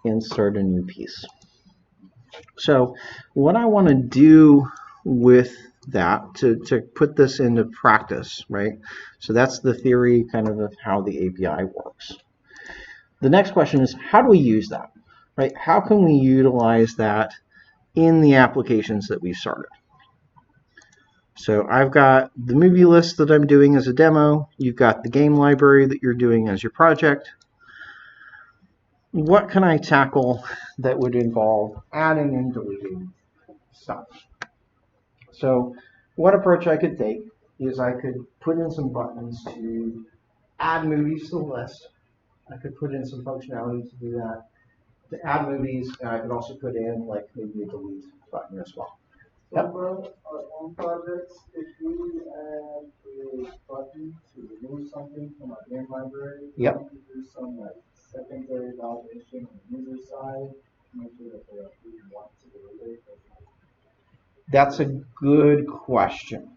insert a new piece. So what I want to do with that to put this into practice, right? So that's the theory kind of how the API works. The next question is, how do we use that, right? How can we utilize that in the applications that we've started? So I've got the movie list that I'm doing as a demo. You've got the game library that you're doing as your project. What can I tackle that would involve adding and deleting stuff? So one approach I could take is I could put in some buttons to add movies to the list. I could put in some functionality to do that, to add movies, and I could also put in like maybe a delete button as well. Yep. For our own projects, if we add a button to remove something from our game library, yep. we can do some like secondary validation on the user side to make sure that they actually want to delete it. That's a good question.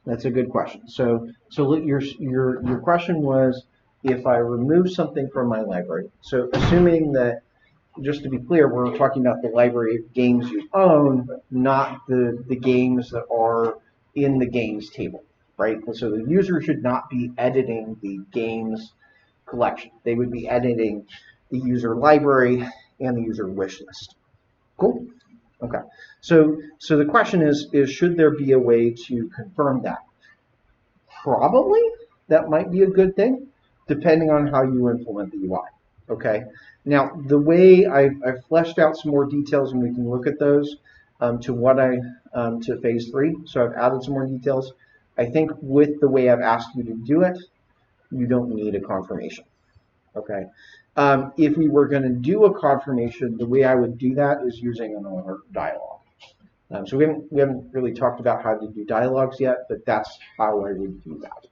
That's a good question. So your question was, if I remove something from my library, so assuming that, just to be clear, we're talking about the library of games you own, not the games that are in the games table, right? So the user should not be editing the games collection. They would be editing the user library and the user wish list. Cool. Okay. So the question is should there be a way to confirm that? Probably. That might be a good thing, depending on how you implement the UI. Okay. Now, the way I've fleshed out some more details, and we can look at those to phase 3. So I've added some more details. I think with the way I've asked you to do it, you don't need a confirmation. Okay. If we were going to do a confirmation, the way I would do that is using an alert dialog. So we haven't really talked about how to do dialogues yet, but that's how I would do that.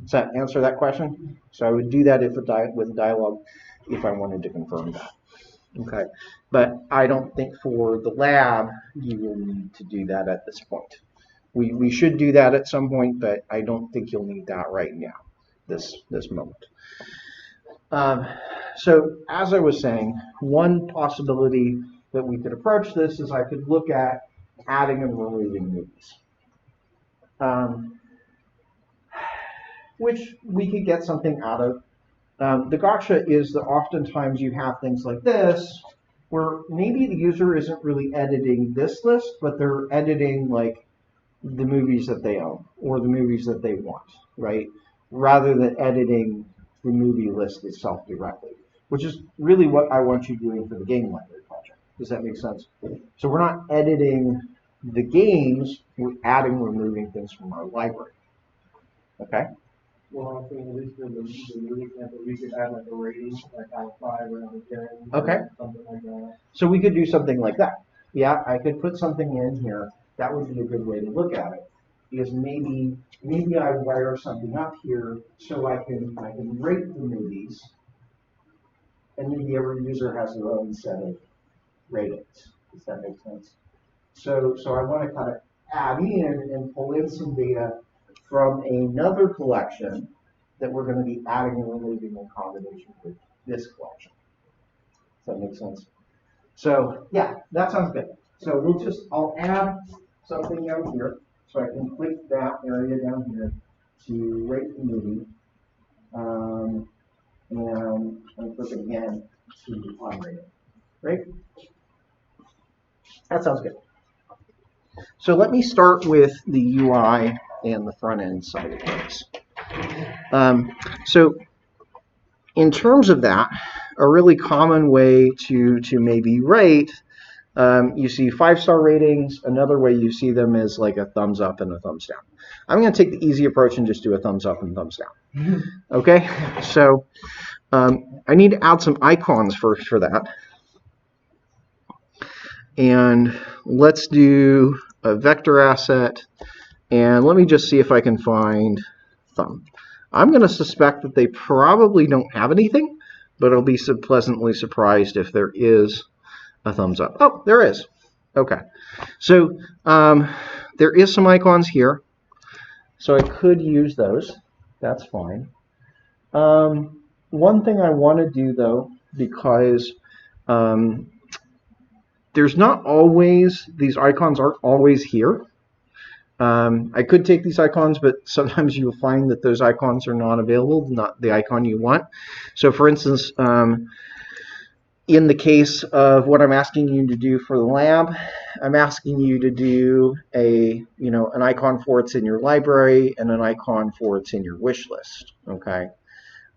Does that answer that question? So I would do that with a dialogue if I wanted to confirm that. Okay, but I don't think for the lab you will need to do that at this point. We should do that at some point, but I don't think you'll need that right now, this moment. So as I was saying, one possibility that we could approach this is I could look at adding and removing movies, which we could get something out of. The gotcha is that oftentimes you have things like this, where maybe the user isn't really editing this list, but they're editing like the movies that they own or the movies that they want, right? Rather than editing the movie list itself directly, which is really what I want you doing for the game library project. Does that make sense? So we're not editing the games, we're adding and removing things from our library. Okay? Well, I think at least for the movie example, we could add like a rating, like out of 5 or out of 10, okay, something like that. So we could do something like that. Yeah, I could put something in here. That would be a good way to look at it, because maybe I wire something up here so I can rate the movies, and maybe every user has their own set of ratings. Does that make sense? So I want to kind of add in and pull in some data from another collection that we're going to be adding and removing in combination with this collection. Does that make sense? So yeah, that sounds good. So I'll add something down here. So I can click that area down here to rate the movie. And I'll click again to unrate it. Right? That sounds good. So let me start with the UI and the front end side of things. So in terms of that, a really common way to maybe rate, you see 5-star ratings. Another way you see them is like a thumbs up and a thumbs down. I'm going to take the easy approach and just do a thumbs up and thumbs down. Okay, so I need to add some icons first for that. And let's do a vector asset. And let me just see if I can find thumb. I'm going to suspect that they probably don't have anything, but I'll be pleasantly surprised if there is a thumbs up. Oh, there is. Okay. So there is some icons here. So I could use those. That's fine. One thing I want to do, though, because There's not always, these icons aren't always here. I could take these icons, but sometimes you'll find that those icons are not available, not the icon you want. So for instance, in the case of what I'm asking you to do for the lab, I'm asking you to do an icon for it's in your library and an icon for it's in your wish list. Okay.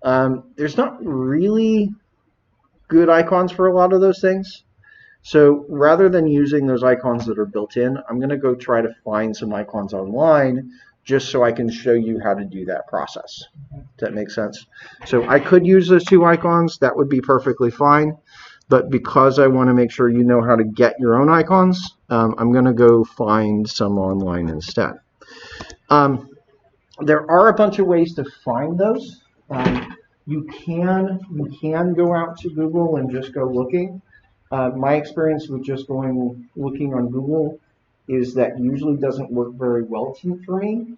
There's not really good icons for a lot of those things. So rather than using those icons that are built in, I'm going to go try to find some icons online just so I can show you how to do that process. Does that make sense? So I could use those two icons. That would be perfectly fine. But because I want to make sure you know how to get your own icons, I'm going to go find some online instead. There are a bunch of ways to find those. You can go out to Google and just go looking. My experience with just looking on Google is that usually doesn't work very well for me.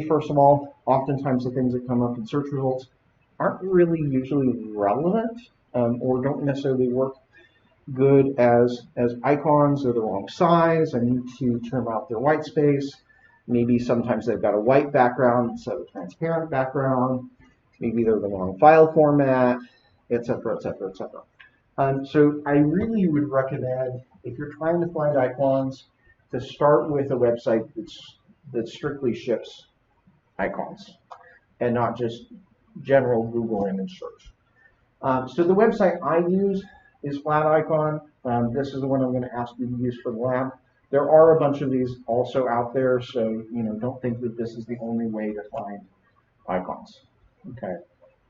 First of all, oftentimes the things that come up in search results aren't really usually relevant or don't necessarily work good as icons. They're the wrong size. I need to trim out their white space. Maybe sometimes they've got a white background instead of a transparent background. Maybe they're the wrong file format, etc., etc., etc. So I really would recommend, if you're trying to find icons, to start with a website that strictly ships icons and not just general Google image search. So the website I use is Flat Icon. This is the one I'm going to ask you to use for the lab. There are a bunch of these also out there, so don't think that this is the only way to find icons. Okay,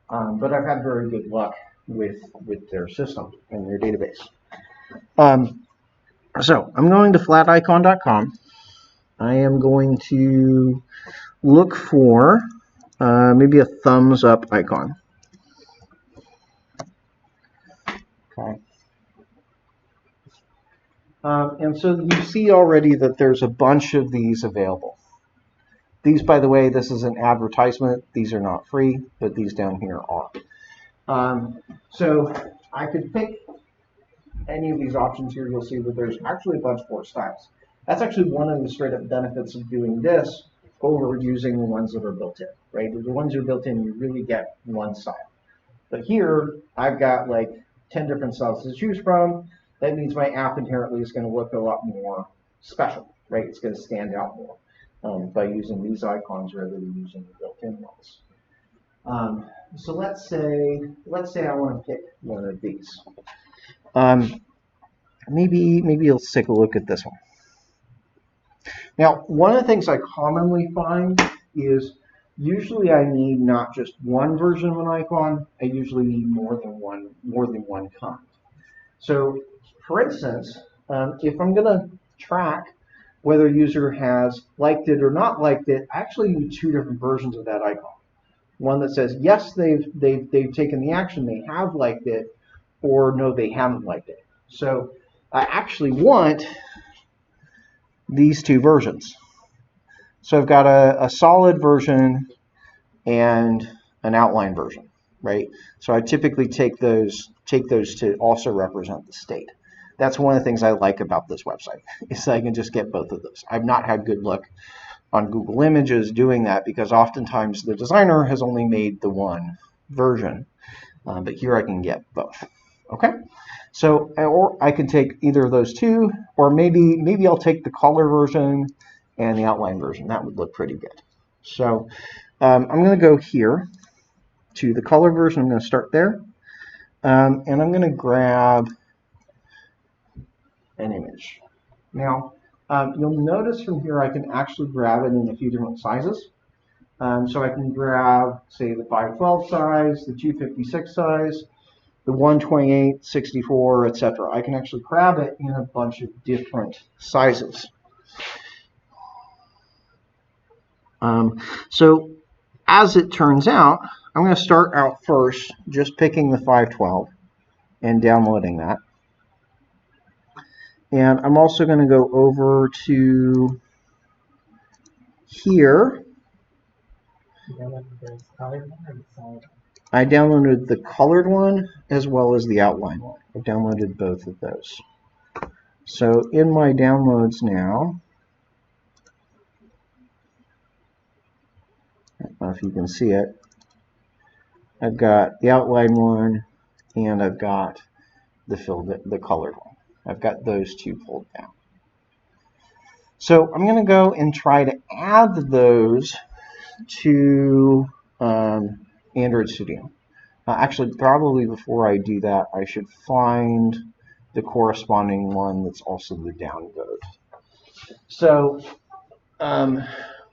but I've had very good luck with their system and their database. So I'm going to flaticon.com. I am going to look for maybe a thumbs up icon. Okay. And so you see already that there's a bunch of these available. These, by the way, this is an advertisement. These are not free, but these down here are. So I could pick any of these options here. You'll see that there's actually a bunch more styles. That's actually one of the straight up benefits of doing this over using the ones that are built in, right? The ones that are built in, you really get one style. But here, I've got like 10 different styles to choose from. That means my app inherently is going to look a lot more special, right? It's going to stand out more by using these icons rather than using the built-in ones. So let's say I want to pick one of these. Maybe let's take a look at this one. Now, one of the things I commonly find is usually I need not just one version of an icon. I usually need more than one kind. So, for instance, if I'm going to track whether a user has liked it or not liked it, I actually need two different versions of that icon. One that says yes, they've taken the action, they have liked it, or no, they haven't liked it. So I actually want these two versions. So I've got a solid version and an outline version, right? So I typically take those to also represent the state. That's one of the things I like about this website, is I can just get both of those. I've not had good luck on Google Images doing that because oftentimes the designer has only made the one version, but here I can get both. Okay, so or I can take either of those two, or maybe I'll take the color version and the outline version. That would look pretty good. So I'm going to go here to the color version. I'm going to start there, and I'm going to grab an image. Now, you'll notice from here I can actually grab it in a few different sizes. So I can grab, say, the 512 size, the 256 size, the 128, 64, etc. I can actually grab it in a bunch of different sizes. So as it turns out, I'm going to start out first just picking the 512 and downloading that. And I'm also going to go over to here. I downloaded the colored one as well as the outline one. I've downloaded both of those. So in my downloads now, I don't know if you can see it, I've got the outline one and I've got the colored one. I've got those two pulled down. So I'm going to go and try to add those to Android Studio. Actually, probably before I do that, I should find the corresponding one that's also the downvote. So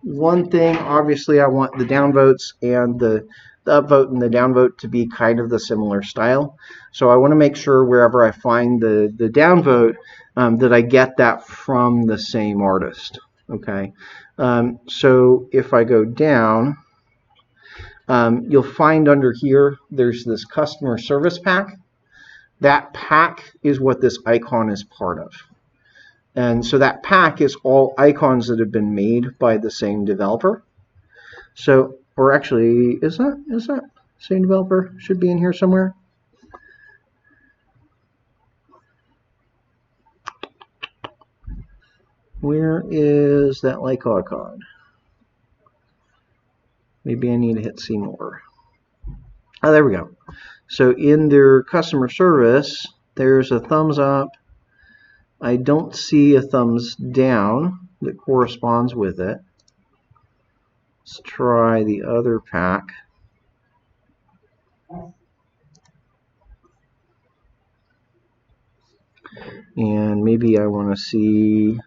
one thing, obviously, I want the downvotes and the upvote and the downvote to be kind of the similar style. So I want to make sure wherever I find the downvote that I get that from the same artist. Okay, so if I go down, you'll find under here there's this customer service pack. That pack is what this icon is part of. And so that pack is all icons that have been made by the same developer. So, or actually, is that same developer? Should be in here somewhere. Where is that like icon? Maybe I need to hit see more. Oh, there we go. So in their customer service, there's a thumbs up. I don't see a thumbs down that corresponds with it. Let's try the other pack. And maybe I want to see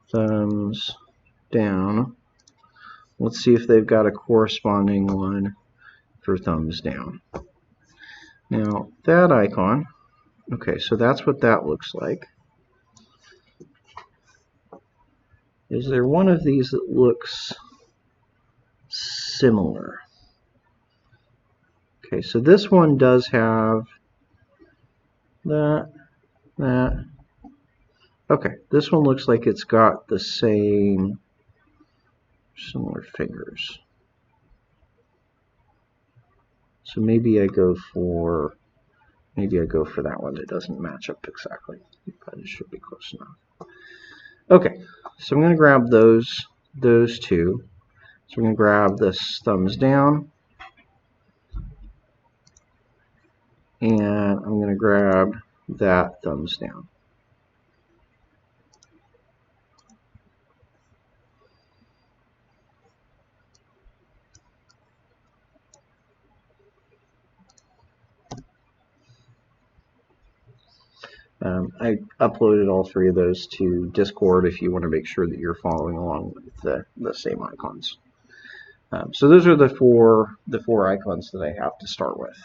thumbs down. Let's see if they've got a corresponding one for thumbs down. Now that icon, okay, so that's what that looks like. Is there one of these that looks similar? Okay, so this one does have that. Okay, this one looks like it's got the same similar fingers. So maybe I go for that one that doesn't match up exactly, but it should be close enough. Okay, so I'm going to grab those two. So I'm going to grab this thumbs down, and I'm going to grab that thumbs down. I uploaded all three of those to Discord if you want to make sure that you're following along with the same icons. So those are the four icons that I have to start with.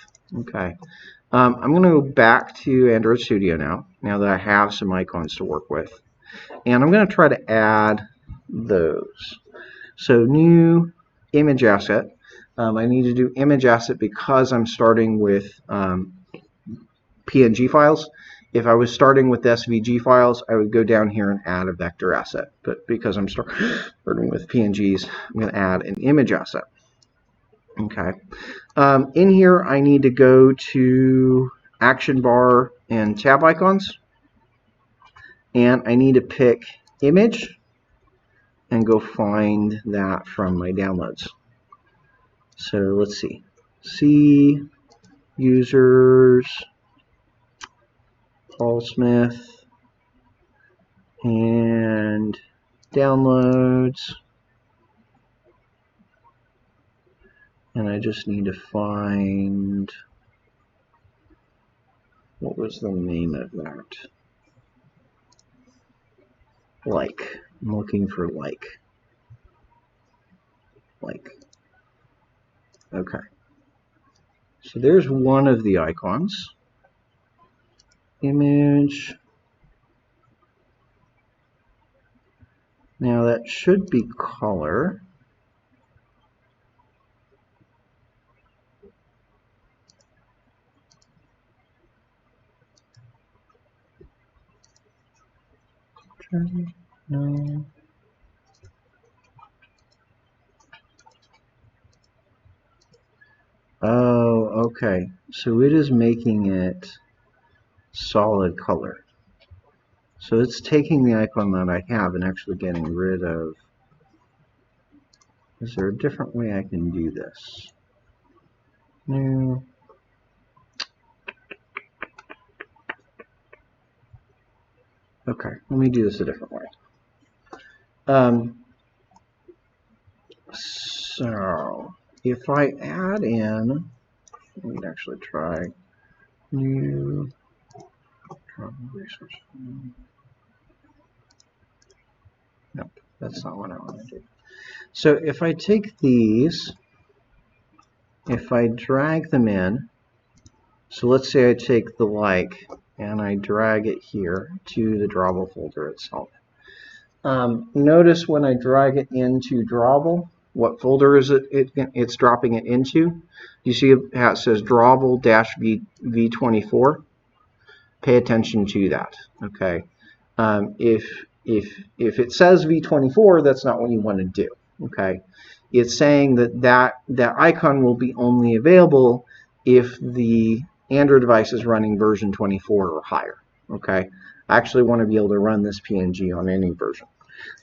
Okay, I'm going to go back to Android Studio now that I have some icons to work with, and I'm going to try to add those. So new image asset. I need to do image asset because I'm starting with PNG files. If I was starting with SVG files, I would go down here and add a vector asset. But because I'm starting with PNGs, I'm going to add an image asset. Okay. In here, I need to go to action bar and tab icons. And I need to pick image and go find that from my downloads. So let's see. See users, Paul Smith, and downloads, and I just need to find, what was the name of that? Like. I'm looking for like. Okay. So there's one of the icons. Image. Now that should be color. No. Oh, okay. So it is making it solid color. So it's taking the icon that I have and actually getting rid of. Is there a different way I can do this? New. Okay, let me do this a different way. So if I add in, let me actually try new resource. Nope, that's not what I want to do. So if I take these, if I drag them in, so let's say I take the like and I drag it here to the drawable folder itself. Notice when I drag it into drawable, what folder is it's dropping it into? You see how it says drawable-v24? Pay attention to that. Okay. If it says v24, that's not what you want to do. Okay. It's saying that icon will be only available if the Android device is running version 24 or higher. Okay. I actually want to be able to run this PNG on any version.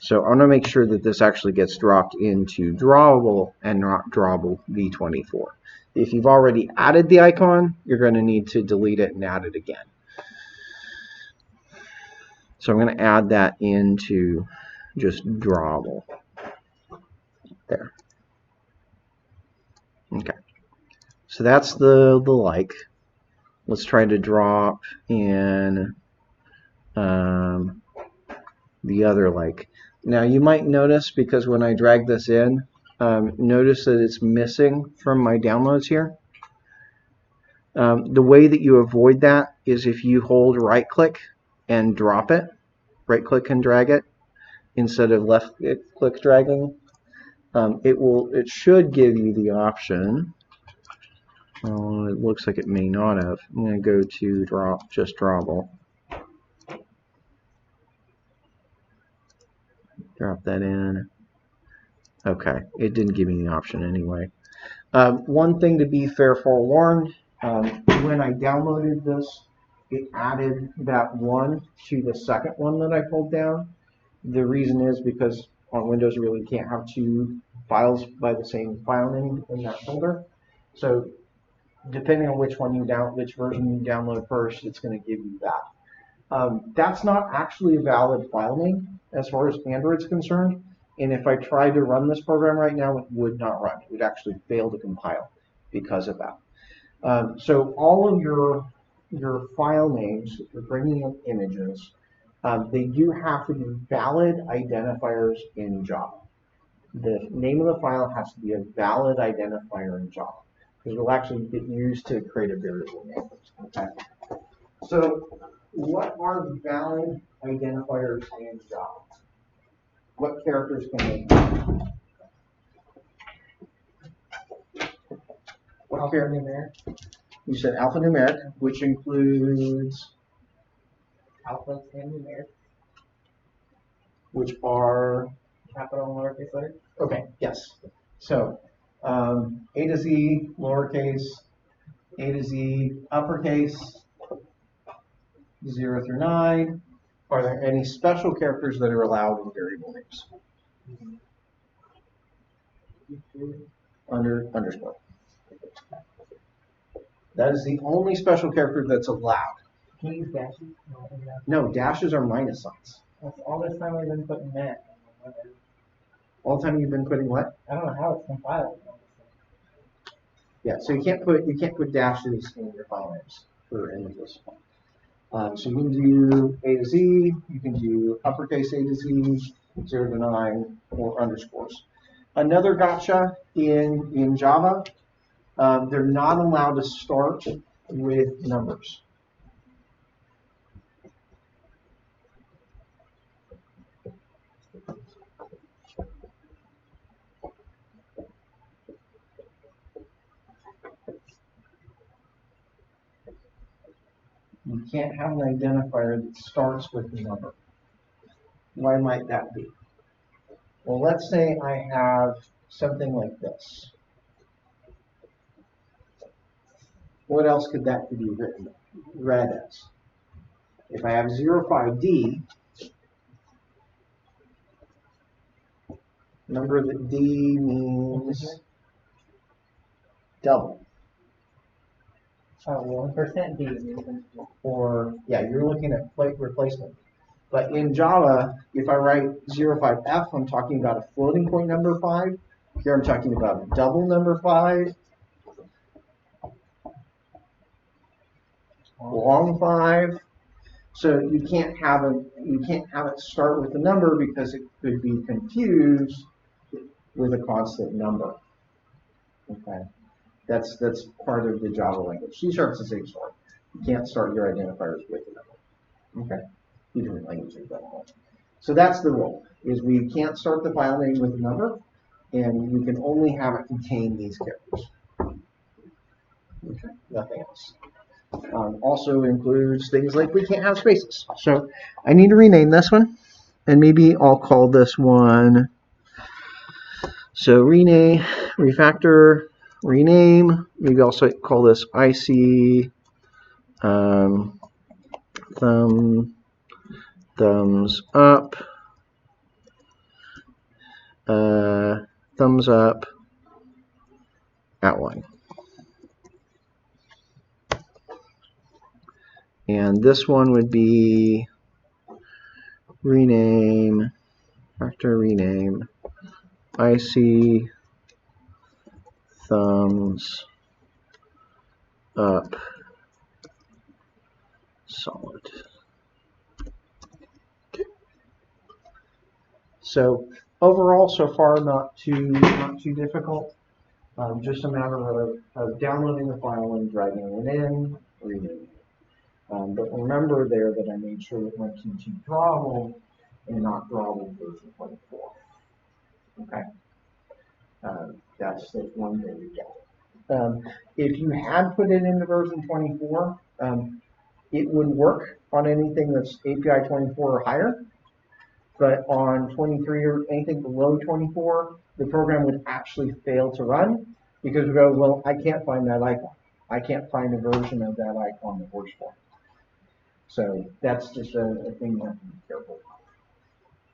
So I want to make sure that this actually gets dropped into drawable and not drawable v24. If you've already added the icon, you're going to need to delete it and add it again. So I'm going to add that into just drawable. There. Okay. So that's the like. Let's try to drop in the other like. Now you might notice, because when I drag this in, notice that it's missing from my downloads here. The way that you avoid that is if you hold right click and drop it, right click and drag it instead of left click dragging. It should give you the option. Oh, it looks like it may not have. I'm going to go to just drawable. Drop that in. Okay, it didn't give me the option anyway. One thing to be fair forewarned, when I downloaded this, it added that one to the second one that I pulled down. The reason is because on Windows you really can't have two files by the same file name in that folder. So depending on which version you download first, it's going to give you that. That's not actually a valid file name as far as Android's concerned. And if I tried to run this program right now, it would not run. It would actually fail to compile because of that. So all of your file names, if you're bringing in images, they do have to be valid identifiers in Java. The name of the file has to be a valid identifier in Java, because it will actually get used to create a variable name. Okay. So what are valid identifiers in Java? What characters can they be? What alphanumeric? You said alphanumeric, which includes Alpha and numeric, which are capital and lowercase letters. okay. Yes. So A to Z lowercase, A to Z uppercase, 0 through 9. Are there any special characters that are allowed in variable names? Underscore. That is the only special character that's allowed. Can you use dashes? No, dashes are minus signs. That's all this time I've been putting that. All the time you've been putting what? I don't know how it's compiled. Yeah, so you can't put dashes in your file names for images. So you can do A to Z, you can do uppercase A to Z, 0 to 9, or underscores. Another gotcha in Java, they're not allowed to start with numbers. You can't have an identifier that starts with a number. Why might that be? Well, let's say I have something like this. What else could that be read as? If I have 05D, remember that D means double. 1% D. Or, yeah, you're looking at plate replacement. But in Java, if I write 05F, I'm talking about a floating point number 5. Here I'm talking about a double number 5. Long 5. So you can't have it start with a number because it could be confused with a constant number. Okay, that's part of the Java language. C# is the same story. You can't start your identifiers with a number. Okay, different languages don't. So that's the rule: is we can't start the file name with a number, and you can only have it contain these characters. Okay, nothing else. Also includes things like we can't have spaces. So I need to rename this one, and maybe I'll call this one. So rename, refactor, rename. Maybe I'll call this IC thumbs up, thumbs up outline. And this one would be rename, factor rename, IC thumbs up solid. Okay. So overall, so far, not too difficult. Just a matter of downloading the file and dragging it in, renaming it. But remember there that I made sure it went to Drawable and not Drawable version 24. Okay, that's one thing to get. If you had put it into version 24, it would work on anything that's API 24 or higher. But on 23 or anything below 24, the program would actually fail to run because we go, well, I can't find that icon. I can't find a version of that icon that works for me. So that's just a thing you have to be careful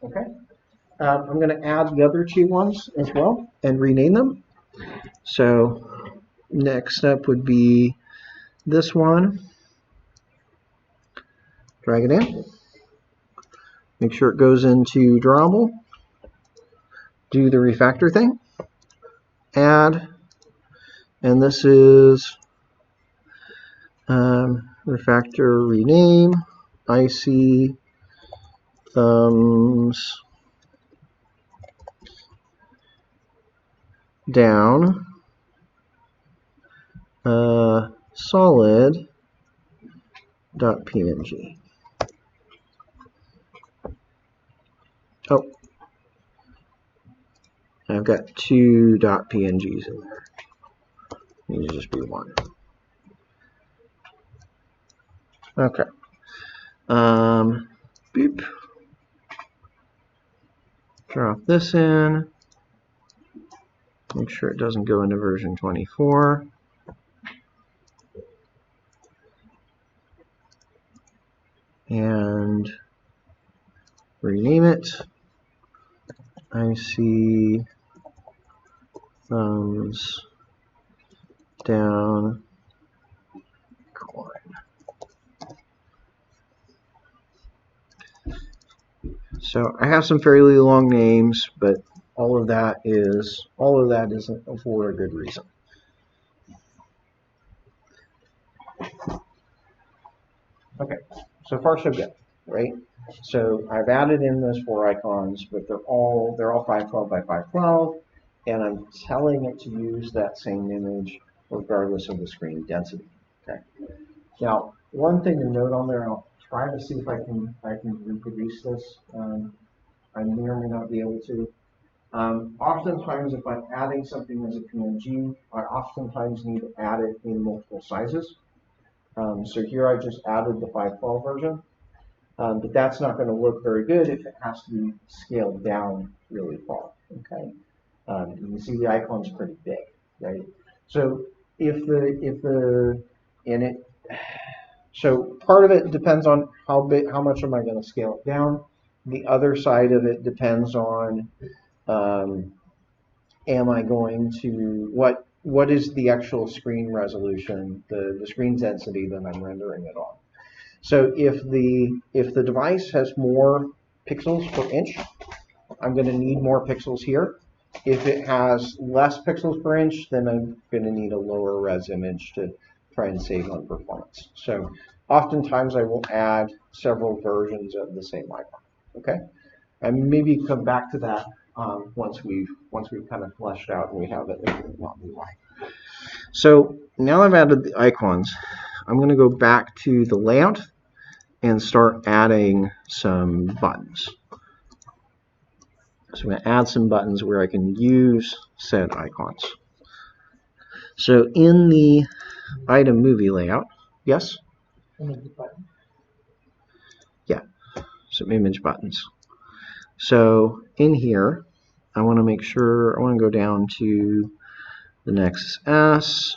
of. Okay. I'm going to add the other two ones as well and rename them. So next step would be this one. Drag it in. Make sure it goes into Drawable. Do the refactor thing. Add. And this is refactor rename. IC thumbs down. Solid.png. Oh, I've got two .pngs in there. Needs to just be one. Okay. Beep. Drop this in. Make sure it doesn't go into version 24. And rename it. IC thumbs down coin. So I have some fairly long names, but all of that is for a good reason. Okay, so far so good, right? So I've added in those 4 icons, but they're all 512 by 512, and I'm telling it to use that same image regardless of the screen density. Okay. Now, one thing to note on there, I'll try to see if I can reproduce this. I may or may not be able to. Oftentimes, if I'm adding something as a PNG, I oftentimes need to add it in multiple sizes. So here I just added the 512 version, but that's not going to look very good if it has to be scaled down really far. Okay, you can see the icon's pretty big, right? So if the So part of it depends on how big, how much am I going to scale it down. The other side of it depends on am I going to what is the actual screen resolution, the screen density that I'm rendering it on. So if the device has more pixels per inch, I'm going to need more pixels here. If it has less pixels per inch, then I'm going to need a lower res image to try and save on performance. So oftentimes I will add several versions of the same icon. Okay, and maybe come back to that once we've kind of fleshed out and we have it not be right. So now I've added the icons. I'm going to go back to the layout and start adding some buttons. So I'm going to add some buttons where I can use said icons. So in the item movie layout, yes? Yeah, some image buttons. So in here, I want to make sure, I want to go down to the Nexus S,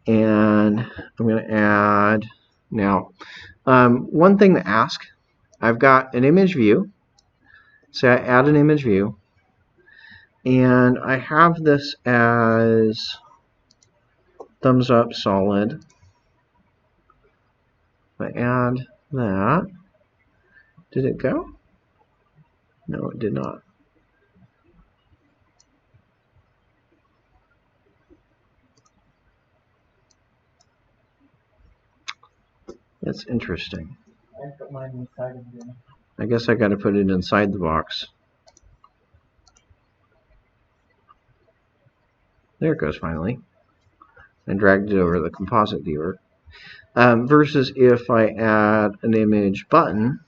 and I'm going to add, now, one thing to ask, I've got an image view. So I add an image view, and I have this as thumbs up solid. I add that. Did it go? No, it did not. That's interesting. I put mine inside of them. I guess I got to put it inside the box. There it goes finally. I dragged it over the composite viewer. Versus if I add an image button,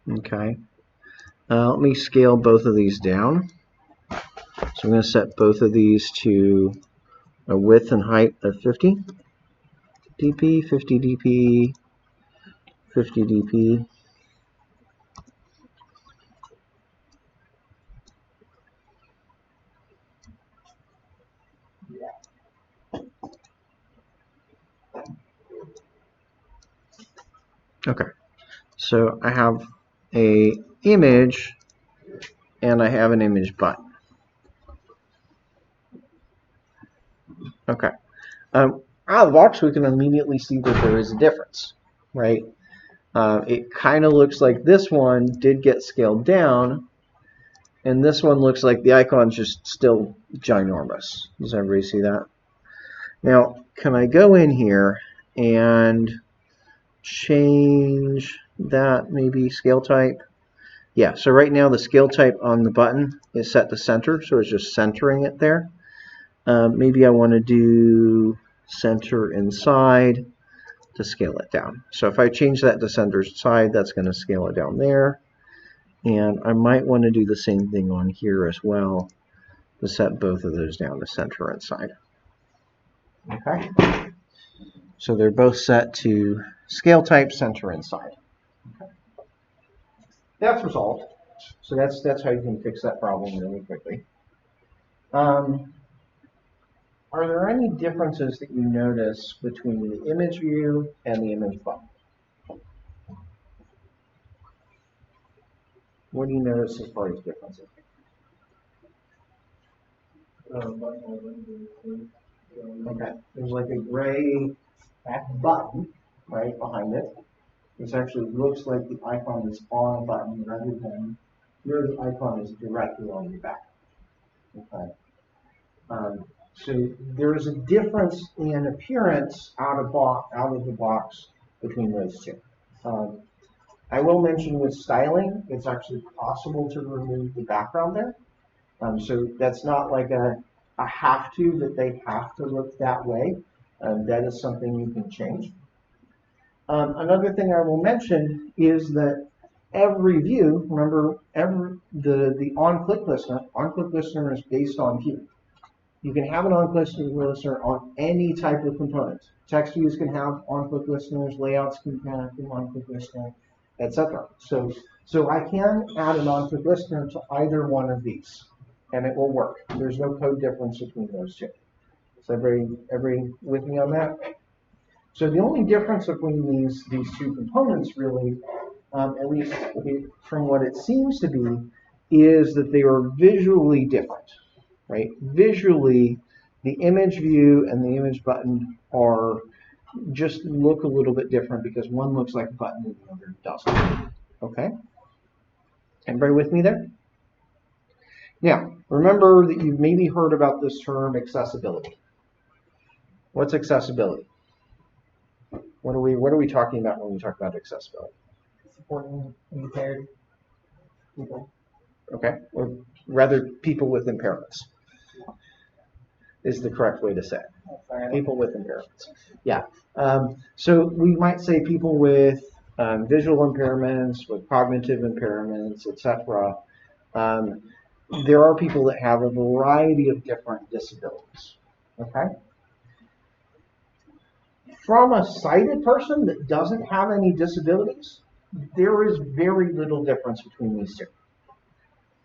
okay. Let me scale both of these down. So I'm going to set both of these to a width and height of 50 dp, 50 dp, 50 dp. Okay, so I have a image and I have an image button. Okay, out of the box we can immediately see that there is a difference, right? It kind of looks like this one did get scaled down, and this one looks like the icon's just still ginormous. Does everybody see that? Now, can I go in here and change that, maybe scale type? Yeah, so right now the scale type on the button is set to center, so it's just centering it there. Maybe I want to do center inside to scale it down. So if I change that to center side, that's going to scale it down there. And I might want to do the same thing on here as well to set both of those down to center inside. Okay. So they're both set to scale type center inside. Okay. That's resolved. So that's how you can fix that problem really quickly. Are there any differences that you notice between the image view and the image button? What do you notice as far as differences? Okay, there's like a gray button right behind it. This actually looks like the icon is on a button rather than here the icon is directly on your back. Okay. So there is a difference in appearance out of the box between those two. I will mention with styling, it's actually possible to remove the background there. So that's not like a have to, that they have to look that way. That is something you can change. Another thing I will mention is that every view, remember, the on-click listener is based on view. You can have an on-click listener on any type of component. Text views can have on-click listeners, layouts can have an on-click listener, etc. So I can add an on-click listener to either one of these. and it will work. There's no code difference between those two. Is everybody with me on that? So the only difference between these two components really, at least from what it seems to be, is that they are visually different, right? Visually, the image view and the image button are just look a little bit different because one looks like a button and the other doesn't. Okay? Everybody with me there? Now, remember that you've maybe heard about this term accessibility. What's accessibility? What are we talking about when we talk about accessibility? Supporting impaired people. Okay, or rather people with impairments is the correct way to say it. People with impairments. Yeah. So we might say people with visual impairments, with cognitive impairments, etc. There are people that have a variety of different disabilities. Okay. From a sighted person that doesn't have any disabilities, there is very little difference between these two.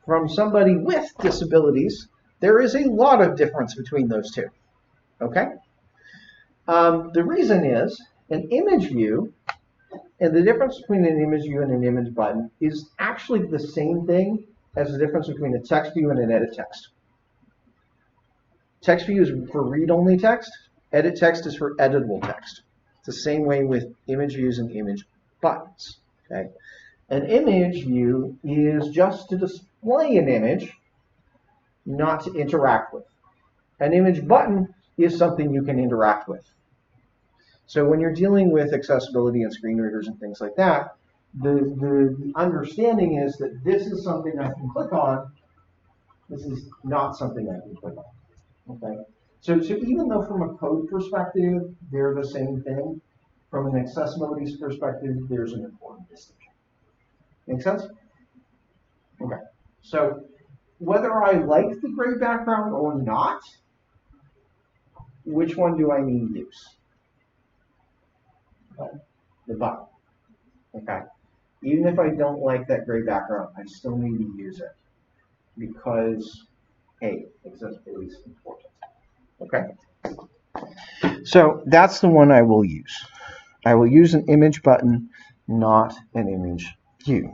From somebody with disabilities, there is a lot of difference between those two. Okay? The reason is an image view, and the difference between an image view and an image button is actually the same thing as the difference between a text view and an edit text. Text view is for read-only text. Edit text is for editable text. It's the same way with image views and image buttons. Okay? An image view is just to display an image, not to interact with. An image button is something you can interact with. So when you're dealing with accessibility and screen readers and things like that, the understanding is that this is something I can click on. This is not something I can click on. Okay? So even though from a code perspective, they're the same thing, from an accessibility perspective, there's an important distinction. Make sense? Okay. So whether I like the gray background or not, which one do I need to use? The button. Okay. Even if I don't like that gray background, I still need to use it because, hey, accessibility is important. Okay. So that's the one I will use. I will use an image button, not an image view.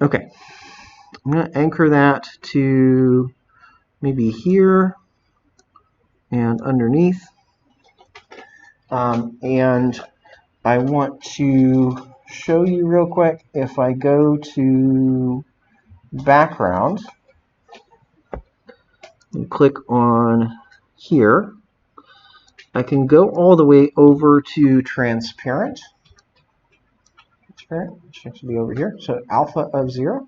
Okay. I'm going to anchor that to maybe here and underneath. And I want to show you real quick, if I go to background and click on here, I can go all the way over to transparent. Transparent, which should be over here. So alpha of 0.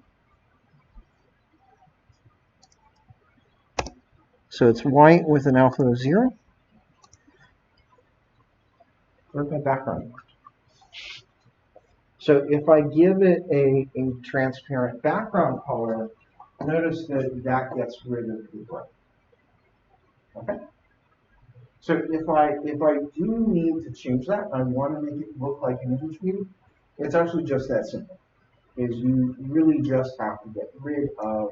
So it's white with an alpha of 0. Where's my background? So if I give it a transparent background color, notice that that gets rid of the gray. Okay. So if I do need to change that, I want to make it look like an image view. It's actually just that simple. Is you really just have to get rid of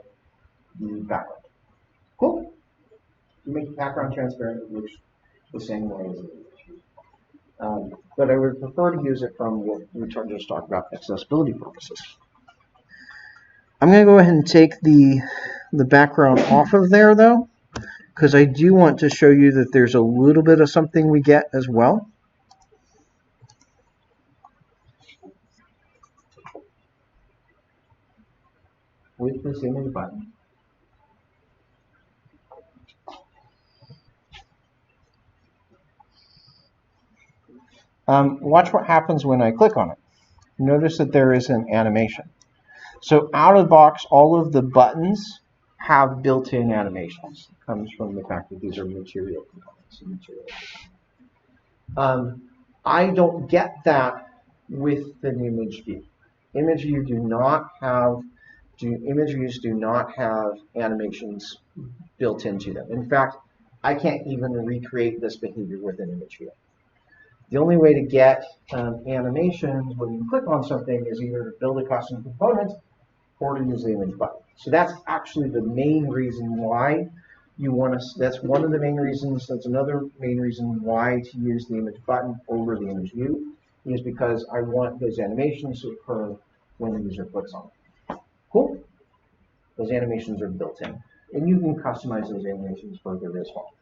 the background. Cool. You make the background transparent, it looks the same way as an image view. But I would prefer to use it from what we just talked about, accessibility purposes. I'm going to go ahead and take the background off of there, though, because I do want to show you that there's a little bit of something we get as well. With this image button. Watch what happens when I click on it. Notice that there is an animation. So out of the box, all of the buttons have built-in animations. It comes from the fact that these are material components. I don't get that with an image view. Image views do not have animations built into them. In fact, I can't even recreate this behavior with an image view. The only way to get animations when you click on something is either to build a custom component or to use the image button. So that's actually the main reason why you want to, that's one of the main reasons, that's another main reason why to use the image button over the image view, is because I want those animations to occur when the user clicks on it. Cool? Those animations are built in. And you can customize those animations further as well.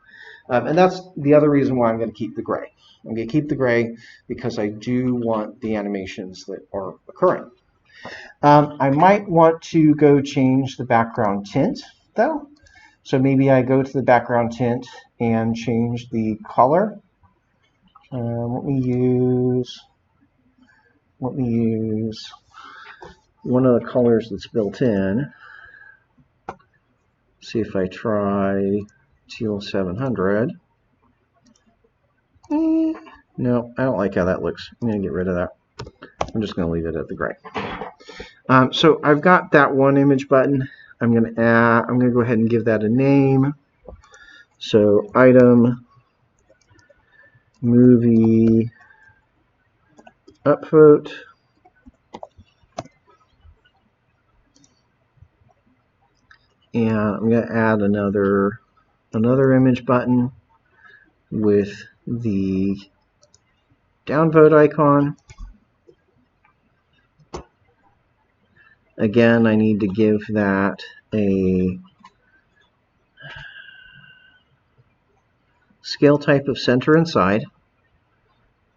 And that's the other reason why I'm going to keep the gray. I'm going to keep the gray because I do want the animations that are occurring. I might want to go change the background tint, though. So maybe I go to the background tint and change the color. Let me use one of the colors that's built in. See if I try teal 700. No, I don't like how that looks. I'm going to get rid of that. I'm just going to leave it at the gray. So I've got that one image button. I'm going to go ahead and give that a name. So item movie upvote. And I'm going to add another image button with the downvote icon. Again, I need to give that a scale type of center inside,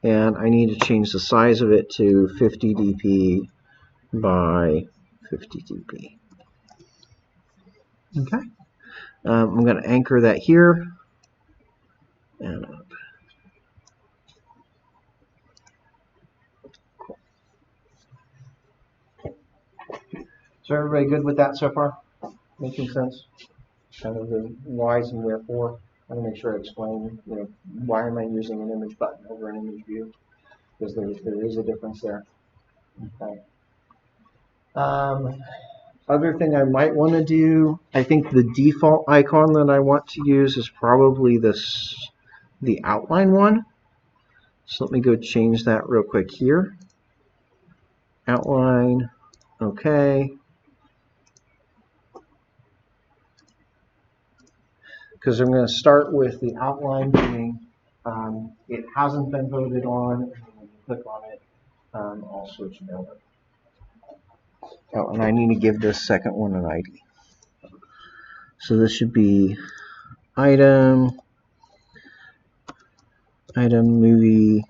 and I need to change the size of it to 50 dp by 50 dp. Okay. I'm going to anchor that here and up. Cool. So everybody good with that so far? Making sense? Kind of the whys and wherefore. I want to make sure I explain, why am I using an image button over an image view? Because there is a difference there. Okay. Other thing I might want to do, I think the default icon that I want to use is probably the outline one. So let me go change that real quick here. Outline, okay. Because I'm going to start with the outline being, it hasn't been voted on, and when you click on it, I'll switch it over. Oh, and I need to give this second one an ID. So this should be item movie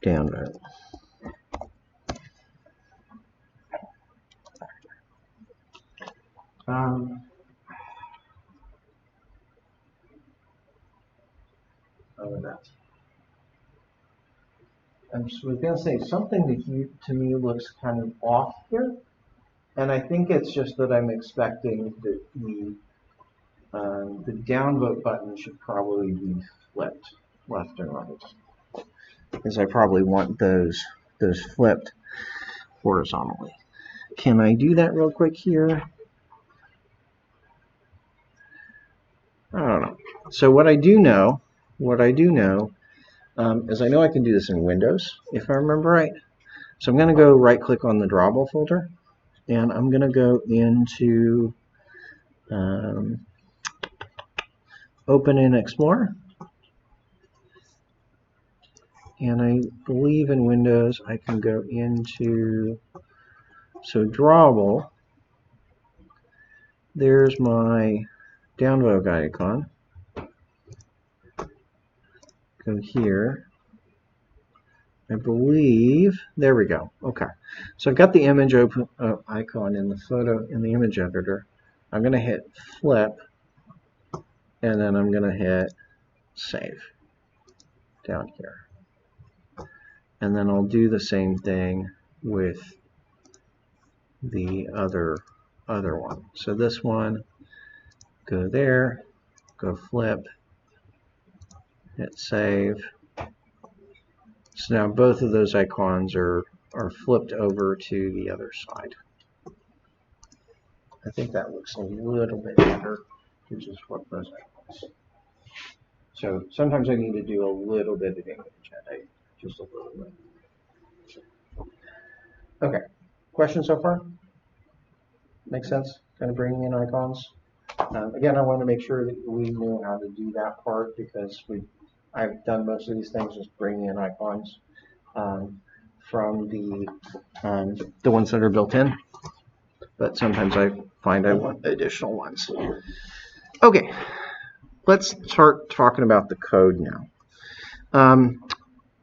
downvote. I was going to say something that to me looks kind of off here, and I think it's just that I'm expecting that the downvote button should probably be flipped left and right, because I probably want those flipped horizontally. Can I do that real quick here? I don't know. So what I do know is I know I can do this in Windows, if I remember right. So I'm going to go right click on the drawable folder, and I'm going to go into Open in Explorer. And I believe in Windows I can go into, so drawable, there's my downvote icon. Go here. I believe, there we go. Okay. So I've got the image icon in the image editor. I'm going to hit flip, and then I'm going to hit save down here. And then I'll do the same thing with the other one. So this one, go there, go flip, hit save. So now both of those icons are flipped over to the other side. I think that looks a little bit better to just flip those icons. So sometimes I need to do a little bit of image edit, just a little bit. Okay, questions so far? Make sense? Kind of bringing in icons. Again, I want to make sure that we know how to do that part because I've done most of these things just bringing in icons from the ones that are built in. But sometimes I find I want additional ones. Okay, let's start talking about the code now.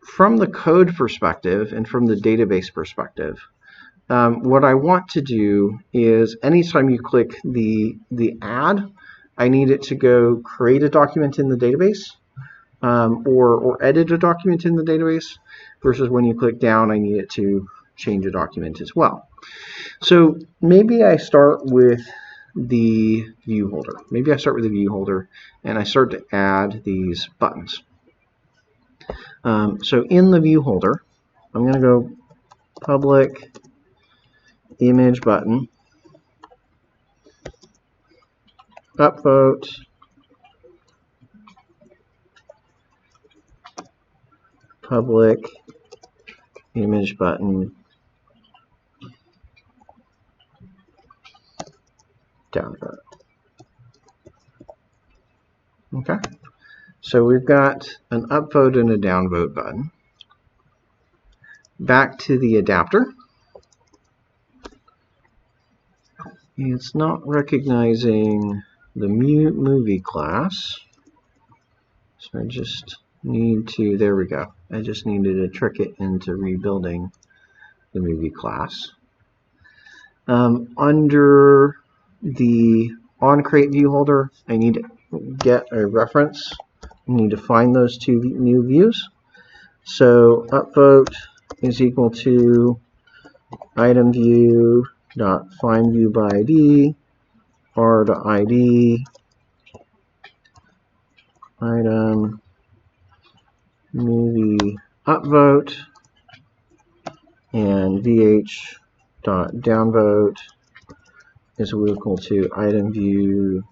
From the code perspective and from the database perspective, what I want to do is anytime you click the add, I need it to go create a document in the database or edit a document in the database, versus when you click down, I need it to change a document as well. So maybe I start with the view holder. Maybe I start with the view holder and I start to add these buttons. So in the view holder, I'm going to go public image button, upvote, public image button, downvote. Okay, so we've got an upvote and a downvote button. Back to the adapter. It's not recognizing the movie class, so I just need to, there we go. I just needed to trick it into rebuilding the movie class. Under the onCreate view holder, I need to get a reference. I need to find those two new views. So upvote is equal to item view dot find view by ID r.id item movie upvote, and vh dot downvote is equal to item view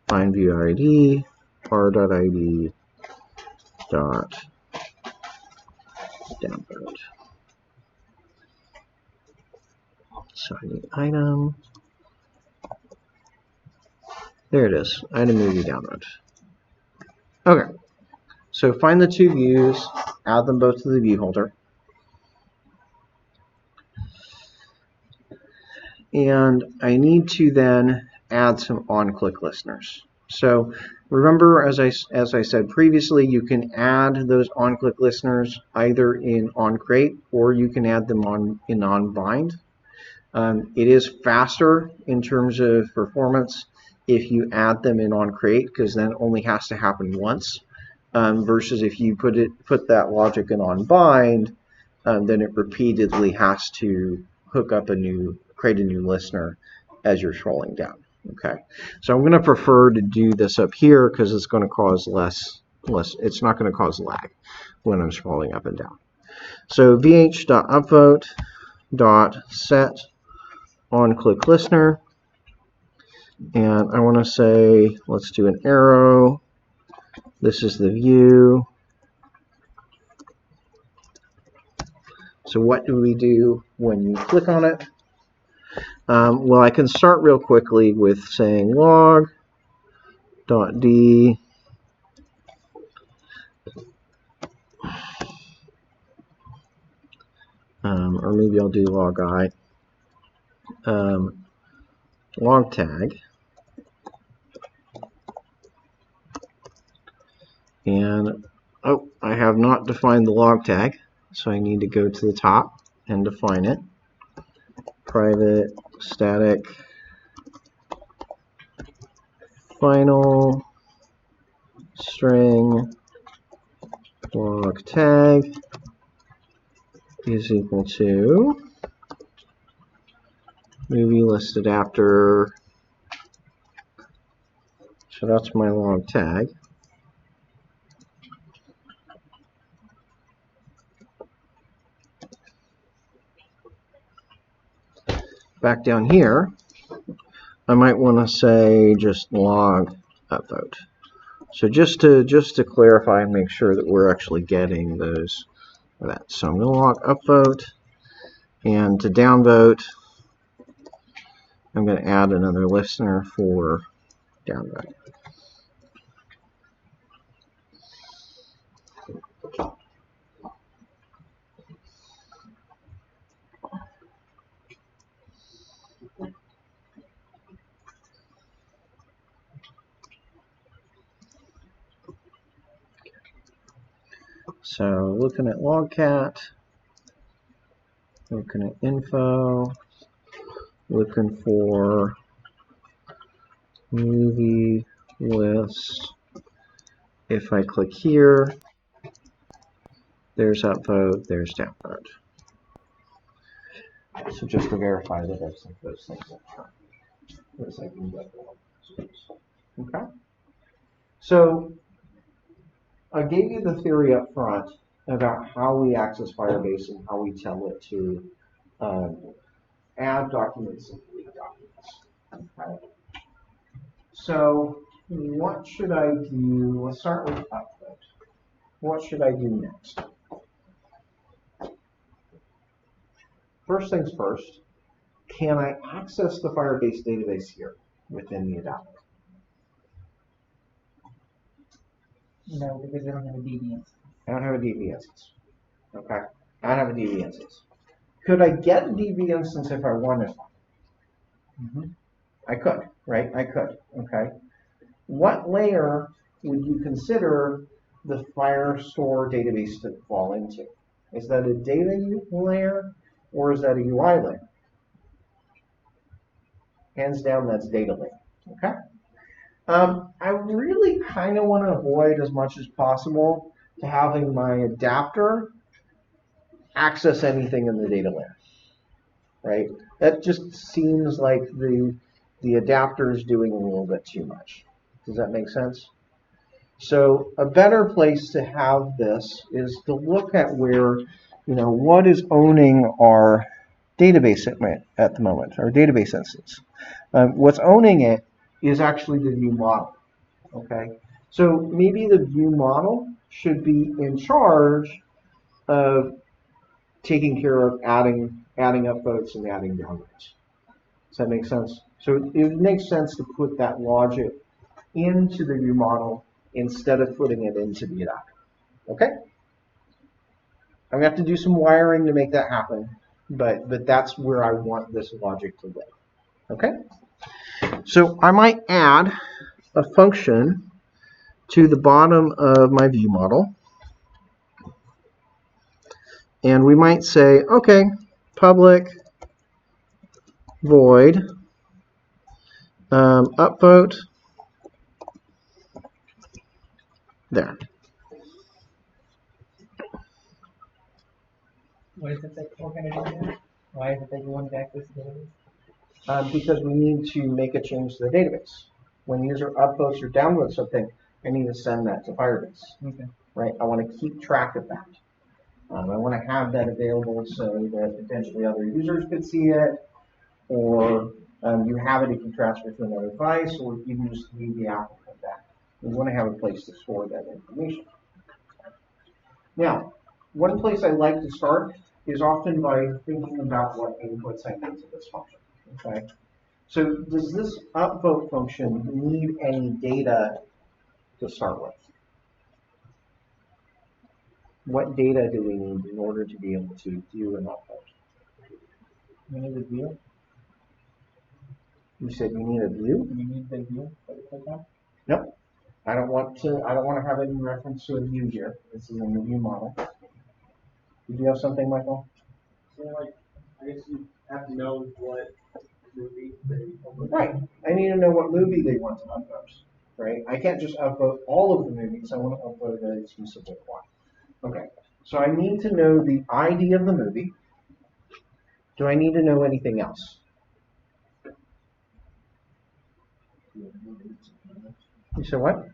find view ID r.id dot downvote. So I need item. There it is, item movie download. Okay, so find the two views, add them both to the view holder. And I need to then add some on-click listeners. So remember, as I said previously, you can add those on-click listeners either in onCreate or you can add them in onBind. It is faster in terms of performance if you add them in onCreate, because then it only has to happen once, versus if you put that logic in onBind, then it repeatedly has to create a new listener as you're scrolling down. Okay, so I'm going to prefer to do this up here because it's going to cause it's not going to cause lag when I'm scrolling up and down. So vh.upvote.set on-click listener, and I want to say, let's do an arrow. This is the view. So what do we do when you click on it? Well, I can start real quickly with saying log.d or maybe I'll do log I, log tag, and oh, I have not defined the log tag, so I need to go to the top and define it. Private static final string log tag is equal to movie list adapter. So that's my log tag. Back down here, I might want to say just log upvote. So just to clarify and make sure that we're actually getting those that. So I'm going to log upvote, and to downvote, I'm going to add another listener for downvote. So looking at logcat, looking at info, looking for movie list. If I click here, there's upvote, there's downvote. So just to verify that I've sent those things up. Okay. So I gave you the theory up front about how we access Firebase and how we tell it to add documents and delete documents. Okay. So what should I do? Let's start with upvote. What should I do next? First things first, can I access the Firebase database here within the adapter? No, because I don't have a DB instance. I don't have a DB instance. Okay, I don't have a DB instance. Could I get a DB instance if I wanted one? I could, right? I could. Okay. What layer would you consider the Firestore database to fall into? Is that a data layer or is that a UI layer? Hands down, that's data layer. Okay. I really kind of want to avoid as much as possible to having my adapter access anything in the data layer, right? That just seems like the adapter is doing a little bit too much. Does that make sense? So a better place to have this is to look at where, what is owning our database at the moment, our database instance. What's owning it is actually the view model. Okay, so maybe the view model should be in charge of taking care of adding upvotes and adding downvotes. Does that make sense? So it makes sense to put that logic into the view model instead of putting it into the adapter. Okay? I'm going to have to do some wiring to make that happen, but that's where I want this logic to live. Okay? So I might add a function to the bottom of my view model. And we might say, okay, public void upvote there. What is it that we're going to do now? Why is it that you want to access the database? Because we need to make a change to the database. When user upvotes or downvotes something, I need to send that to Firebase. Okay. Right? I want to keep track of that. I want to have that available so that potentially other users could see it, or you have it if you transfer to another device, or you can just leave the applicant that. We want to have a place to store that information. Now, one place I like to start is often by thinking about what inputs I need to this function. Okay. So does this upvote function need any data to start with? What data do we need in order to be able to do an upvote? You need a view. You said you need a view? You need the view that we click on? Nope. I don't want to have any reference to a view here. This is in the view model. Did you have something, Michael? So, I guess you have to know what movie they upload. Right. I need to know what movie they want to upvote. Right. I can't just upvote all of the movies. I want to upvote a specific one. Okay. So I need to know the ID of the movie. Do I need to know anything else? You said what?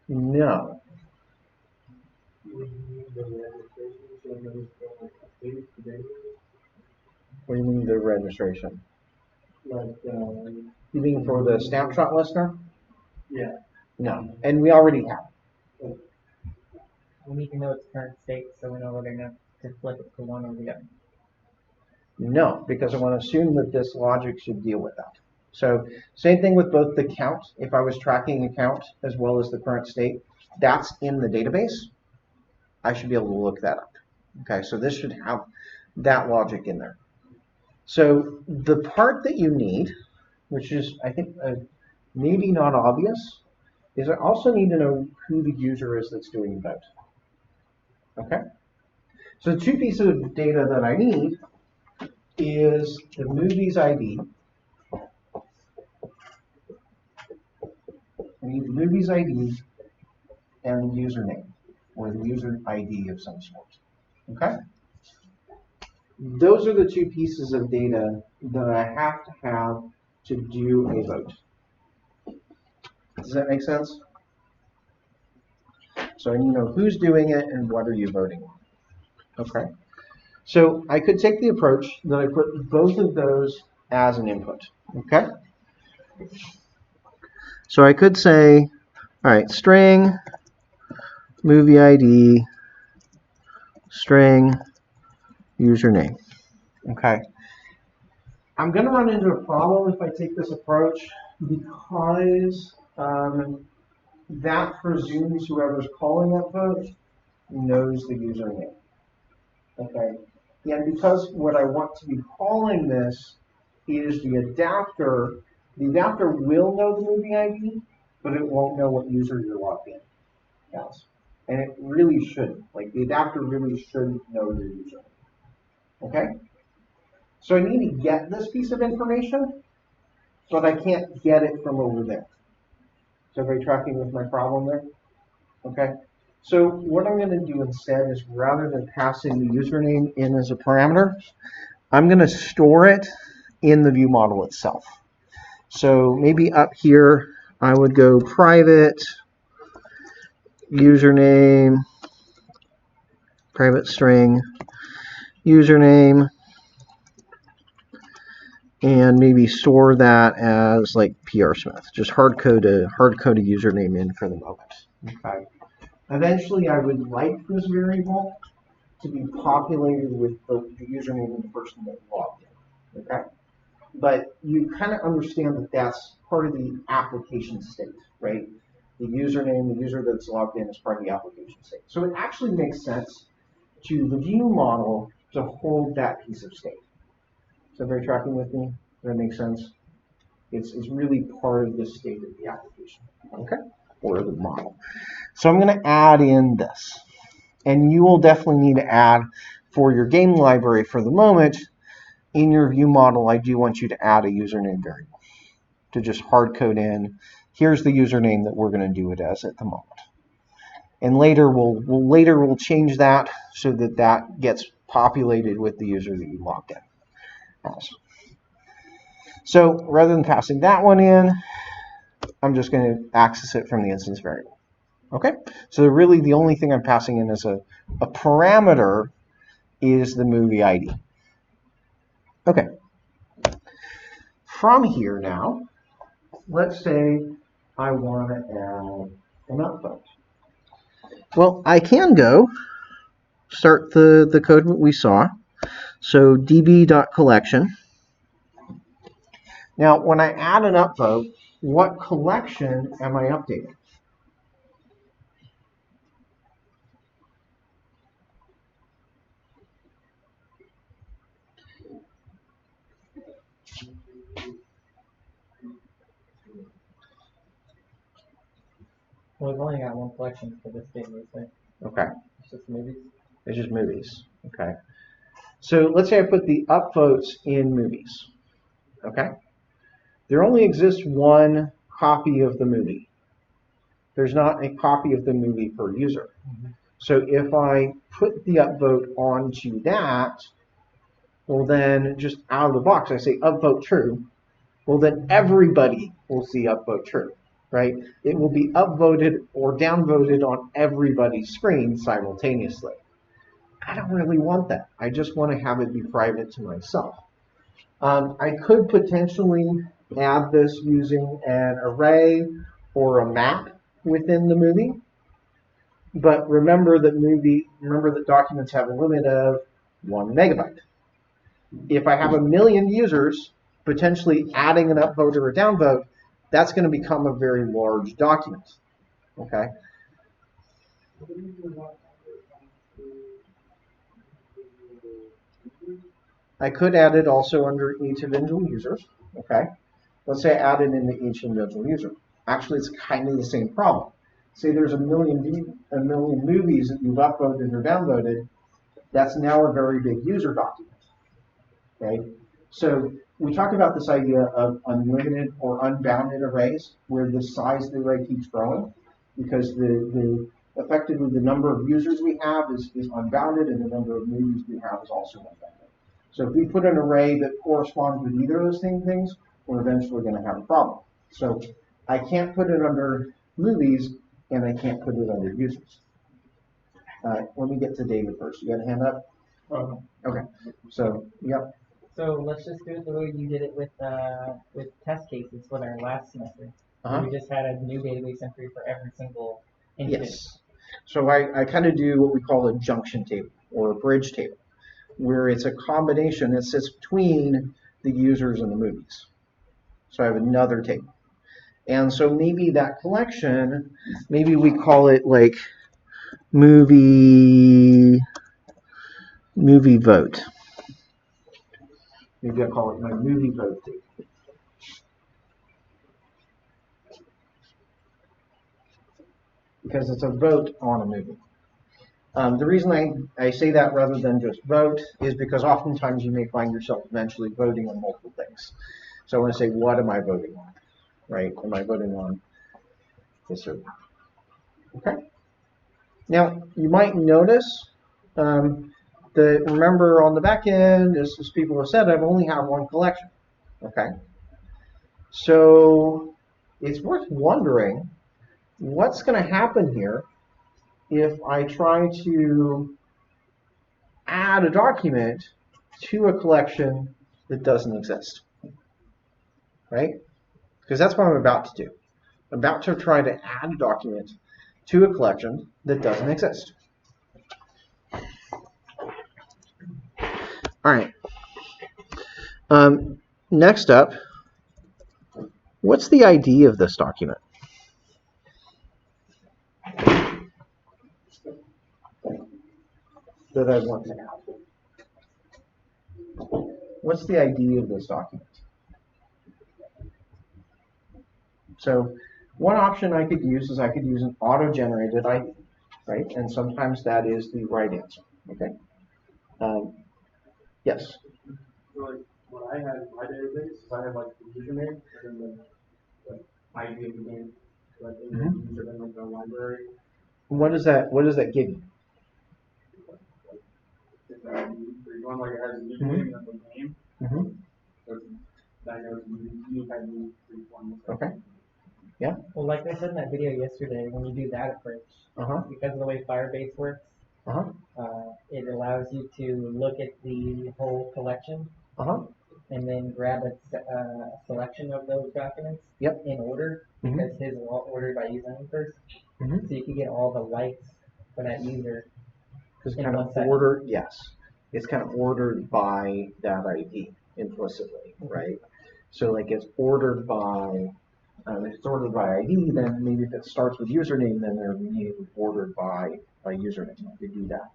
No. What do you mean the registration? You mean for the snapshot listener? Yeah. No. And we already have it. We need to know its current state so we know whether or not to flip it to one or the other. No, because I want to assume that this logic should deal with that. So same thing with both the count. If I was tracking a count as well as the current state, that's in the database. I should be able to look that up. Okay, so this should have that logic in there. So the part that you need, which is, I think, maybe not obvious, is I also need to know who the user is that's doing the vote. Okay? So the two pieces of data that I need is the movie's ID. I need the movie's ID and the username, or the user ID of some sort. Okay? Those are the two pieces of data that I have to do a vote. Does that make sense? So I need to know who's doing it and what are you voting on. Okay. So I could take the approach that I put both of those as an input. Okay. So I could say, all right, string movie ID, string username. Okay. I'm going to run into a problem if I take this approach because that presumes whoever's calling that vote knows the username. Okay. And because what I want to be calling this is the adapter will know the movie ID, but it won't know what user you're logged in as. And it really shouldn't. Like, the adapter really shouldn't know your user. Okay? So I need to get this piece of information, but I can't get it from over there. Is everybody tracking with my problem there? Okay? So what I'm going to do instead is, rather than passing the username in as a parameter, I'm going to store it in the view model itself. So maybe up here, I would go private username, private string username, and maybe store that as like PR Smith. Just hard code a username in for the moment. Okay. Eventually, I would like this variable to be populated with both the username and the person that logged in. Okay. But you kind of understand that that's part of the application state, right? The username, the user that's logged in is part of the application state. So it actually makes sense to the view model to hold that piece of state. Is everybody tracking with me? Does that make sense? It's really part of the state of the application, okay? Or the model. So I'm going to add in this. And you will definitely need to add for your game library for the moment. In your view model, I do want you to add a username variable to just hard code in. Here's the username that we're going to do it as at the moment. And later we'll change that so that that gets populated with the user that you logged in as. So rather than passing that one in, I'm just going to access it from the instance variable. Okay? So really the only thing I'm passing in as a parameter is the movie ID. Okay. From here now, let's say I want to add an upvote. Well, I can go start the code we saw. So db.collection. Now, when I add an upvote, what collection am I updating? Well, we've only got one collection for this database, right? Okay. It's just movies. It's just movies. Okay. So let's say I put the upvotes in movies. Okay. There only exists one copy of the movie. There's not a copy of the movie per user. Mm-hmm. So if I put the upvote onto that, well then just out of the box I say upvote true. Well then everybody will see upvote true, right? It will be upvoted or downvoted on everybody's screen simultaneously. I don't really want that. I just want to have it be private to myself. I could potentially add this using an array or a map within the movie. But remember that documents have a limit of 1 megabyte. If I have a million users, potentially adding an upvote or a downvote, that's going to become a very large document. Okay. I could add it also under each individual users. Okay. Let's say I add it into each individual user. Actually, it's kind of the same problem. Say there's a million movies that you've upvoted or downvoted. That's now a very big user document. Okay. So we talk about this idea of unlimited or unbounded arrays, where the size of the array keeps growing, because effectively the number of users we have is unbounded, and the number of movies we have is also unbounded. So if we put an array that corresponds with either of those things, we're eventually going to have a problem. So I can't put it under movies, and I can't put it under users. Let me get to David first. You got a hand up? Okay. So, yep. So let's just do it the way you did it with test cases for our last semester. We just had a new database entry for every single instance. Yes. So I kind of do what we call a junction table or a bridge table, where it's a combination that sits between the users and the movies. So I have another table. And so maybe that collection, maybe we call it like movie vote. Maybe I'll call it my movie vote table. Because it's a vote on a movie. The reason I say that rather than just vote is because oftentimes you may find yourself eventually voting on multiple things. So I want to say, what am I voting on? Right? Am I voting on this or that? Okay. Now, you might notice that, remember, on the back end, as people have said, I've only have one collection. Okay. So it's worth wondering what's going to happen here if I try to add a document to a collection that doesn't exist. Right? Because that's what I'm about to do. I'm about to try to add a document to a collection that doesn't exist. All right. Next up, what's the ID of this document? That I want to add. What's the ID of this document? So one option I could use is I could use an auto-generated ID, right? And sometimes that is the right answer. Okay. Yes. So like what I had in my database, I had like the username and then the ID of the game, like in the username of the library. What does that give you? It's an ID. So you want like it has a username and the name. So that knows unique ID for each one. Okay. Yeah. Well, like I said in that video yesterday, when you do that approach, because of the way Firebase works, it allows you to look at the whole collection and then grab a selection of those documents in order, because his are all ordered by username first. So you can get all the likes for that user. Because kind of ordered, yes. It's kind of ordered by that ID implicitly, right? So like it's ordered by, if it's ordered by ID, then maybe if it starts with username, then they're immediately ordered by username. You could do that.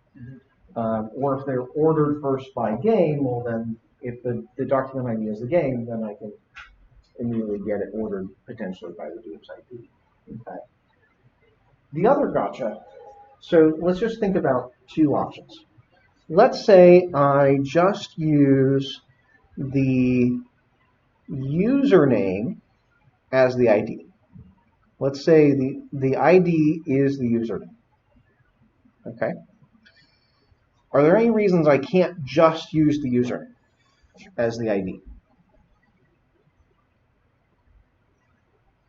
Or if they're ordered first by game, well then if the document ID is the game, then I can immediately get it ordered potentially by the game's ID. Okay. The other gotcha, so let's just think about two options. Let's say I just use the username as the ID. Let's say the ID is the username. Okay. Are there any reasons I can't just use the username as the ID?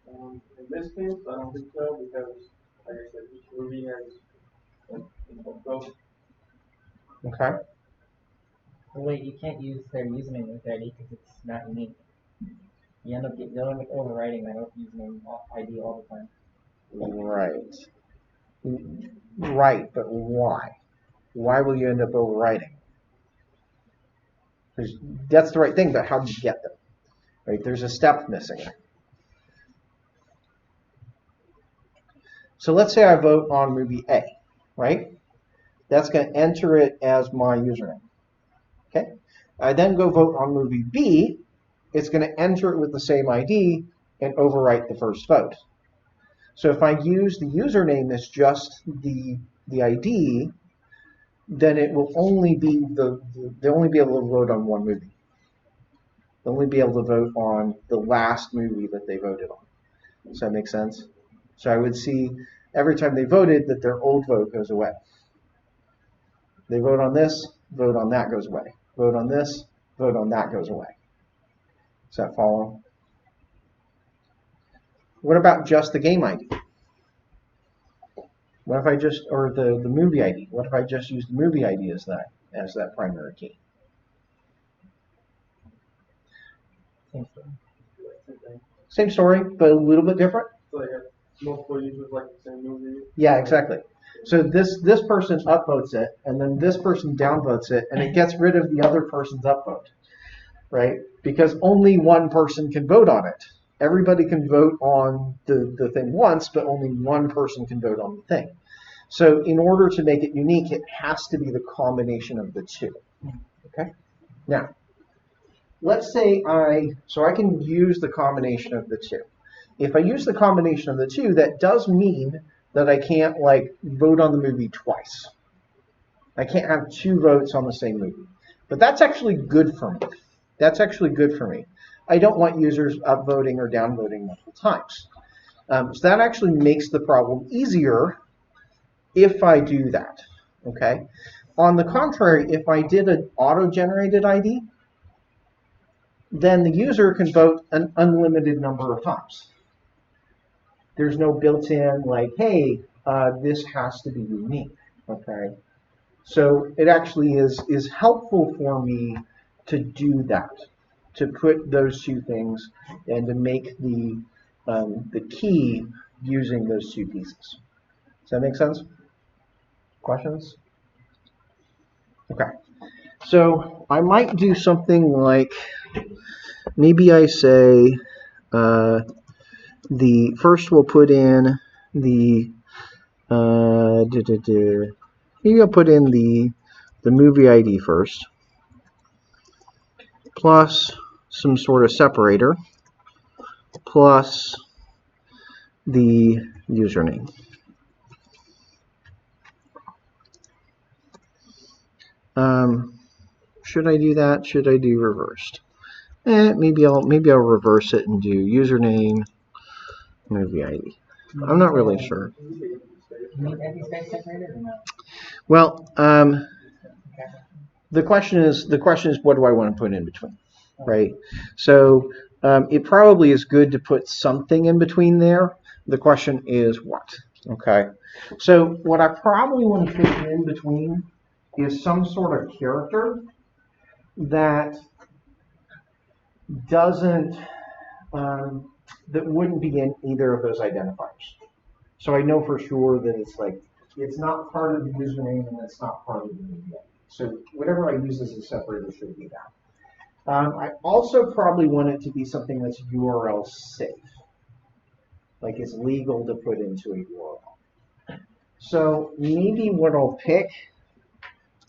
In this case, I don't think so, because like I said, each movie has both. Okay. Well, wait, you can't use their username as their ID because it's not unique. You end up overwriting that username ID all the time. Right. Right, but why? Why will you end up overwriting? That's the right thing, but how did you get them? Right? There's a step missing. So let's say I vote on movie A, right? That's going to enter it as my username. Okay. I then go vote on movie B. It's going to enter it with the same ID and overwrite the first vote. So if I use the username as just the ID, then it will only be they'll only be able to vote on one movie. They'll only be able to vote on the last movie that they voted on. Does that make sense? So I would see every time they voted that their old vote goes away. They vote on this, vote on that goes away. Vote on this, vote on that goes away. Does that follow? What about just the game ID? What if I just, or the movie ID? What if I just use the movie ID as that primary key? Same story, but a little bit different. So they have multiple users like the same movie. Yeah, exactly. So this person upvotes it, and then this person downvotes it, and it gets rid of the other person's upvote, right? Because only one person can vote on it. Everybody can vote on the thing once, but only one person can vote on the thing. So in order to make it unique, it has to be the combination of the two. Okay? Now, let's say I can use the combination of the two. If I use the combination of the two, that does mean that I can't like vote on the movie twice. I can't have two votes on the same movie. But that's actually good for me. That's actually good for me. I don't want users upvoting or downvoting multiple times. So that actually makes the problem easier if I do that. Okay. On the contrary, if I did an auto-generated ID, then the user can vote an unlimited number of times. There's no built-in like, hey, this has to be unique. Okay. So it actually is helpful for me to do that, to put those two things and to make the key using those two pieces. Does that make sense? Questions? Okay. So I might do something like, maybe I say the first we'll put in the maybe I'll put in the movie ID first, plus some sort of separator, plus the username. Should I do that? Should I do reversed? Maybe I'll reverse it and do username, movie ID. I'm not really sure. Well, the question is what do I want to put in between, right? So it probably is good to put something in between there. The question is what? Okay. So what I probably want to put in between is some sort of character that doesn't that wouldn't be in either of those identifiers. So I know for sure that it's like it's not part of the username and it's not part of the movie. So whatever I use as a separator should be that. I also probably want it to be something that's URL safe, like it's legal to put into a URL. So maybe what I'll pick,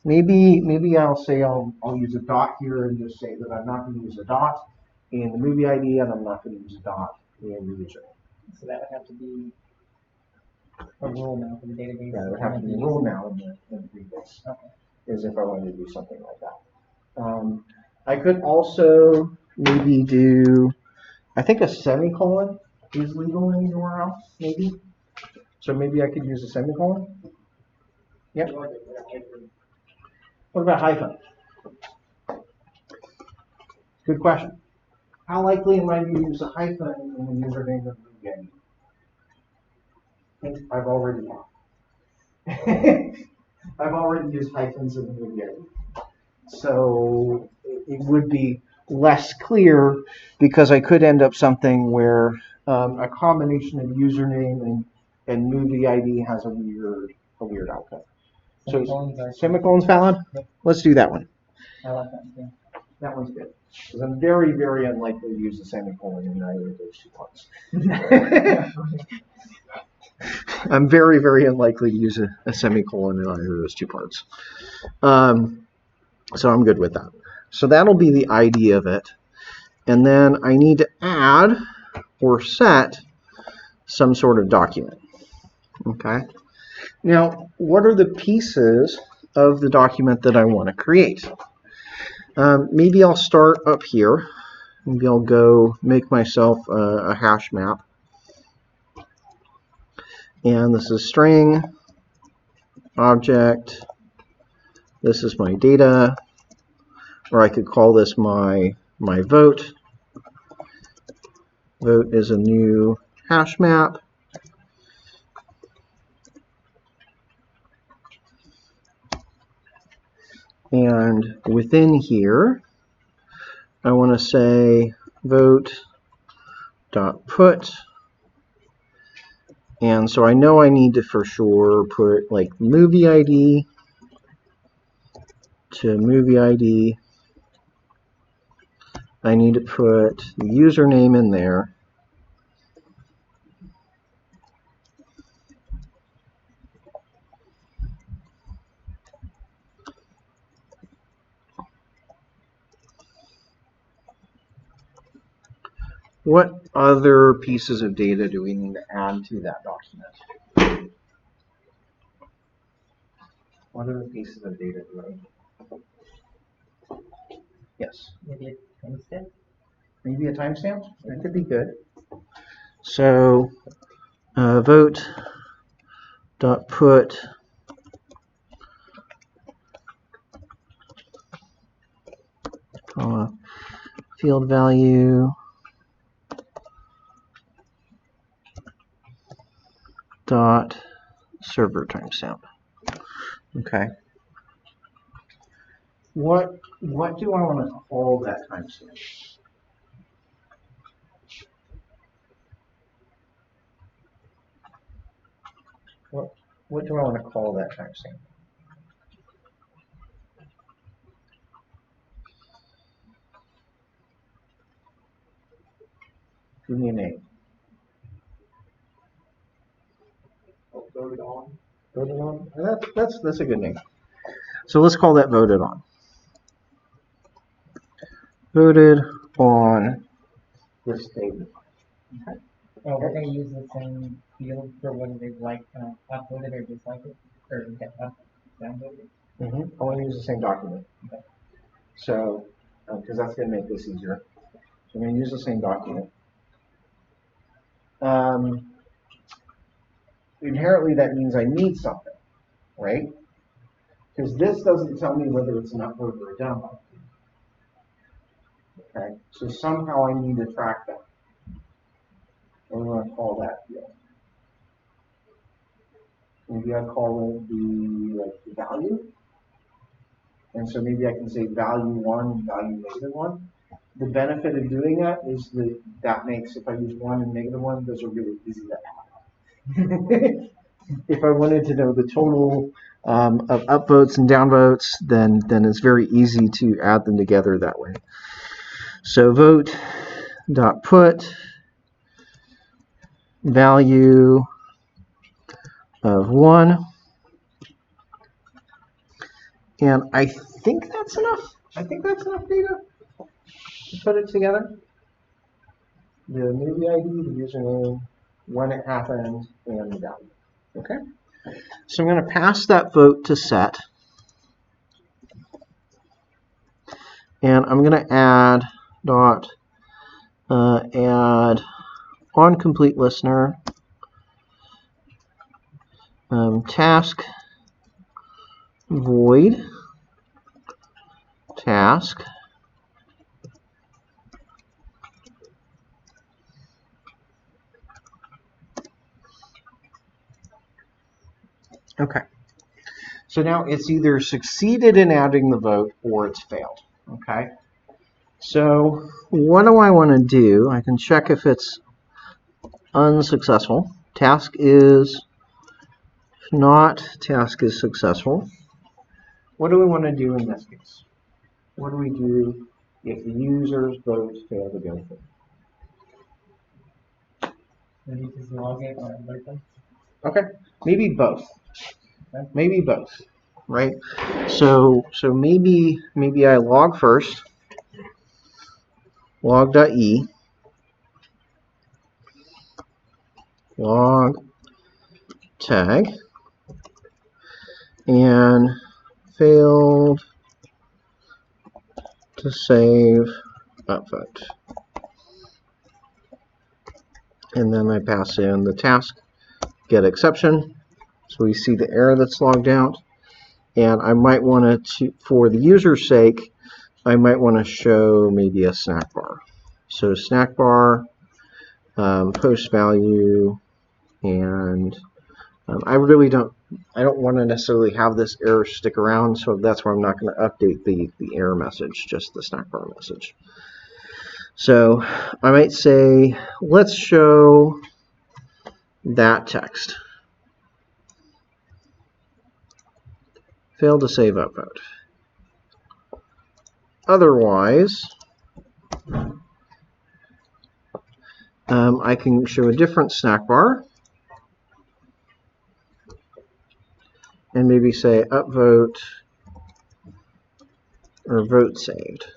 maybe I'll say I'll use a dot here and just say that I'm not going to use a dot in the movie ID and I'm not going to use a dot in the username. So that would have to be a rule now for the database. Yeah, it would have to be a rule now in the database. Okay. Is if I wanted to do something like that. I could also maybe do, I think a semicolon is legal in the URL, maybe. So maybe I could use a semicolon. Yep. What about hyphen? Good question. How likely am I to use a hyphen in the username of the movie ID? I think I've already have. I've already used hyphens in the movie ID. So it would be less clear because I could end up something where a combination of username and movie ID has a weird outcome. So semicolon's valid? Yep. Let's do that one. I like that too. That one's good. Because I'm very, very unlikely to use a semicolon in either of those two parts. I'm very, very unlikely to use a semicolon in either of those two parts. So I'm good with that. So that'll be the ID of it. And then I need to add or set some sort of document. Okay. Now, what are the pieces of the document that I want to create? Maybe I'll start up here. Maybe I'll go make myself a hash map. And this is string, object, this is my data, or I could call this my vote. Vote is a new hash map. And within here, I want to say vote.put. And so I know I need to for sure put like movie ID to movie ID. I need to put the username in there. What other pieces of data do we need to add to that document? What other pieces of data do I need? Yes. Maybe a timestamp? Maybe a timestamp? That could be good. So vote.put field value dot server timestamp. Okay. What do I want to call that timestamp? What do I want to call that timestamp? Give me a name. Voted on. Voted on? That's a good name. So let's call that voted on. Voted on this statement. Okay. Oh, we're going to use the same field for whether they've upvoted or disliked it, or downvoted. I want to use the same document. Okay. So, because that's going to make this easier. So I'm going to use the same document. Inherently, that means I need something, right? Because this doesn't tell me whether it's an upvote or a downvote. Okay, so somehow I need to track that. What do I want to call that field? Maybe I call it the value. And so maybe I can say value 1 and value -1. The benefit of doing that is that makes, if I use 1 and -1, those are really easy to add. If I wanted to know the total of upvotes and downvotes, then it's very easy to add them together that way. So vote.put value of 1. And I think that's enough. I think that's enough data to put it together. The movie ID, the username, when it happened, and the value. Okay? So I'm going to pass that vote to set. And I'm going to add add on complete listener task void task Okay. So now it's either succeeded in adding the vote or it's failed. Okay. So what do I want to do? I can check if it's unsuccessful. Task is not. Task is successful. What do we want to do in this case? What do we do if the users vote fail to go through. Maybe just log it or alert them. Okay, maybe both. Maybe both, right? So maybe I log first, log.e, log tag, and failed to save upvote. And then I pass in the task get exception, so we see the error that's logged out. And I might want to, for the user's sake, I might want to show maybe a snack bar. So snack bar, post value, and I don't want to necessarily have this error stick around, so that's why I'm not going to update the error message, just the snack bar message. So I might say, let's show that text. Failed to save upvote. Otherwise, I can show a different snack bar and maybe say upvote or vote saved.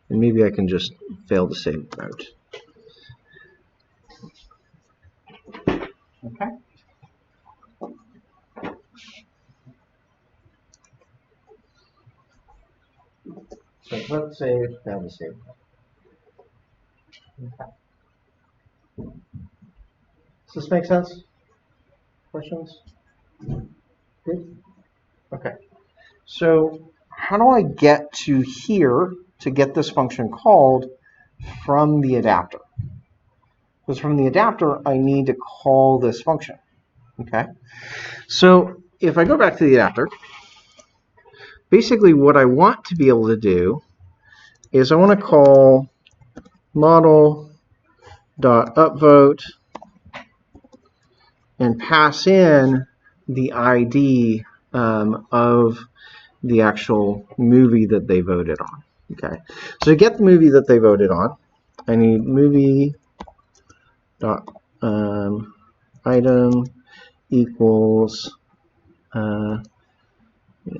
And maybe I can just fail to save vote. Okay. So vote saved, fail to save. Okay. Does this make sense? Questions? Good? Okay. So how do I get to here to get this function called from the adapter? Because from the adapter, I need to call this function. Okay. So if I go back to the adapter, basically what I want to be able to do is I want to call model.upvote and pass in the ID of the actual movie that they voted on. Okay, so to get the movie that they voted on, I need movie dot item equals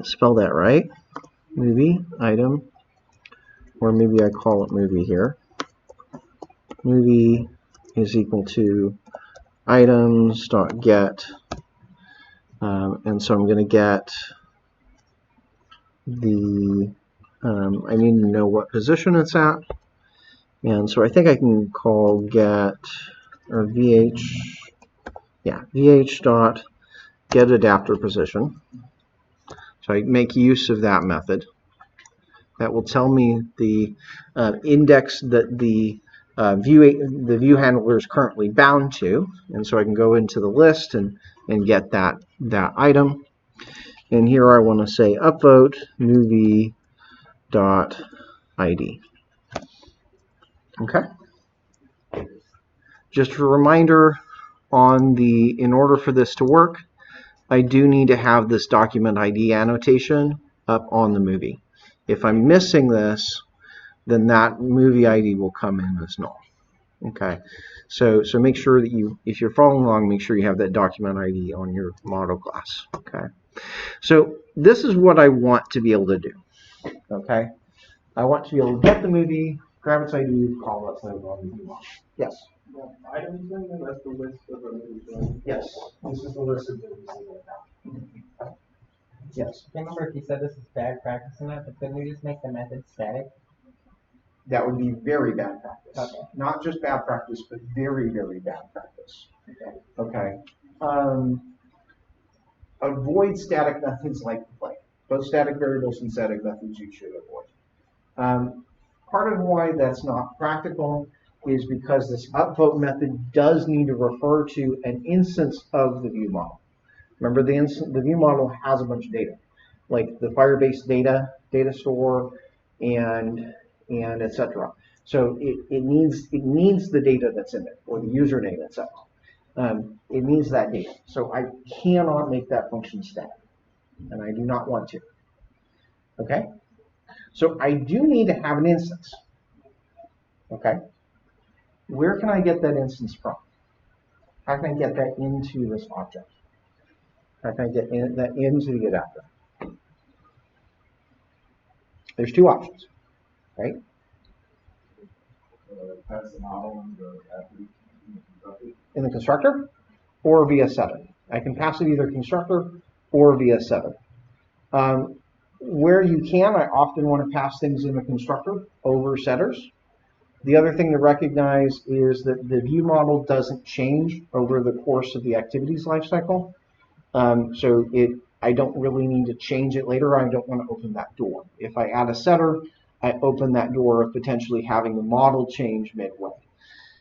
spell that right, movie item, or maybe I call it movie here. Movie is equal to items dot get, and so I'm going to get the I need to know what position it's at, and so I think I can call get or vh dot get adapter position. So I make use of that method. That will tell me the index that the view handler is currently bound to, and so I can go into the list and get that item. And here I want to say upvote movie dot ID. Okay. Just a reminder in order for this to work, I do need to have this document ID annotation up on the movie. If I'm missing this, then that movie ID will come in as null. Okay, so make sure that if you're following along, make sure you have that document ID on your model class. Okay, so this is what I want to be able to do. Okay, I want to be able to get the movie, grab its ID, call it, save it on the movie model. Yes. Items thing, and that's the list of the movies, right? Yes. This is the list of movies. Yes. I can't remember if you said this is bad practice or not, but couldn't we just make the method static? That would be very bad practice. Okay. Not just bad practice, but very, very bad practice. Okay. Avoid static methods like play. Both static variables and static methods you should avoid. Part of why that's not practical is because this upvote method does need to refer to an instance of the view model. Remember, the view model has a bunch of data, like the Firebase data store, and etc. So it needs the data that's in it, or the user data, etc. It needs that data. So I cannot make that function static, and I do not want to. Okay? So I do need to have an instance. Okay? Where can I get that instance from? How can I get that into this object? How can I get that into the adapter? There's two options, right? That's the model in the In the constructor or via 7. I can pass it either constructor or via 7. Where you can, I often want to pass things in the constructor over setters. The other thing to recognize is that the view model doesn't change over the course of the activities lifecycle. So I don't really need to change it later. I don't want to open that door. If I add a setter, I open that door of potentially having the model change midway.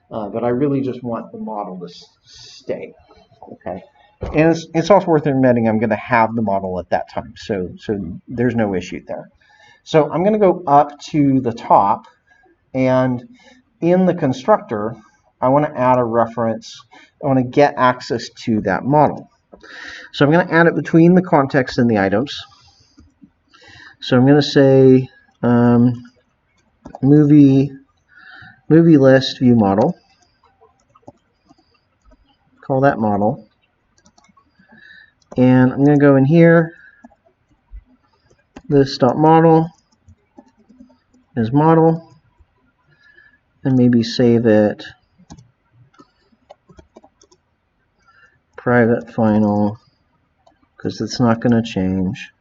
But I really just want the model to stay. Okay. And it's also worth admitting I'm going to have the model at that time. So there's no issue there. So I'm going to go up to the top, and in the constructor, I want to add a reference. I want to get access to that model. So I'm going to add it between the context and the items. So I'm going to say movie list view model. Call that model. And I'm going to go in here. This.model is model. And maybe save it private final, because it's not going to change.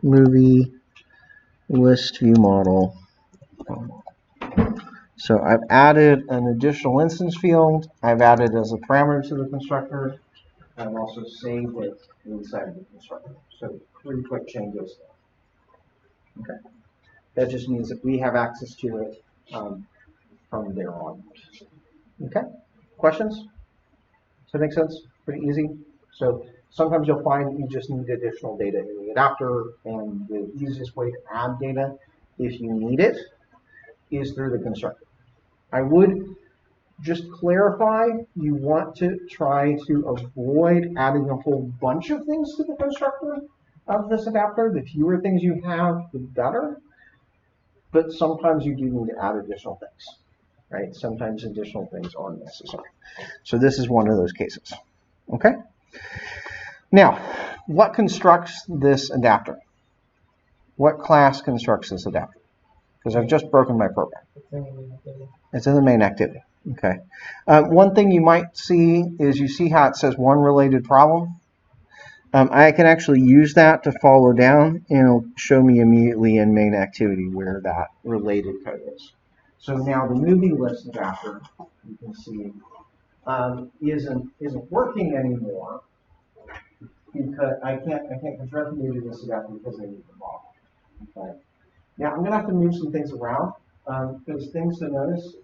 Movie list view model. So I've added an additional instance field. I've added as a parameter to the constructor. I've also saved it inside of the constructor. So 3 quick changes. Okay. That just means that we have access to it from there on. Okay. Questions? Does that make sense? Pretty easy. So sometimes you'll find that you just need additional data in the adapter, and the easiest way to add data, if you need it, is through the constructor. I would just clarify, you want to try to avoid adding a whole bunch of things to the constructor of this adapter. The fewer things you have, the better. But sometimes you do need to add additional things, right? Sometimes additional things are necessary. So this is one of those cases. Okay? Now, what constructs this adapter? What class constructs this adapter? Because I've just broken my program. It's in the main activity. Okay. One thing you might see is, you see how it says one related problem? I can actually use that to follow down, and it'll show me immediately in main activity where that related code is. So now the movie list adapter, you can see, isn't working anymore, because I can't construct the movie list adapter because I need the model. Okay. Now I'm going to have to move some things around, because things to notice.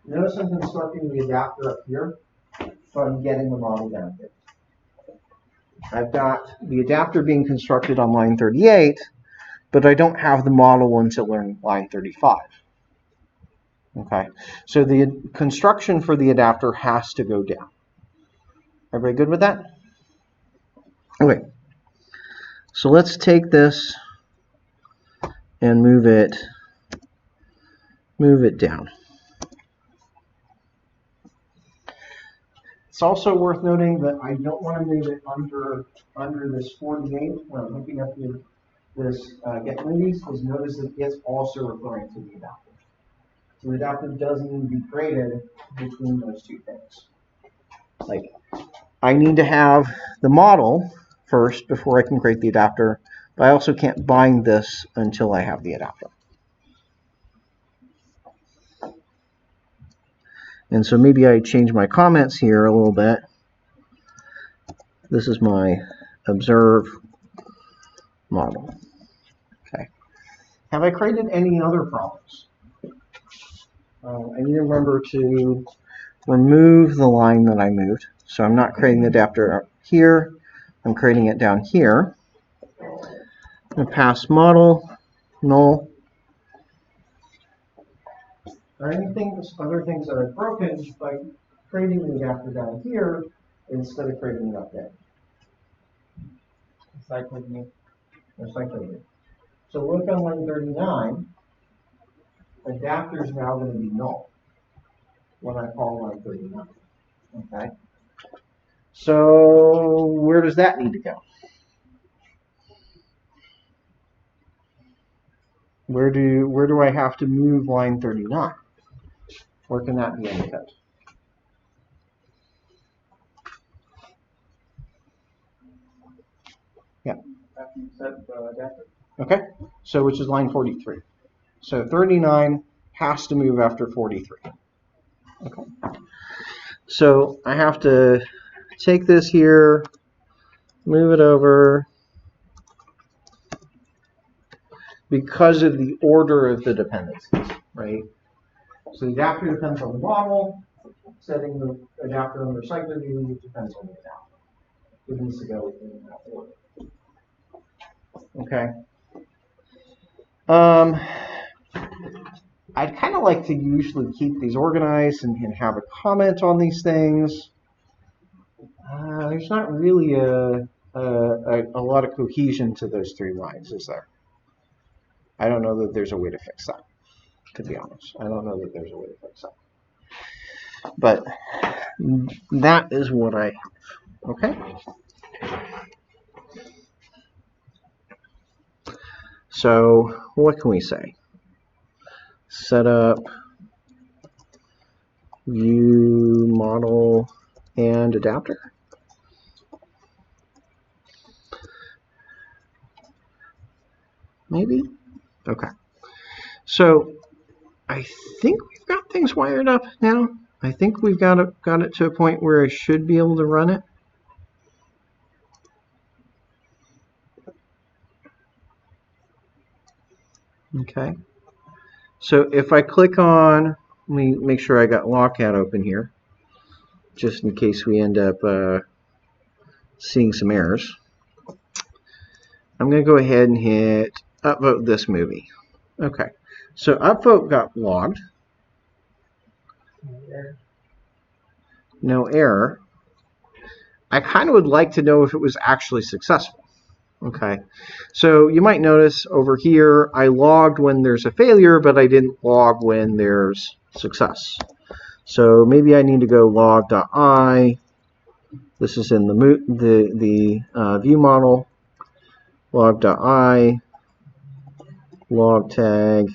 Notice I'm constructing the adapter up here, so I'm getting the model down here. I've got the adapter being constructed on line 38, but I don't have the model until line 35. Okay, so the construction for the adapter has to go down. Everybody good with that? Okay, so let's take this and move it down. It's also worth noting that I don't want to move it under this 48 when I'm looking up this get movies, because notice that it's also referring to the adapter. So the adapter does need to be created between those two things. Like, I need to have the model first before I can create the adapter, but I also can't bind this until I have the adapter. And so maybe I change my comments here a little bit. This is my observe model. Okay. Have I created any other problems? I need to remember to remove the line that I moved. So I'm not creating the adapter up here. I'm creating it down here. I'm going to pass model, null. Are other things that I've broken by creating the adapter down here instead of creating it up there? Cycling me. Recycling. So look on line 39, adapter is now going to be null when I call line 39. Okay. So where does that need to go? Where do I have to move line 39? Where can that be in the code? Yeah. After you set the adapter. Okay. So which is line 43. So 39 has to move after 43. Okay. So I have to take this here, move it over, because of the order of the dependencies, right? So the adapter depends on the model. Setting the adapter on the recycler view depends on the adapter. It needs to go in that order. Okay. I'd kind of like to usually keep these organized and have a comment on these things. There's not really a lot of cohesion to those three lines, is there? I don't know that there's a way to fix that, to be honest. I don't know that there's a way to fix that. But that is what I have. Okay? So what can we say? Setup, view, model, and adapter. Maybe? Okay. So I think we've got things wired up now. I think we've got it to a point where I should be able to run it. Okay. So if I click on, let me make sure I got Logcat open here, just in case we end up seeing some errors. I'm going to go ahead and hit upvote this movie. Okay. So upvote got logged. No error. I kind of would like to know if it was actually successful. Okay, so you might notice over here I logged when there's a failure, but I didn't log when there's success. So maybe I need to go log.i. This is in the view model. Log.i, log tag.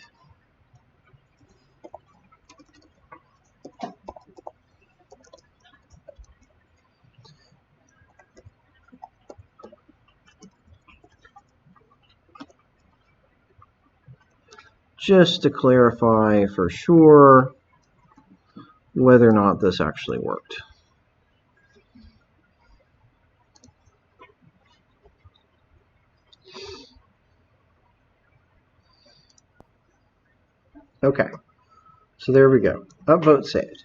Just to clarify for sure whether or not this actually worked. Okay, so there we go. Upvote saved.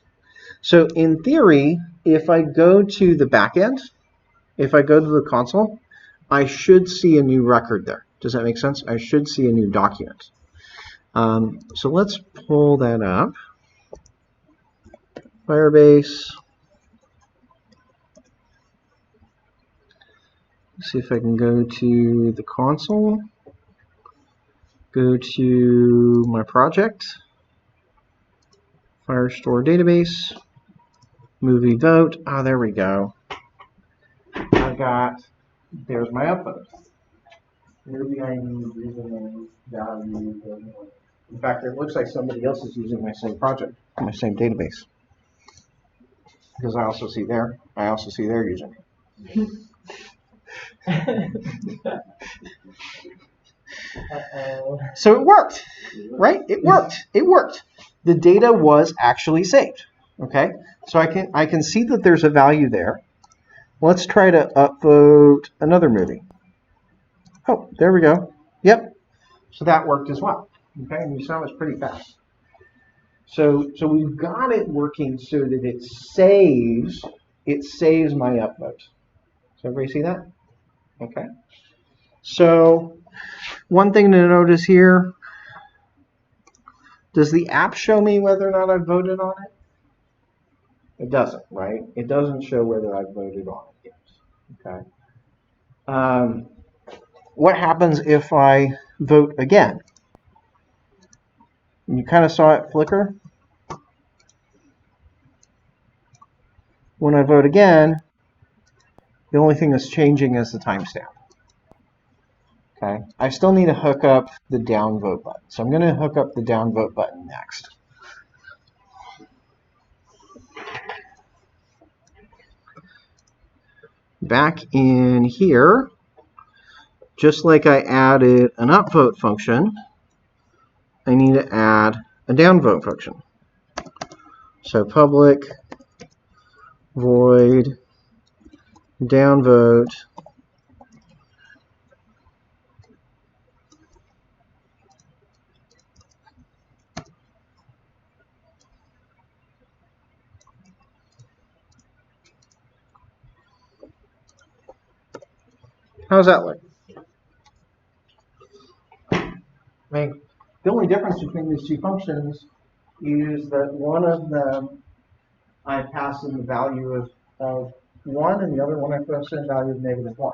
So in theory, if I go to the back end, if I go to the console, I should see a new record there. Does that make sense? I should see a new document. So let's pull that up. Firebase. See if I can go to the console. Go to my project. Firestore database. Movie vote. Ah, there we go. There's my upvote. Maybe I need username, value. In fact, it looks like somebody else is using my same project, my same database. Because I also see their username. So it worked, right? It worked. It worked. The data was actually saved. Okay, so I can see that there's a value there. Let's try to upvote another movie. Oh, there we go. Yep. So that worked as well. Okay, and you saw it's pretty fast. So we've got it working so that it saves my upvote. So everybody see that? Okay. So one thing to notice here, does the app show me whether or not I've voted on it? It doesn't, right? It doesn't show whether I've voted on it yet. Okay. what happens if I vote again? And you kind of saw it flicker. When I vote again, the only thing that's changing is the timestamp. Okay, I still need to hook up the downvote button. So I'm going to hook up the downvote button next. Back in here, just like I added an upvote function, I need to add a downvote function. So public void downvote How's that look? I mean, the only difference between these two functions is that one of them I pass in the value of 1 and the other one I pass in the value of -1.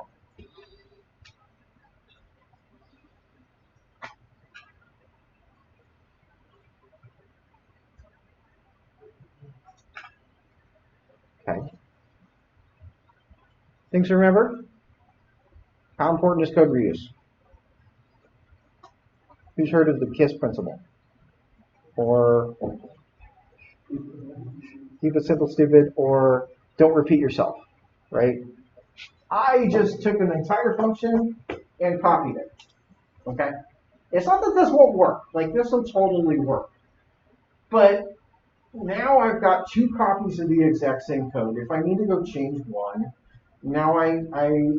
Okay. Things to remember? How important is code reuse? Who's heard of the KISS principle? Or keep it simple, stupid, or don't repeat yourself, right? I just took an entire function and copied it, okay? It's not that this won't work. Like, this will totally work. But now I've got 2 copies of the exact same code. If I need to go change one, now I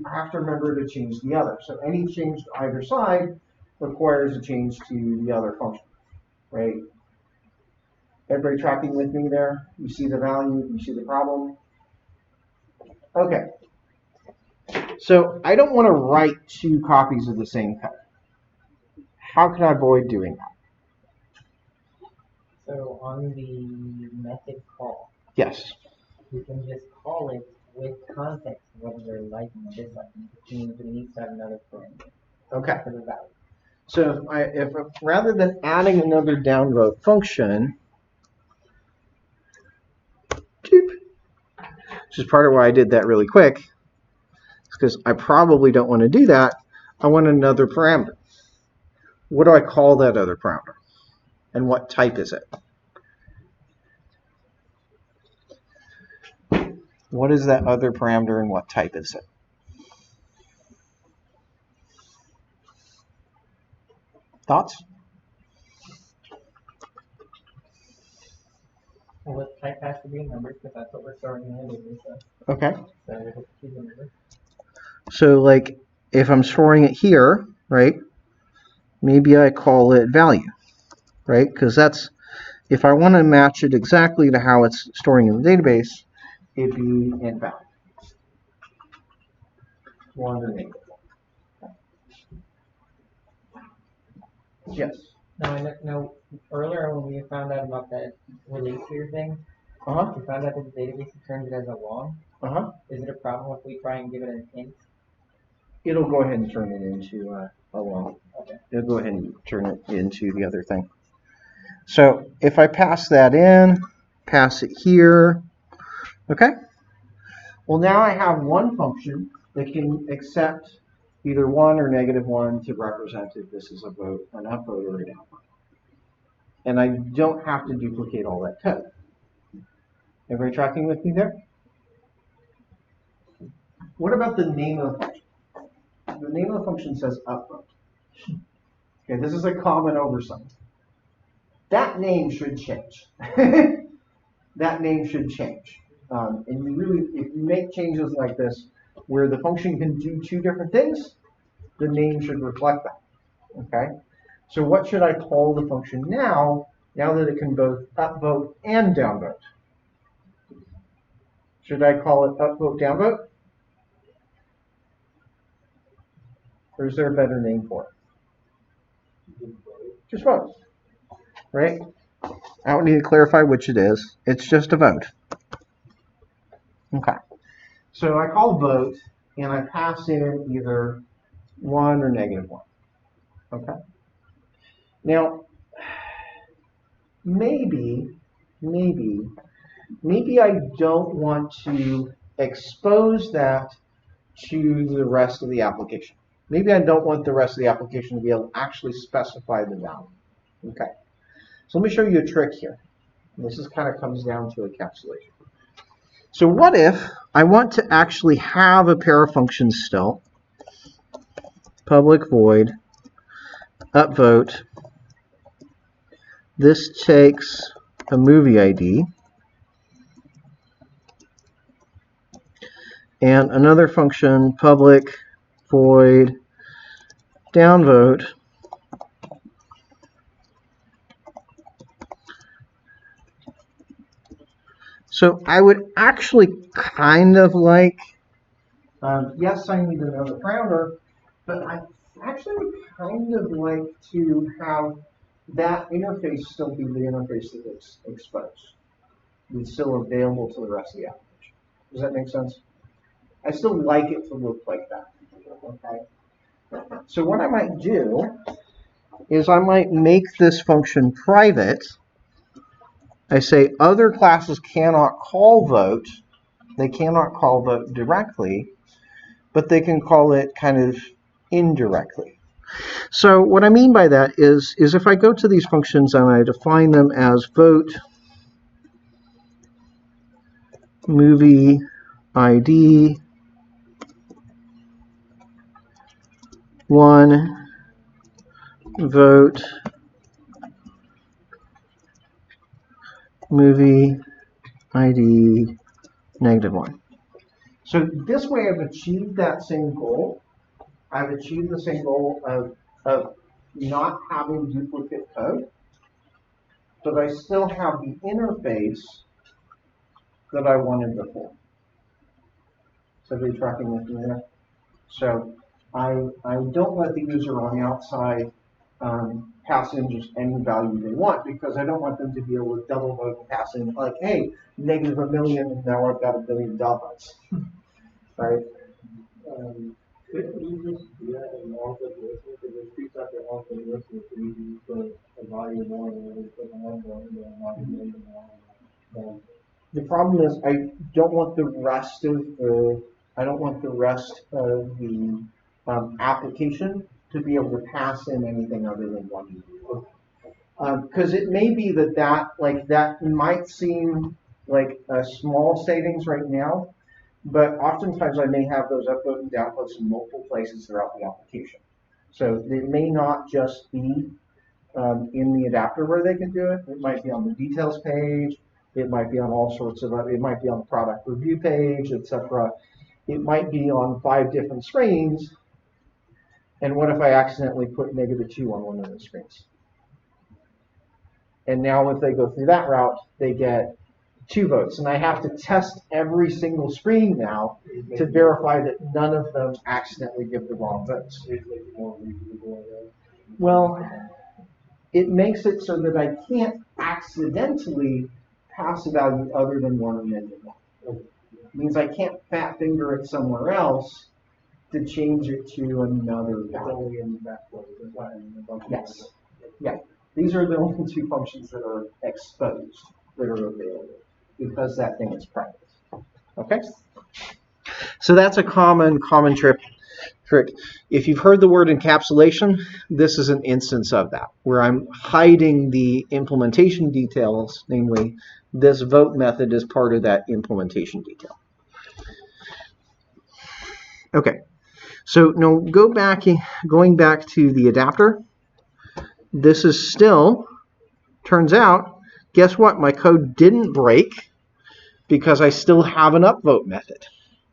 have to remember to change the other. So any change to either side requires a change to the other function, right? Everybody tracking with me there? You see the value, you see the problem? Okay. So I don't want to write 2 copies of the same code. How can I avoid doing that? So on the method call, Yes. you can just call it with context, whether they're liking or disliking, which means it needs to have another parameter Okay. for the value. So if rather than adding another downvote function, which is part of why I did that really quick, because I probably don't want to do that. I want another parameter. What do I call that other parameter? And what type is it? What is that other parameter and what type is it? Thoughts? Well, what type has to be numbers because that's what we're storing in the database. Okay. So we have to keep the numbers. So like if I'm storing it here, right, maybe I call it value, right? Because that's, if I want to match it exactly to how it's storing in the database, it'd be in value. Yes. Now, earlier when we found out about that release here thing, we found out that the database turns it as a long. Is it a problem if we try and give it an int? It'll go ahead and turn it into a long. Okay. It'll go ahead and turn it into the other thing. So if I pass that in, pass it here, okay? Well, now I have one function that can accept either 1 or -1 to represent if this is a vote, an upvote or a downvote. And I don't have to duplicate all that code. Everybody tracking with me there? What about the name of the function? The name of the function says upvote. Okay, this is a common oversight. That name should change. That name should change. And you really, if you make changes like this, where the function can do 2 different things, the name should reflect that. Okay? So what should I call the function now that it can both upvote and downvote? Should I call it upvote downvote? Or is there a better name for it? Just vote. Right? I don't need to clarify which it is. It's just a vote. Okay. So I call vote, and I pass in either 1 or -1. Okay. Now, maybe I don't want to expose that to the rest of the application. Maybe I don't want the rest of the application to be able to actually specify the value. Okay. So let me show you a trick here. This is kind of comes down to encapsulation. So what if I want to actually have a pair of functions still? Public void upvote. This takes a movie ID. And another function, public void downvote. So I would actually kind of like, yes, I need another parameter, but I actually would kind of like to have that interface still be the interface that is exposed. It's still available to the rest of the application. Does that make sense? I still like it to look like that. Okay. So what I might do is I might make this function private. I say other classes cannot call vote. They cannot call vote directly, but they can call it kind of indirectly. So what I mean by that is if I go to these functions and I define them as vote movie ID 1 vote movie ID -1. So this way I've achieved that same goal. I've achieved the same goal of not having duplicate code, but I still have the interface that I wanted before. So are you tracking with me there? So I don't let the user on the outside pass in just any value they want, because I don't want them to be able to double vote and pass in like, hey, -1 million, and now I've got $1 billion. Right? Couldn't you just do that in all the listeners? Because it treats out the all the listeners, so you can put a value more and then put one more and then not million more. The problem is I don't want the rest of the application to be able to pass in anything other than 1. Because it may be that might seem like a small savings right now, but oftentimes I may have those upvotes and downvotes in multiple places throughout the application. So it may not just be in the adapter where they can do it. It might be on the details page. It might be on all sorts of, it might be on the product review page, etc. It might be on 5 different screens. And what if I accidentally put -2 on one of those screens? And now if they go through that route, they get 2 votes. And I have to test every single screen now to verify that none of them accidentally give the wrong votes. Well, it makes it so that I can't accidentally pass a value other than 1 and then 1. It means I can't fat finger it somewhere else to change it to another value. Yes. Yeah. These are the only 2 functions that are exposed, that are available, because that thing is private. Okay? So that's a common trick. If you've heard the word encapsulation, this is an instance of that, where I'm hiding the implementation details, namely this vote method is part of that implementation detail. Okay, so now going back to the adapter, this is still, turns out, guess what? My code didn't break because I still have an upvote method,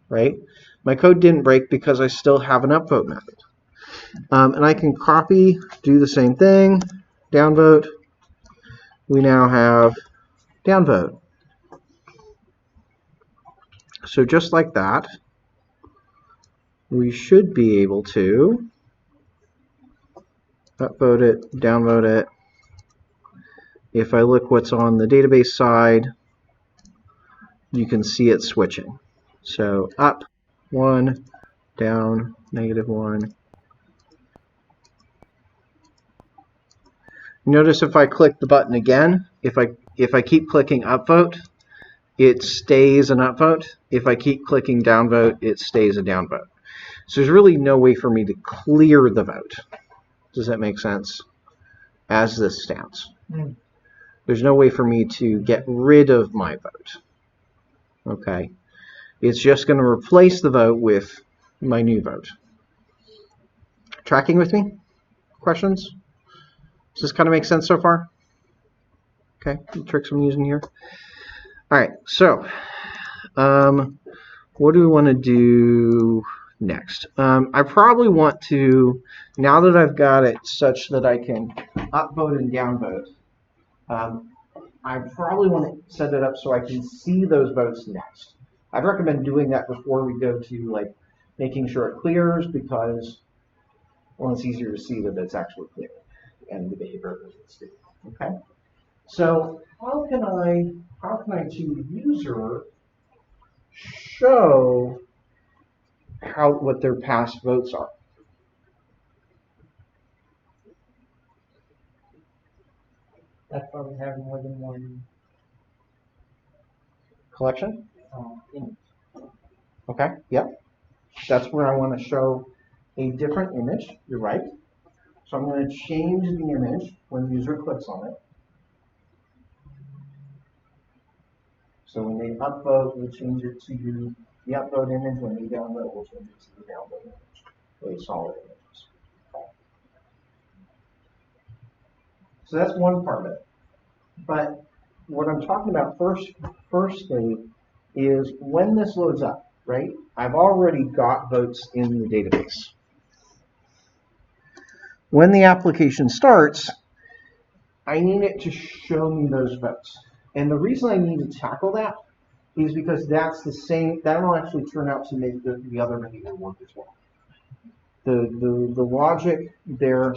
right? My code didn't break because I still have an upvote method. And I can copy, do the same thing, downvote. We now have downvote. So just like that, we should be able to upvote it, downvote it. If I look what's on the database side, you can see it switching. So up 1, down -1, Notice if I click the button again, if I keep clicking upvote, it stays an upvote. If I keep clicking downvote, it stays a downvote. So there's really no way for me to clear the vote. Does that make sense? As this stands. There's no way for me to get rid of my vote. Okay. It's just going to replace the vote with my new vote. Tracking with me? Questions? Does this kind of make sense so far? Okay, the tricks I'm using here. All right, so what do we want to do next? I probably want to, now that I've got it such that I can upvote and downvote, I probably want to set it up so I can see those votes next. I'd recommend doing that before we go to like making sure it clears, because well, it's easier to see that it's actually clear and the behavior is stable. Okay. So how can I to the user show what their past votes are? That's why we have more than one collection. image. Okay. Yep. That's where I want to show a different image. You're right. So I'm going to change the image when the user clicks on it. So when they upvote, we'll change it to the upvote image. When they download, we'll change it to the download image. Really solid images. So that's one part of it. But what I'm talking about firstly is when this loads up, right? I've already got votes in the database. When the application starts, I need it to show me those votes. And the reason I need to tackle that is because that's the same, that will actually turn out to make the other behavior work as well. The logic there,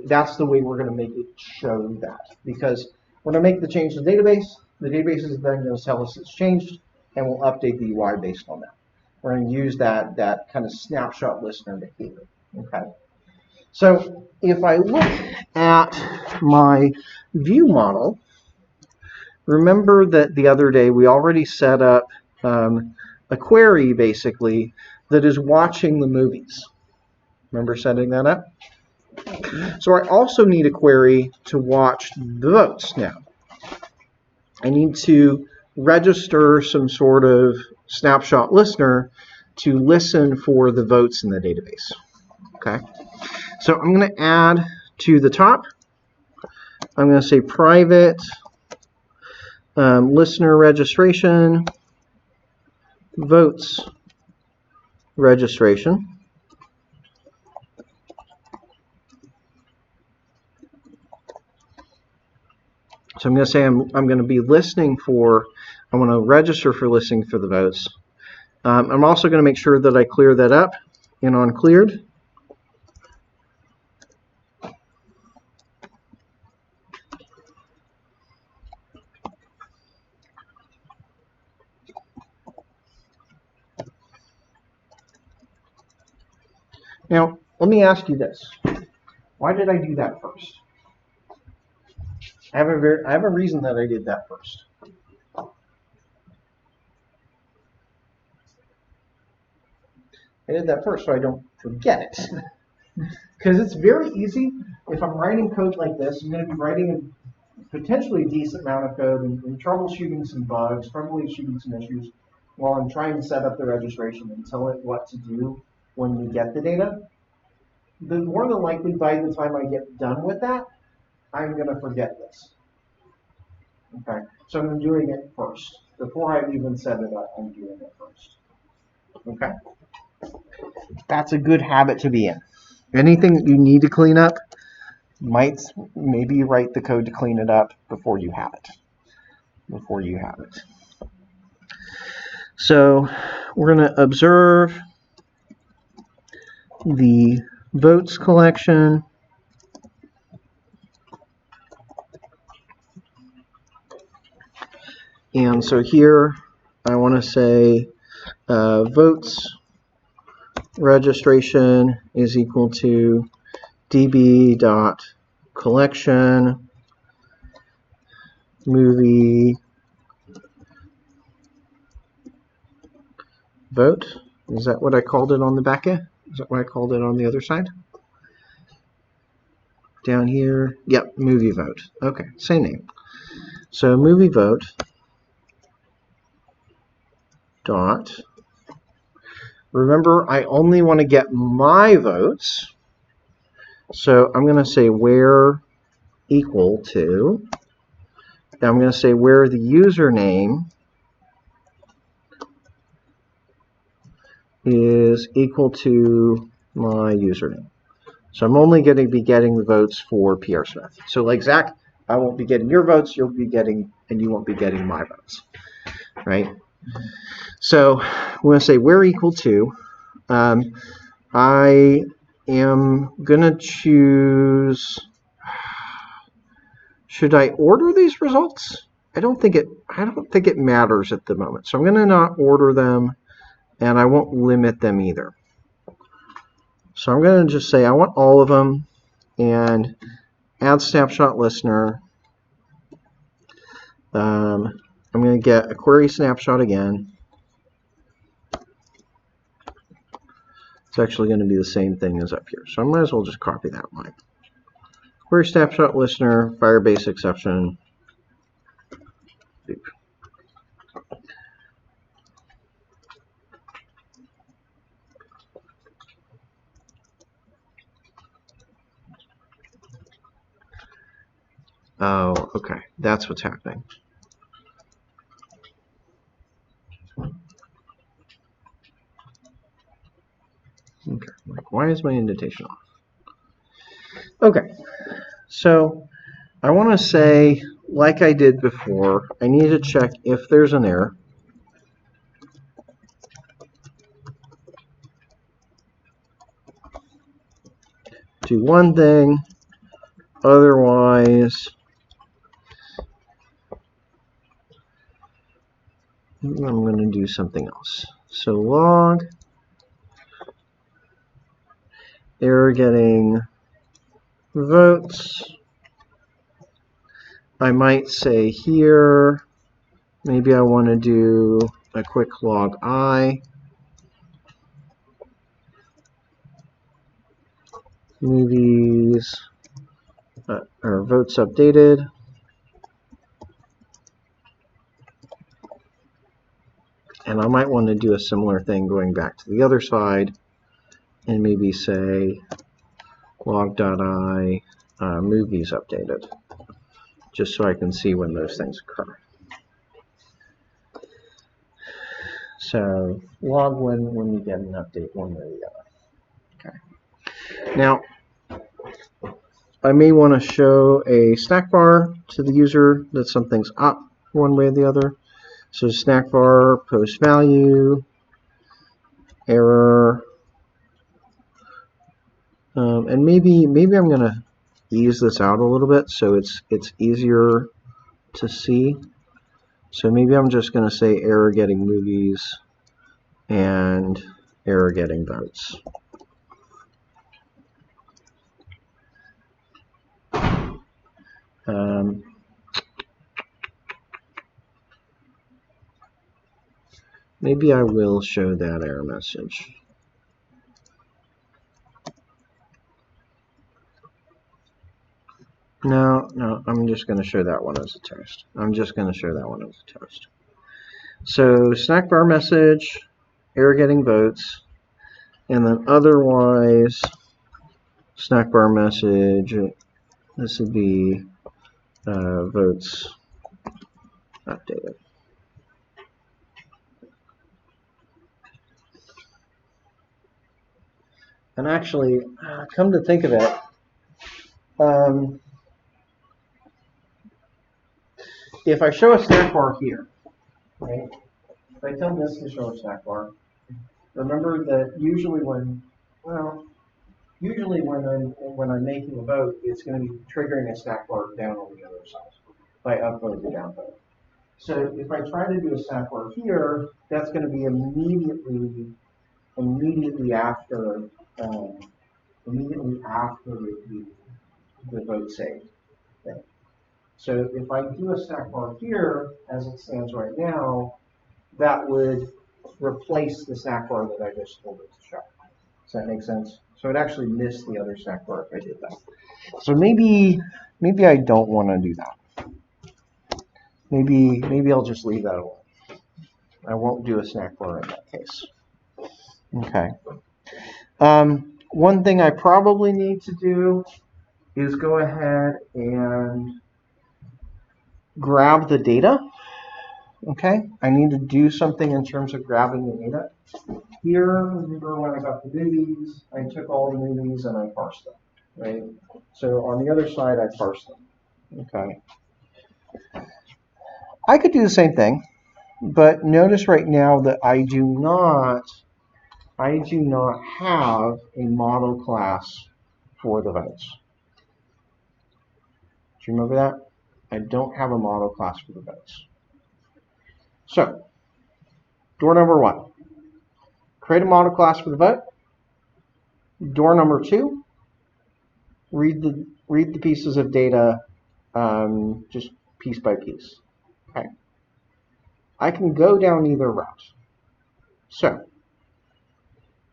that's the way we're going to make it show that. Because when I make the change to the database is then going to tell us it's changed, and we'll update the UI based on that. We're going to use that kind of snapshot listener behavior. Okay. So if I look at my view model, remember that the other day we already set up a query basically that is watching the movies. Remember setting that up? So I also need a query to watch the votes now. I need to register some sort of snapshot listener to listen for the votes in the database. Okay. So I'm going to add to the top, I'm going to say private listener registration, votes registration. So I'm going to say I'm going to be listening for, I want to register for listening for the votes. I'm also going to make sure that I clear that up in onCleared. Now, let me ask you this. Why did I do that first? I have a reason that I did that first. I did that first so I don't forget it. Because it's very easy, if I'm writing code like this, I'm going to be writing a potentially decent amount of code and troubleshooting some bugs, troubleshooting some issues, while I'm trying to set up the registration and tell it what to do when we get the data. More than likely, by the time I get done with that, I'm going to forget this. Okay, so I'm doing it first. Before I even set it up, I'm doing it first. Okay? That's a good habit to be in. Anything that you need to clean up, maybe write the code to clean it up before you have it. So we're going to observe the votes collection. And so here I want to say votes registration is equal to db. collection movie vote. Is that what I called it on the back end? Is that what I called it on the other side? Down here, yep, movie vote. Okay, same name. So movie vote dot. Remember, I only want to get my votes. So I'm going to say where equal to. Now I'm going to say where the username is equal to my username. So I'm only going to be getting the votes for Pierre Smith. So like Zach, I won't be getting your votes, you'll be getting, and you won't be getting my votes, right? So we're going to say where equal to. I am going to choose, should I order these results? I don't think it matters at the moment. So I'm going to not order them, and I won't limit them either. So I'm going to just say I want all of them, and add snapshot listener. I'm going to get a query snapshot again. It's actually going to be the same thing as up here. So I might as well just copy that line. Query snapshot listener, Firebase exception. Beep. Oh, okay. That's what's happening. Okay. Like, why is my indentation off? Okay. So I want to say, like I did before, I need to check if there's an error. Do one thing, otherwise I'm going to do something else. So log error getting votes. I might say here, maybe I want to do a quick log I. Movies or votes updated. And I might want to do a similar thing going back to the other side and maybe say log.I movies updated, just so I can see when those things occur. So log when you get an update one way or the other. Okay. Now, I may want to show a snack bar to the user that something's up one way or the other. So snack bar post value error, and maybe I'm going to ease this out a little bit so it's easier to see. So maybe I'm just going to say error getting movies and error getting votes. Maybe I will show that error message. No, I'm just going to show that one as a toast. So snack bar message, error getting votes, and then otherwise snack bar message, this would be votes updated. And actually, come to think of it, if I show a snack bar here, right? If I tell this to show a snack bar, remember that usually when I'm making a vote, it's going to be triggering a snack bar down on the other side by upvote to downvote. So if I try to do a snack bar here, that's going to be immediately after the the vote saved thing. So if I do a snack bar here, as it stands right now, that would replace the snack bar that I just told it to show. Does that make sense? So it actually missed the other snack bar if I did that. So maybe I don't want to do that. Maybe I'll just leave that alone. I won't do a snack bar in that case. Okay. One thing I probably need to do is go ahead and grab the data. Okay, I need to do something in terms of grabbing the data. Here, remember when I got the movies, I took all the movies and I parsed them, right? So on the other side, I parsed them. Okay. I could do the same thing, but notice right now that I do not have a model class for the votes. Do you remember that? I don't have a model class for the votes. So, door number 1, create a model class for the vote. Door number 2, read the pieces of data just piece by piece. Okay. I can go down either route. So,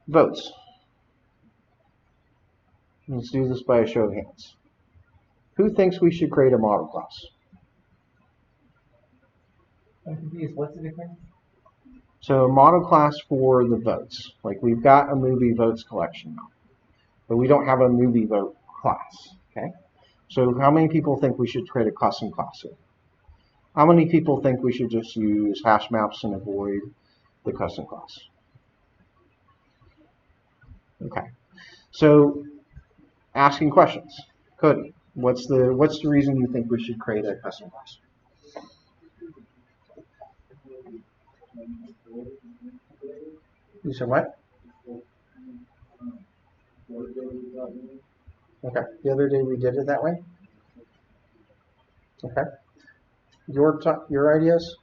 votes. Let's do this by a show of hands. Who thinks we should create a model class? I'm confused. What's the difference? So a model class for the votes. Like we've got a movie votes collection now, but we don't have a movie vote class. Okay. So how many people think we should create a custom class here? How many people think we should just use hash maps and avoid the custom class? Okay. So asking questions. Cody, what's the reason you think we should create a custom class? You said what? Okay. The other day we did it that way? Okay. Your ideas?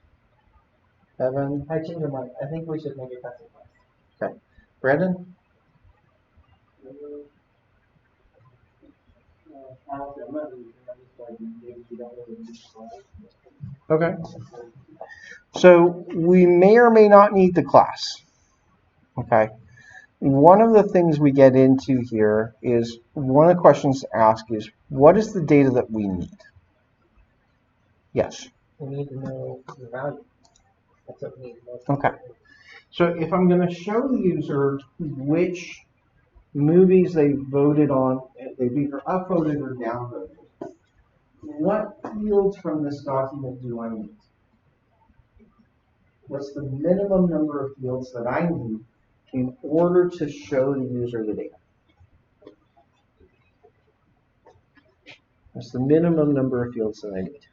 Evan? I changed my mind. I think we should make a custom class. Okay. Brandon? Okay. So we may or may not need the class. Okay. One of the things we get into here is one of the questions to ask is, what is the data that we need? Yes. We need to know the value. That's what we need most. Okay. So if I'm going to show the user which movies they voted on, they've either upvoted or downvoted, what fields from this document do I need? What's the minimum number of fields that I need in order to show the user the data? What's the minimum number of fields that I need?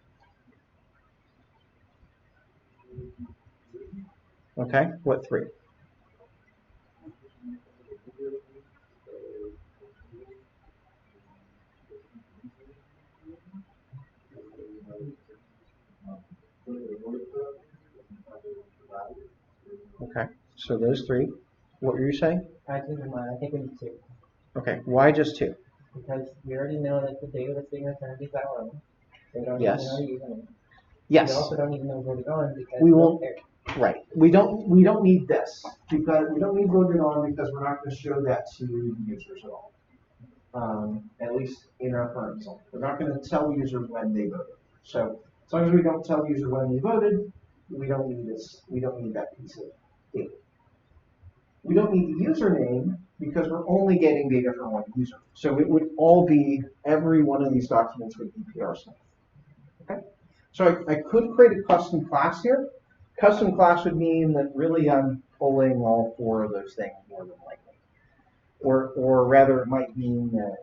Okay, what 3? Okay, so those 3. What were you saying? I changed my mind. I think we need 2. Okay, why just 2? Because we already know that the data that's being returned is our own. So we don't Yes. need to know the username. Yes. We also don't need to know voted on because We don't won't. care. Right. We don't need this because we don't need voted on because we're not going to show that to users at all. At least in our current example, we're not going to tell users when they voted. So as long as we don't tell users when they voted, we don't need this. We don't need that piece of data. We don't need the username because we're only getting data from one user. So it would all be, every one of these documents would be PR stuff. Okay. So I could create a custom class here. Custom class would mean that really I'm pulling all 4 of those things more than likely. Or rather it might mean that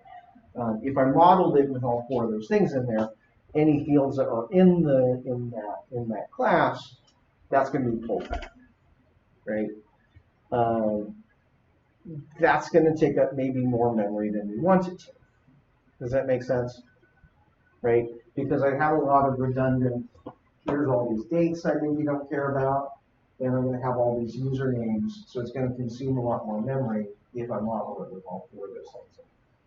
if I modeled it with all 4 of those things in there, any fields that are in that class, that's going to be pulled back, right? That's going to take up maybe more memory than we want it to. Does that make sense? Right? Because I have a lot of redundant, here's all these dates I maybe don't care about, and I'm going to have all these usernames, so it's going to consume a lot more memory if I model it with all 4 of those things.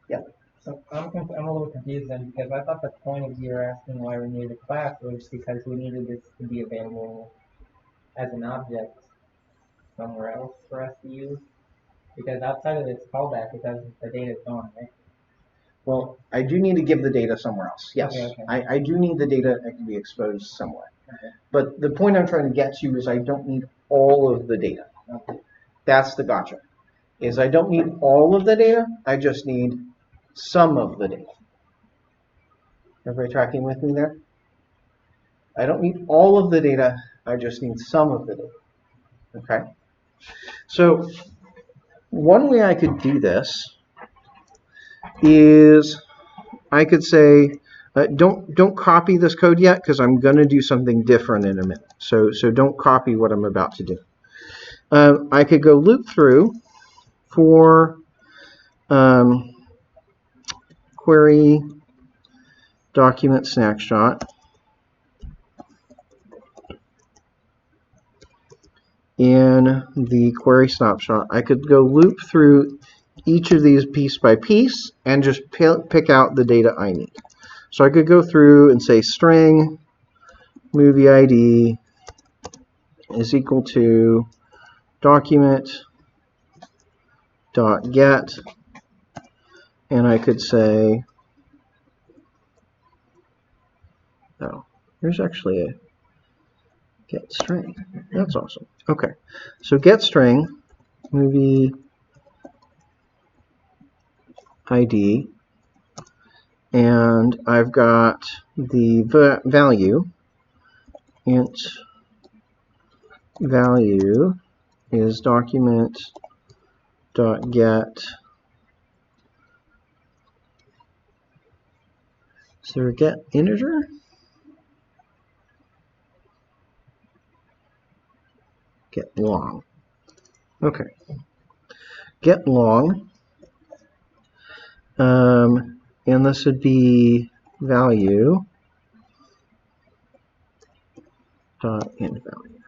Yeah? So I'm a little confused then, because I thought the point of you asking why we needed a class was because we needed this to be available as an object somewhere else for us to use. Because outside of this callback, it doesn't, the data's gone, right? Well, I do need to give the data somewhere else. Yes, Okay. I do need the data that can be exposed somewhere. Okay. But the point I'm trying to get to is I don't need all of the data. Okay. That's the gotcha. Is I don't need all of the data, I just need some of the data. Everybody tracking with me there? I don't need all of the data, I just need some of the data. Okay? So one way I could do this is I could say, don't copy this code yet because I'm going to do something different in a minute. So don't copy what I'm about to do. I could go loop through for query document snapshot in the query snapshot. I could go loop through each of these piece by piece and just pick out the data I need. So I could go through and say string movie ID is equal to document dot get, and I could say, oh, there's actually a get string. That's awesome. Okay, so get string movie ID, and I've got the value, int value is document dot get. Is there a get integer? Get long. Okay. Get long. And this would be value dot int value.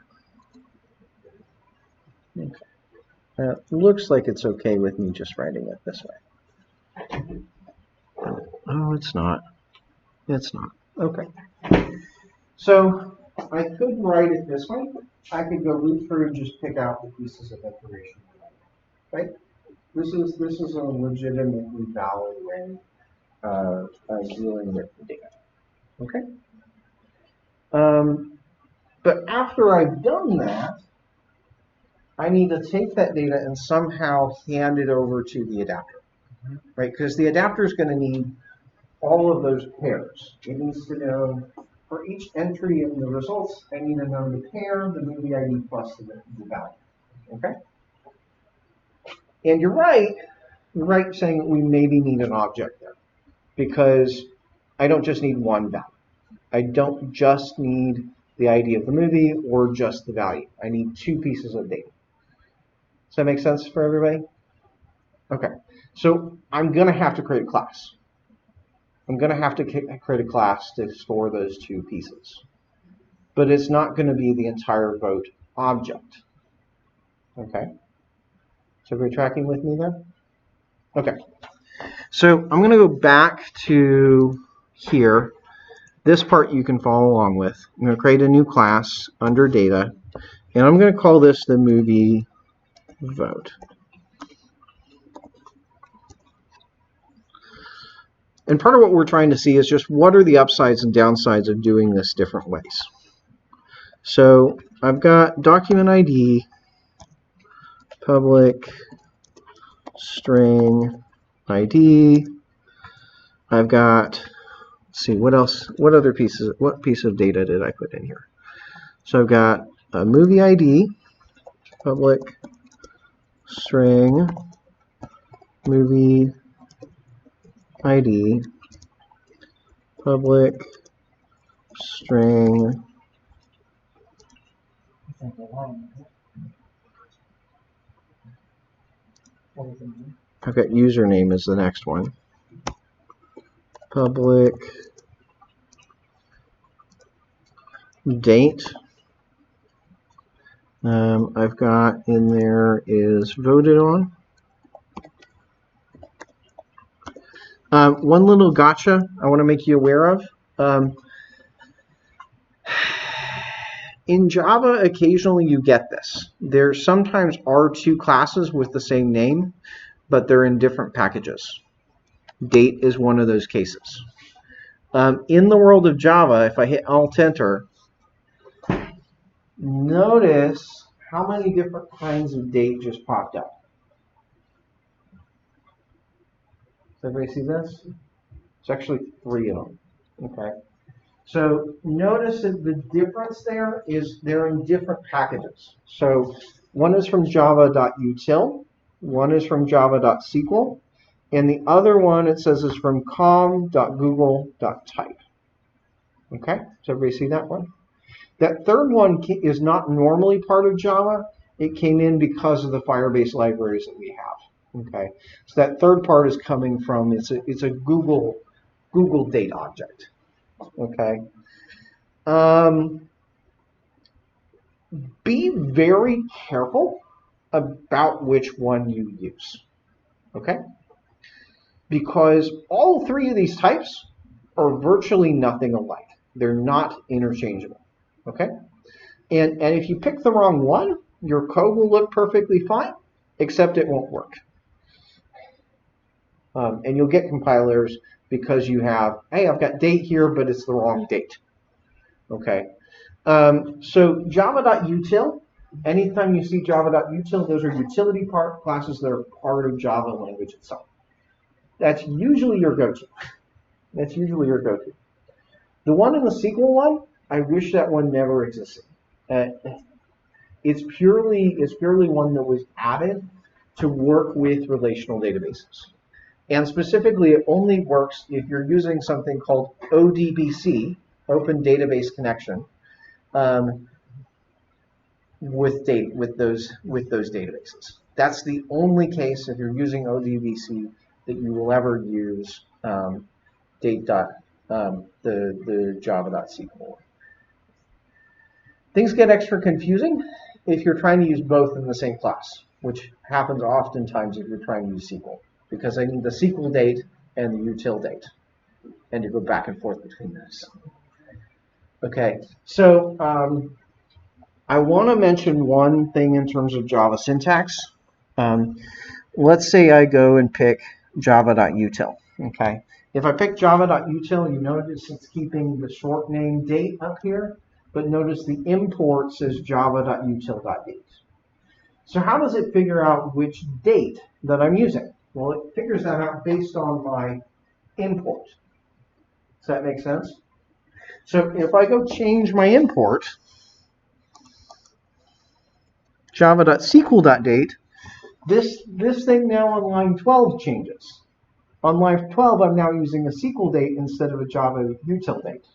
Okay. Looks like it's okay with me just writing it this way. Oh, it's not. It's not. Okay. So I could write it this way. I could go loop through and just pick out the pieces of information. Right? This is a legitimately valid way of dealing with the data. Okay. But after I've done that, I need to take that data and somehow hand it over to the adapter, right? Because the adapter is going to need all of those pairs. It needs to know for each entry in the results, I need to know the pair, the movie ID plus the value. Okay? And you're right saying that we maybe need an object there, because I don't just need one value. I don't just need the ID of the movie or just the value. I need two pieces of data. Does that make sense for everybody? Okay. So I'm going to have to create a class. I'm going to have to create a class to store those two pieces. But it's not going to be the entire vote object. Okay? So are you tracking with me there? Okay. So I'm going to go back to here. This part you can follow along with. I'm going to create a new class under data, and I'm going to call this the movie vote. And part of what we're trying to see is just what are the upsides and downsides of doing this different ways. So I've got document ID, public string ID. I've got, let's see, what else, what piece of data did I put in here? So I've got a movie ID, public string movie ID, public string I've got username is the next one. Public date. I've got in there is voted on. One little gotcha I want to make you aware of. In Java, occasionally you get this. There sometimes are two classes with the same name, but they're in different packages. Date is one of those cases. In the world of Java, if I hit Alt-Enter, notice how many different kinds of date just popped up. Does everybody see this? It's actually 3 of them. Okay. So notice that the difference there is they're in different packages. So one is from java.util, one is from java.sql, and the other one it says is from com.google.type. Okay, so everybody see that one? That third one is not normally part of Java. It came in because of the Firebase libraries that we have. Okay, so that third part is coming from, it's a Google date object. Okay. Be very careful about which one you use. Okay? Because all 3 of these types are virtually nothing alike. They're not interchangeable. Okay? And if you pick the wrong one, your code will look perfectly fine, except it won't work. And you'll get compilers because you have, hey, I've got date here, but it's the wrong date. Okay. So java.util, anytime you see java.util, those are utility classes that are part of Java language itself. That's usually your go-to. That's usually your go-to. The one in the SQL one, I wish that one never existed. It's purely one that was added to work with relational databases. And specifically, it only works if you're using something called ODBC, Open Database Connection, with those databases. That's the only case if you're using ODBC that you will ever use the java.sql. Things get extra confusing if you're trying to use both in the same class, which happens oftentimes if you're trying to use SQL, because I need the SQL date and the util date, and to go back and forth between those. Okay, so I want to mention one thing in terms of Java syntax. Let's say I go and pick java.util. Okay, if I pick java.util, you notice it's keeping the short name date up here, but notice the import says java.util.date. So how does it figure out which date that I'm using? Well, it figures that out based on my import. Does that make sense? So if I go change my import, java.sql.date, this thing now on line 12 changes. On line 12, I'm now using a SQL date instead of a Java util date.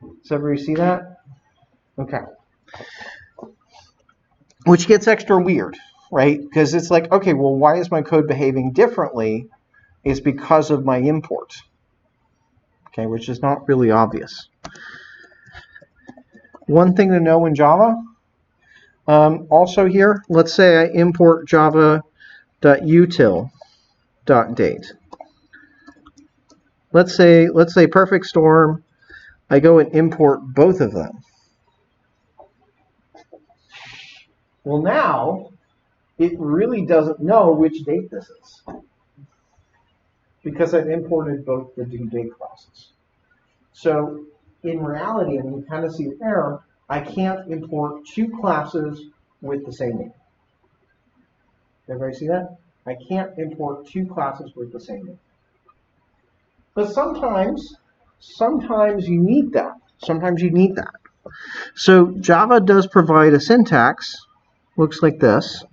Does everybody see that? Okay. Which gets extra weird, right? Because it's like, okay, well, why is my code behaving differently? It's because of my import. Okay, which is not really obvious. One thing to know in Java, also here, let's say I import java.util.date. Let's say perfect storm, I go and import both of them. Well, now it really doesn't know which date this is, because I've imported both the due date classes. So in reality, and you kind of see the error, I can't import 2 classes with the same name. Everybody see that? I can't import 2 classes with the same name. But sometimes you need that. Sometimes you need that. So Java does provide a syntax, looks like this.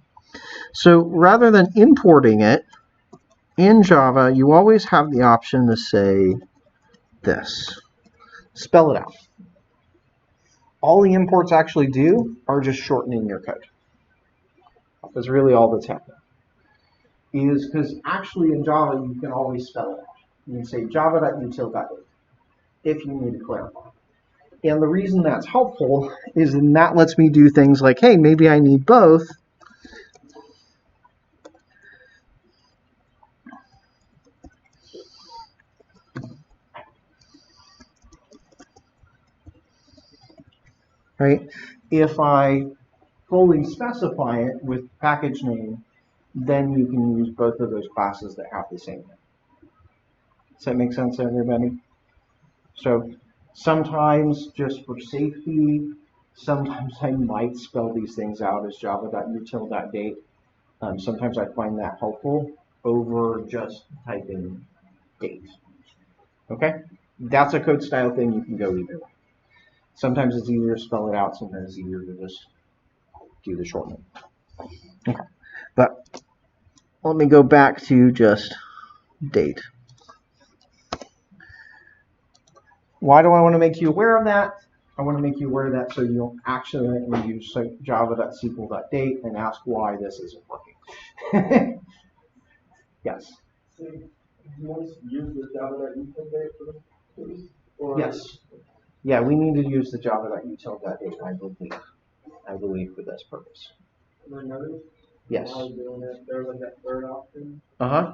So rather than importing it, in Java, you always have the option to say this. Spell it out. All the imports actually do are just shortening your code. That's really all that's happening. Is because actually in Java, you can always spell it out. You can say java.util.date if you need to clarify. And the reason that's helpful is then that lets me do things like, hey, maybe I need both. right? If I fully specify it with package name, then you can use both of those classes that have the same name. Does that make sense to everybody? So sometimes, just for safety, sometimes I might spell these things out as java.util.date. Sometimes I find that helpful over just typing date. Okay? That's a code style thing. You can go either way. Sometimes it's easier to spell it out. Sometimes it's easier to just do the short name. Okay. But let me go back to just date. Why do I want to make you aware of that? I want to make you aware of that so you don't accidentally use java.sql.date and ask why this isn't working. Yes? So you want to use the java.util.date for this? Or Yes. Yeah, we need to use the java.util.date, I believe, for this purpose. I noticed Yes. while I was doing it, there was like that third option. Uh-huh.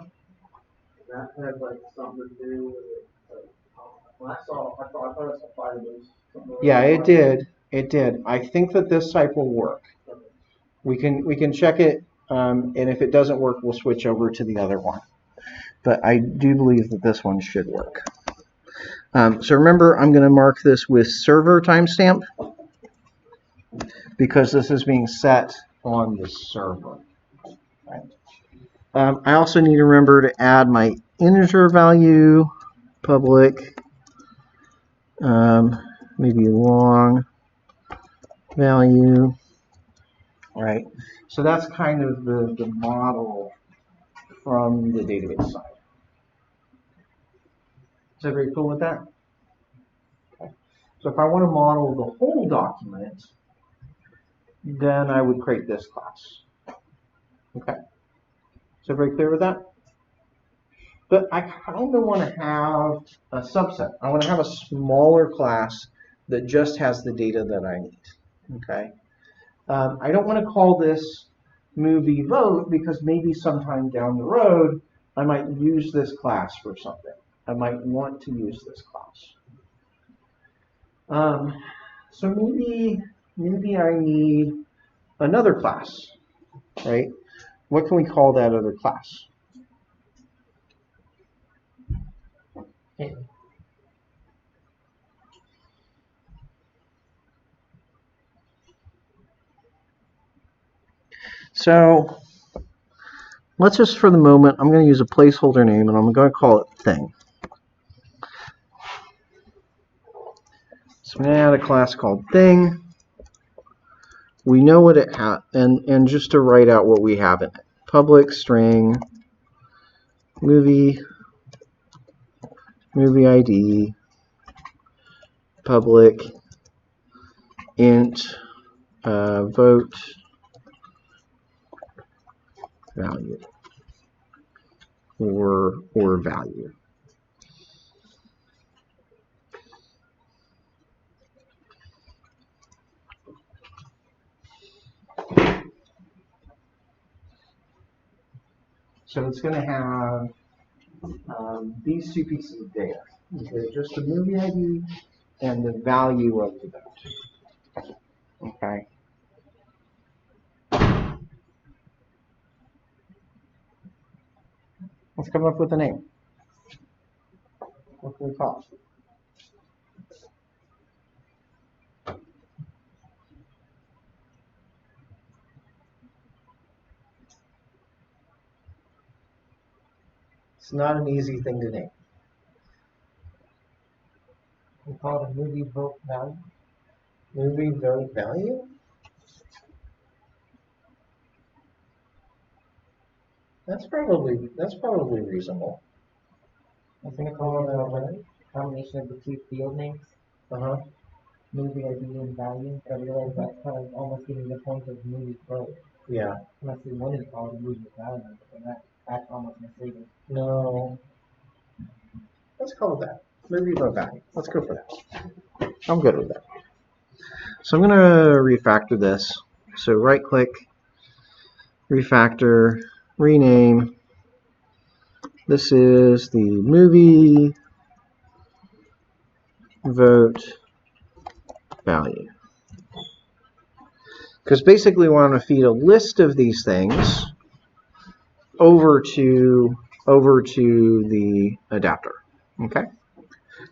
That had like something to do with it. When I thought it applied to those. Yeah, it did. It did. I think that this type will work. We can check it, and if it doesn't work, we'll switch over to the other one. But I do believe that this one should work. So remember, I'm going to mark this with server timestamp because this is being set on the server. Right. I also need to remember to add my integer value, public, maybe long value. All right. So that's kind of the model from the database side. Is everybody cool with that? Okay. So if I want to model the whole document, then I would create this class. Okay. Is everybody clear with that? But I kind of want to have a subset. I want to have a smaller class that just has the data that I need. Okay. I don't want to call this movie vote because maybe sometime down the road I might use this class for something. I might want to use this class. So maybe I need another class, right? What can we call that other class? So let's just, for the moment, I'm going to use a placeholder name, and I'm going to call it thing. So I'm going to add a class called thing. We know what it has, and just to write out what we have in it. Public string movie ID, public int vote value or value. So it's going to have these two pieces of data. Okay, just the movie ID and the value of the vote. Okay. Let's come up with a name. What can we call it? It's not an easy thing to name. We call it a movie vote value. Movie vote value? That's probably reasonable. I was going to call it a combination of the two field names. Uh-huh. Movie ID and value. But I realize that's kind of almost getting the point of movie vote. Yeah. Unless we wanted to call it a movie value, but that's almost misleading. No. Let's call it that. Movie vote value. Let's go for that. I'm good with that. So I'm going to refactor this. So right click, refactor, rename. This is the movie vote value. Because basically we want to feed a list of these things over to the adapter. Okay?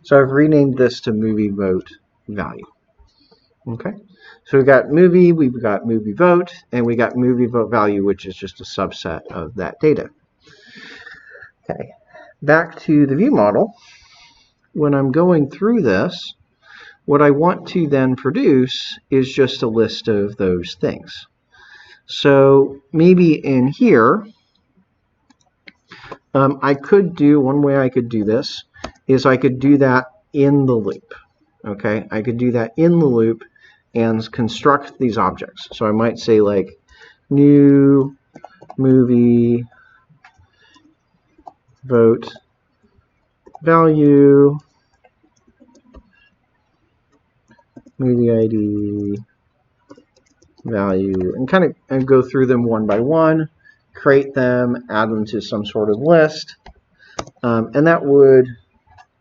So I've renamed this to movie vote value. Okay? So we've got movie vote, and we got movie vote value, which is just a subset of that data. Okay. Back to the view model. When I'm going through this, what I want to then produce is just a list of those things. So maybe in here, I could do, one way I could do this is I could do that in the loop. Okay, I could do that in the loop and construct these objects. So I might say like new movie vote value, movie ID value, and kind of go through them one by one, create them, add them to some sort of list, and that would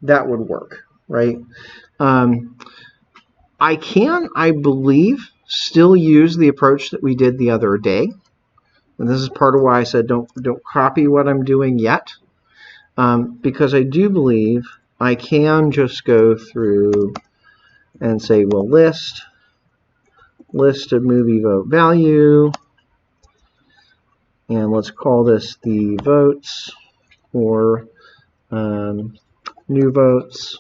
work, right? I can, I believe, still use the approach that we did the other day, and this is part of why I said don't copy what I'm doing yet, because I do believe I can just go through and say, well, list of movie vote value, and let's call this the votes, or new votes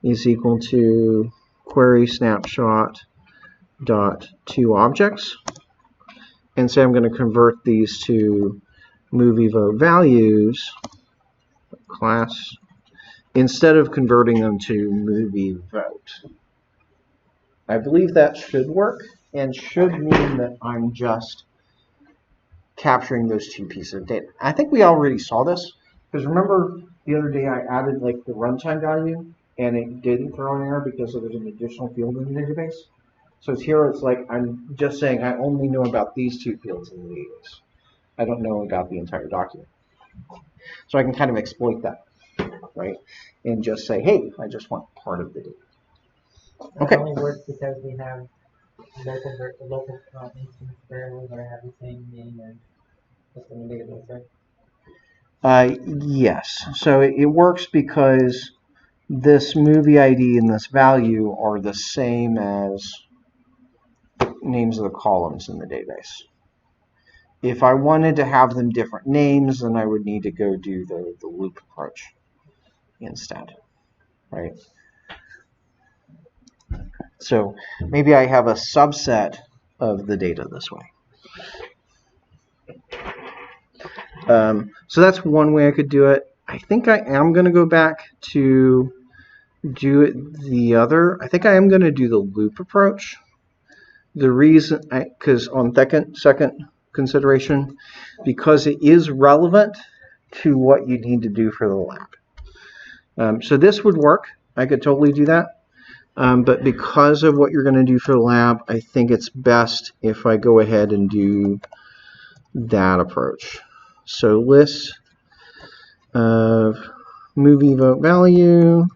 is equal to query snapshot dot to objects, and say I'm going to convert these to movie vote values class instead of converting them to movie vote. I believe that should work and should mean that I'm just capturing those two pieces of data. I think we already saw this, because remember the other day I added like the runtime value and it didn't throw an error because there was an additional field in the database. So it's here, it's like I'm just saying I only know about these two fields in the database. I don't know about the entire document. So I can kind of exploit that, right? And just say, hey, I just want part of the data. That only works because we have local instance variables that have the same name as just in the database, right? Yes. So it works because this movie ID and this value are the same as the names of the columns in the database. If I wanted to have them different names, then I would need to go do the loop approach instead, right? So maybe I have a subset of the data this way. So that's one way I could do it. I think I am going to go back to do it the other. I think I am going to do the loop approach. The reason, because on second consideration, because it is relevant to what you need to do for the lab. So this would work. I could totally do that. But because of what you're going to do for the lab, I think it's best if I go ahead and do that approach. So list of movie vote value,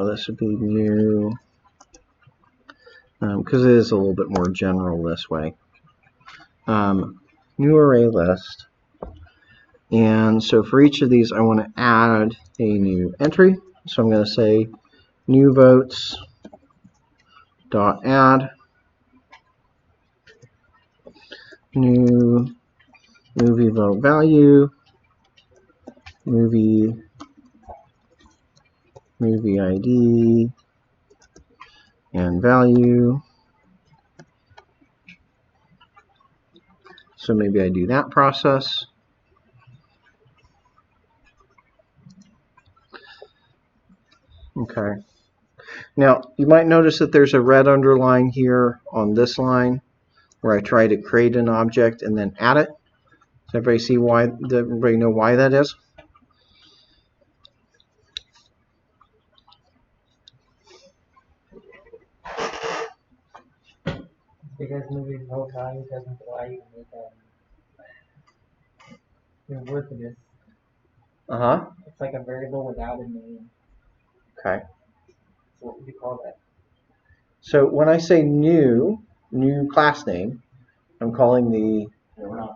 this would be new, because it is a little bit more general this way. New array list. And so for each of these, I want to add a new entry. So I'm going to say new votes dot add new movie vote value movie ID and value. So maybe I do that process. Okay. Now, you might notice that there's a red underline here on this line where I try to create an object and then add it. Does everybody see why? Does everybody know why that is? Because moving whole value doesn't allow you to make your word for this. It's like a variable without a name. Okay. So what would you call that? So when I say new class name, I'm calling the... Yeah,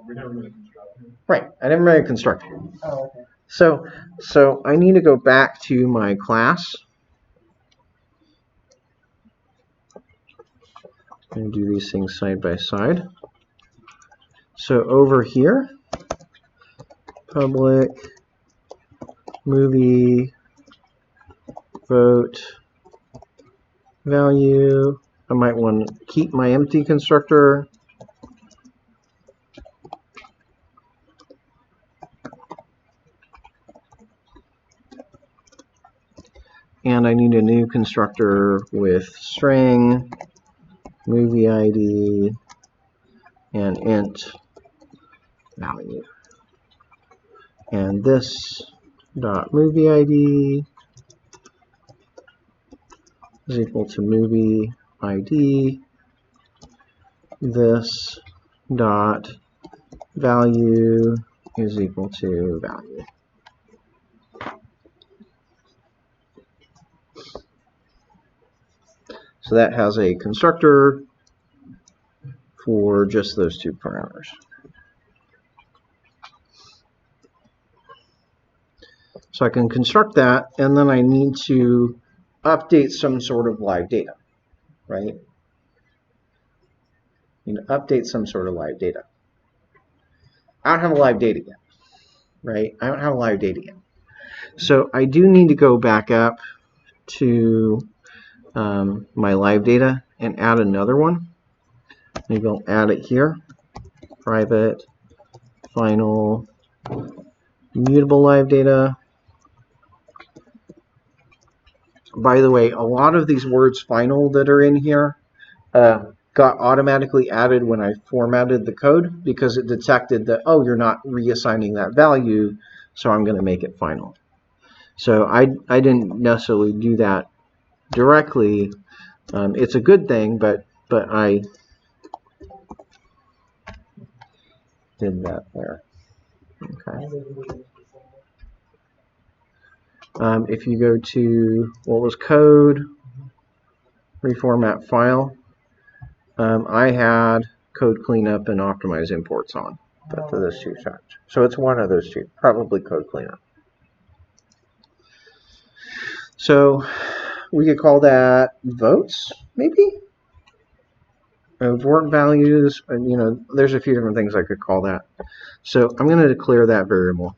we never made a constructor. Right, I never made a constructor. Oh, okay. So I need to go back to my class. And do these things side by side. So over here, public movie vote value. I might want to keep my empty constructor. And I need a new constructor with string, movie ID, and int value. And this dot movie ID is equal to movie ID. This dot value is equal to value. So that has a constructor for just those two parameters. So I can construct that, and then I need to update some sort of live data, right? You know, update some sort of live data. I don't have a live data yet, right? I don't have a live data yet. So I do need to go back up to my live data and add another one. Maybe I'll add it here. Private, final, mutable live data. By the way, a lot of these words final that are in here got automatically added when I formatted the code because it detected that, oh, you're not reassigning that value, so I'm going to make it final. So I didn't necessarily do that directly. It's a good thing, but I did that there. Okay. If you go to what was code, reformat file, I had code cleanup and optimize imports on, but for those two chapters. So it's one of those two, probably code cleanup. So we could call that votes, maybe? Vote values, and you know, there's a few different things I could call that. So I'm going to declare that variable.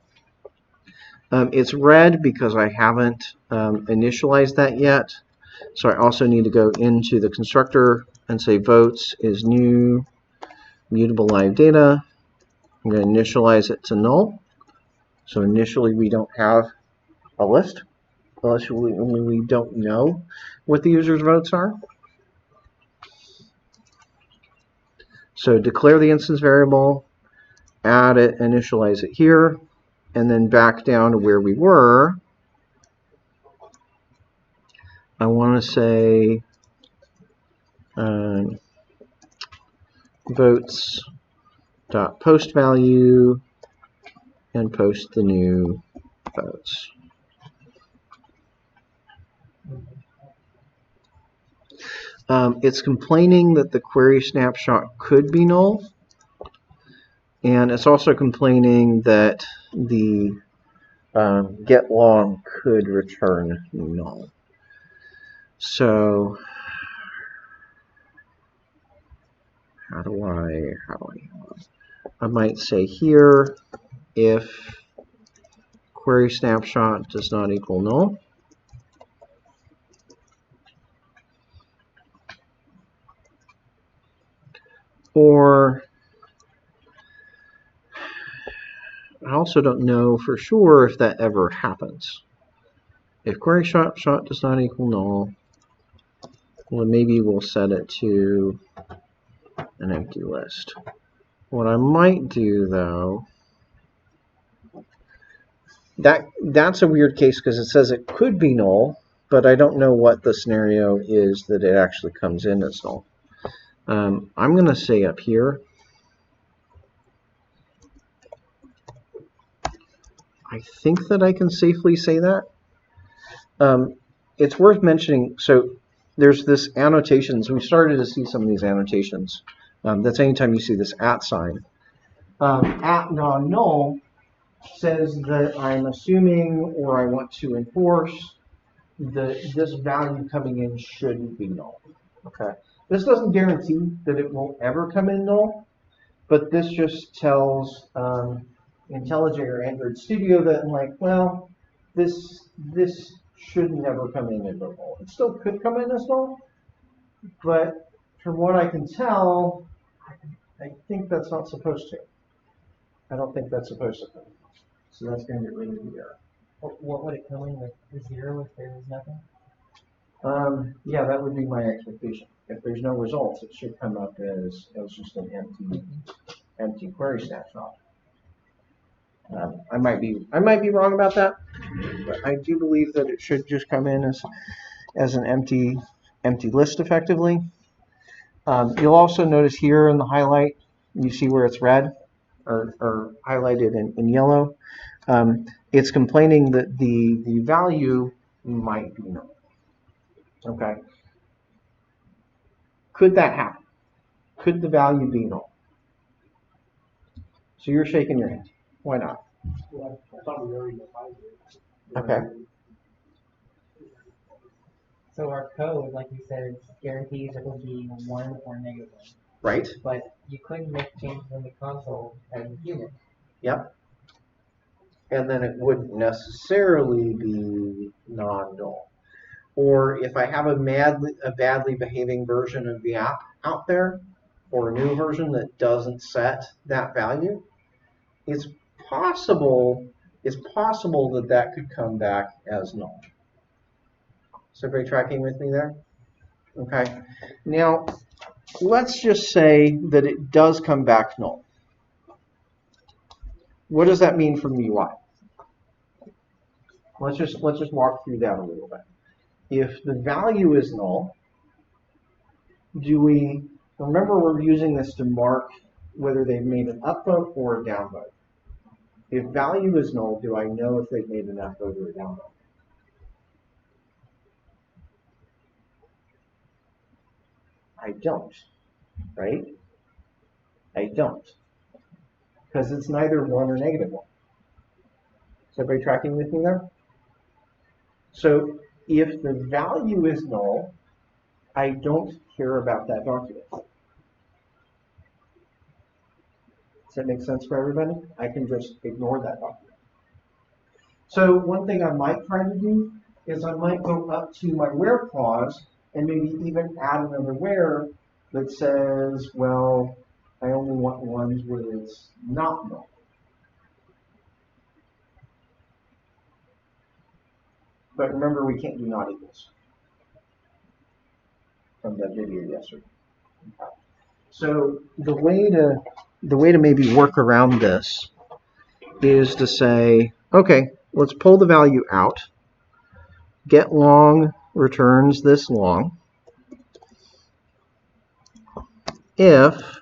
It's red because I haven't initialized that yet. So I also need to go into the constructor and say votes is new mutable live data. I'm going to initialize it to null. So initially we don't have a list, unless we don't know what the user's votes are. So declare the instance variable, add it, initialize it here, and then back down to where we were. I want to say votes dot post value and post the new votes. It's complaining that the query snapshot could be null, and it's also complaining that the get log could return null. So how do I might say here, if query snapshot does not equal null, or I also don't know for sure if that ever happens. If query snapshot does not equal null, well, maybe we'll set it to an empty list. What I might do, though, that's a weird case because it says it could be null, but I don't know what the scenario is that it actually comes in as null. I'm going to say up here, I think that I can safely say that. It's worth mentioning, so there's this annotations. We started to see some of these annotations. That's anytime you see this @ sign. At non-null says that I'm assuming or I want to enforce that this value coming in should be null. Okay. This doesn't guarantee that it will ever come in null, but this just tells IntelliJ or Android Studio that, like, well, this should never come in as null. It still could come in as null, but from what I can tell, I think that's not supposed to. I don't think that's supposed to. So that's going to get rid of the error. What would it come in with 0 if there was nothing? Yeah, that would be my expectation. If there's no results, it should come up as just an empty query snapshot. I might be wrong about that, but I do believe that it should just come in as an empty list effectively. You'll also notice here in the highlight, you see where it's red or highlighted in yellow. It's complaining that the value might be null. Okay. Could that happen? Could the value be null? So you're shaking your head. Why not? Well, I thought we already defined it. Okay. So our code, like you said, guarantees it will be 1 or -1. Right. But you couldn't make changes in the console as a human. Yep. And then it wouldn't necessarily be non-null. Or if I have a badly behaving version of the app out there, or a new version that doesn't set that value, it's possible that could come back as null. So everybody tracking with me there? Okay. Now, let's just say that it does come back null. What does that mean from the UI? Let's just walk through that a little bit. If the value is null, do we remember we're using this to mark whether they've made an upvote or a downvote? If value is null, do I know if they've made an upvote or a downvote? I don't, right? I don't, because it's neither 1 or -1. Is everybody tracking with me there? So if the value is null, I don't care about that document. Does that make sense for everybody? I can just ignore that document. So one thing I might try to do is I might go up to my where clause and maybe even add another where that says, well, I only want ones where it's not null. But remember, we can't do not equals from that video yesterday. So the way to maybe work around this is to say, okay, let's pull the value out. Get long returns this long. If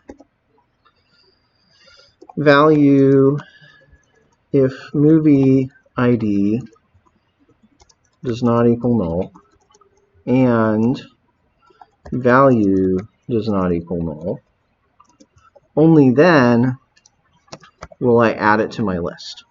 movie ID does not equal null and value does not equal null, only then will I add it to my list.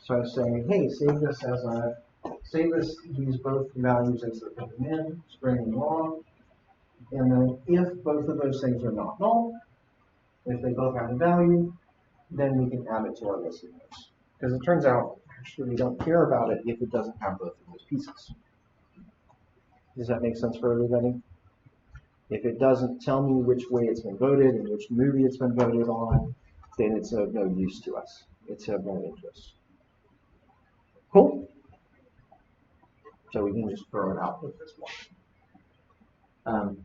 So I say, hey, use both values as they're coming in, string them along, and then if both of those things are not null, if they both have a value, then we can add it to our list of those. Because it turns out, actually, we don't care about it if it doesn't have both of those pieces. Does that make sense for everybody? If it doesn't tell me which way it's been voted and which movie it's been voted on, then it's of no use to us. It's of no interest. Cool? So we can just throw it out with this one.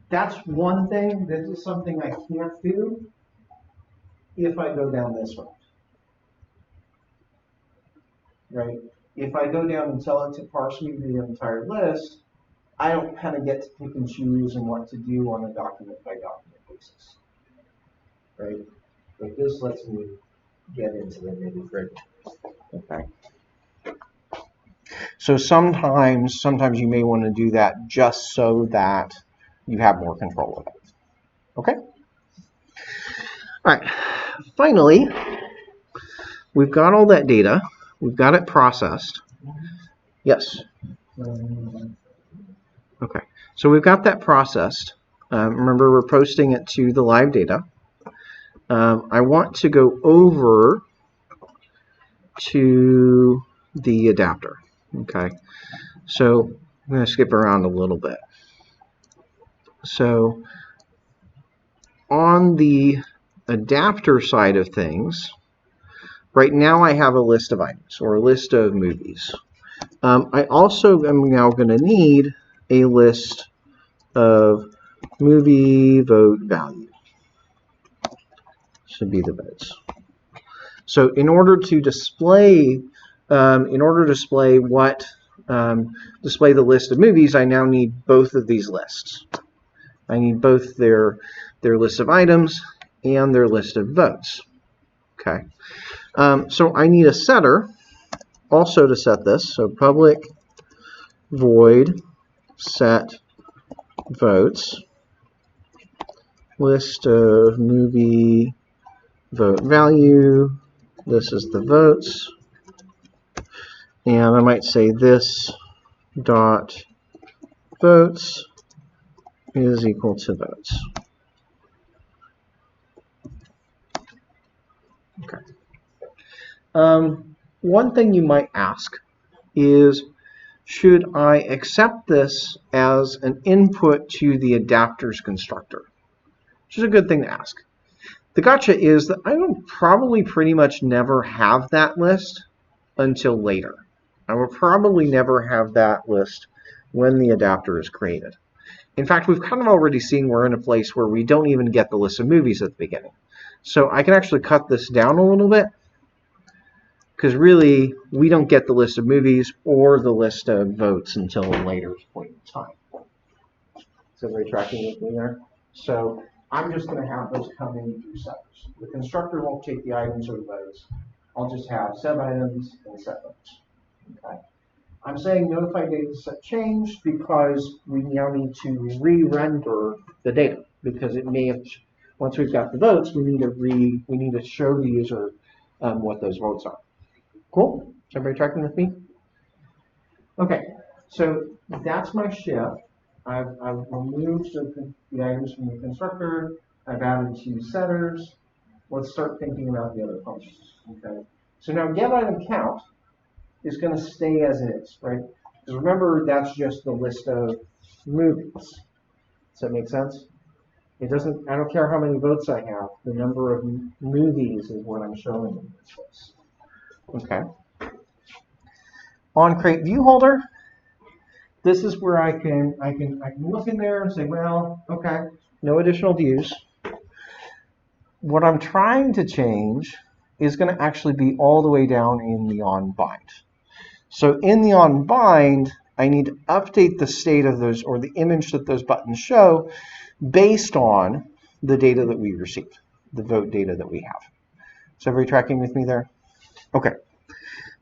That's one thing. This is something I can't do if I go down this route. right? If I go down and tell it to parse me the entire list, I don't kind of get to pick and choose and what to do on a document by document basis, right? But this lets me get into the nitty-gritty. Okay. So sometimes you may want to do that just so that you have more control of it. Okay? All right. Finally, we've got all that data. We've got it processed. Yes? Okay. So we've got that processed. Remember, we're posting it to the live data. I want to go over to the adapter. Okay. So I'm going to skip around a little bit. So on the adapter side of things, right now I have a list of items or a list of movies. I also am now going to need a list of movie vote value. Should be the votes. So in order to display display the list of movies, I now need both of these lists. I need both their list of items and their list of votes. Okay. So I need a setter also to set this. So public void set votes list of movie vote value. This is the votes. And I might say this dot votes is equal to votes. Okay. One thing you might ask is, should I accept this as an input to the adapter's constructor? Which is a good thing to ask. The gotcha is that I will probably pretty much never have that list until later. I will probably never have that list when the adapter is created. In fact, we've kind of already seen we're in a place where we don't even get the list of movies at the beginning. So I can actually cut this down a little bit, because really we don't get the list of movies or the list of votes until a later point in time. Is everybody tracking with me there? So I'm just going to have those come in through setters. The constructor won't take the items or the votes. I'll just have set items and set votes. Okay. I'm saying notify data set change because we now need to re-render the data, because it may have, once we've got the votes, we need to show the user what those votes are. Cool? Is everybody tracking with me? Okay, so that's my shift. I've removed the items from the constructor. I've added 2 setters. Let's start thinking about the other functions. Okay. So now get item count is going to stay as it is, right? Because remember, that's just the list of movies. Does that make sense? It doesn't. I don't care how many votes I have. The number of movies is what I'm showing in this list. Okay. On create view holder, this is where I can look in there and say, well, okay, no additional views. What I'm trying to change is going to actually be all the way down in the on bind. So in the on bind, I need to update the state of those, or the image that those buttons show, based on the data that we received, the vote data that we have. Is everybody tracking with me there? Okay.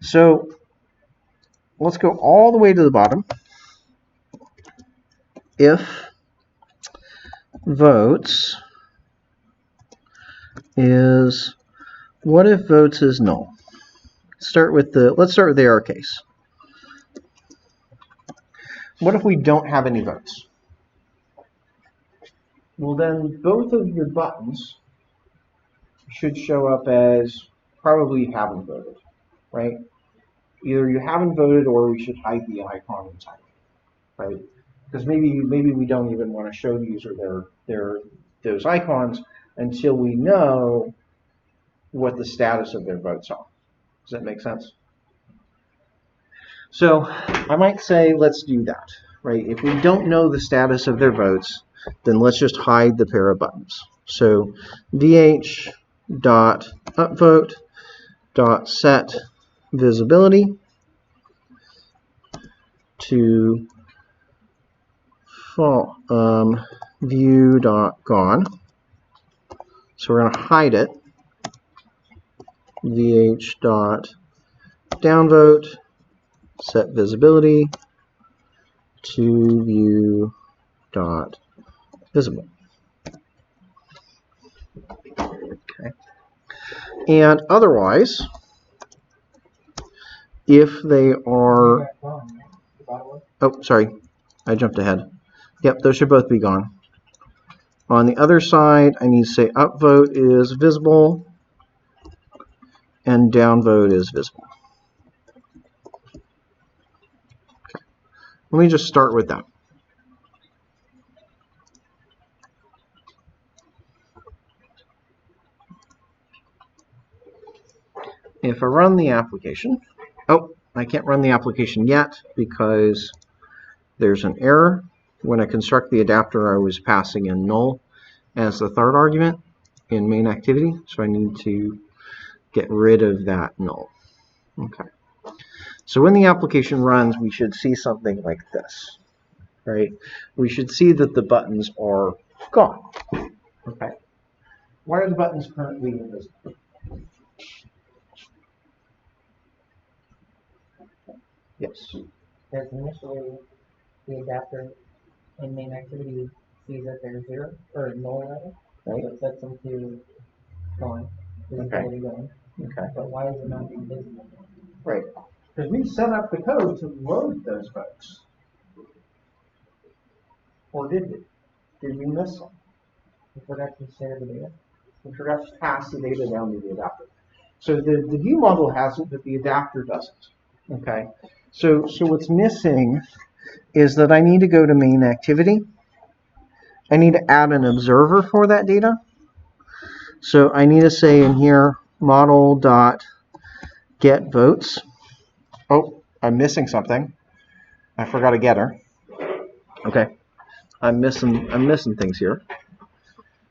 So let's go all the way to the bottom. If votes is, what if votes is null? Let's start with the error case. What if we don't have any votes? Well, then both of your buttons should show up as probably you haven't voted, right? Either you haven't voted or we should hide the icon entirely, right? Because maybe we don't even want to show the user those icons until we know what the status of their votes are. Does that make sense? So I might say let's do that, right? If we don't know the status of their votes, then let's just hide the pair of buttons. So dh.upvote.set visibility to view.gone. So we're going to hide it. vh.downvote set visibility to view.visible. Okay. And otherwise, if they are, oh, sorry, I jumped ahead. Yep, those should both be gone. On the other side, I need to say upvote is visible and downvote is visible. Okay. Let me just start with that. If I run the application, oh, I can't run the application yet because there's an error. When I construct the adapter, I was passing in null as the third argument in main activity, so I need to get rid of that null. Okay. So when the application runs, we should see something like this, right? We should see that the buttons are gone. Okay. Why are the buttons currently invisible? Yes. Because initially the adapter in main activity sees that there's zero or null rather. Right. So it sets them to gone. Okay. Gone. Okay. But why is it not being visible? Right. Because we set up the code to load those folks. Or did we? Did we miss them? We forgot to share the data. We forgot to pass the data down to the adapter. So the view model has it, but the adapter doesn't. Okay. So what's missing is that I need to go to main activity. I need to add an observer for that data. So I need to say in here model.getVotes. Oh, I'm missing something. I forgot a getter. Okay. I'm missing things here.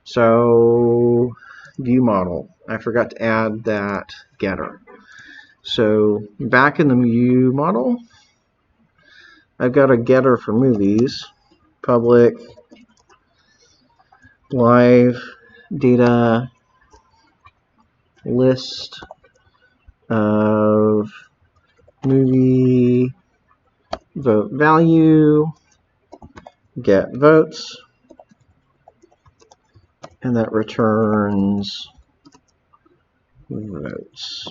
So view model. I forgot to add that getter. So back in the view model, I've got a getter for movies, public, live, data, list of movie vote value, get votes, and that returns votes.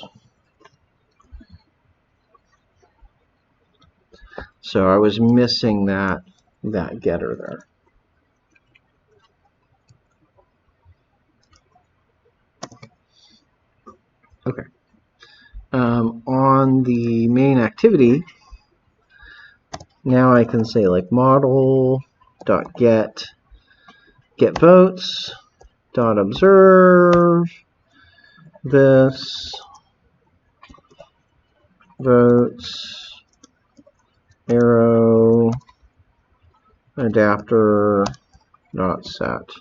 So I was missing that getter there. Okay. On the main activity, now I can say like model.get votes dot observe this votes arrow adapter dot set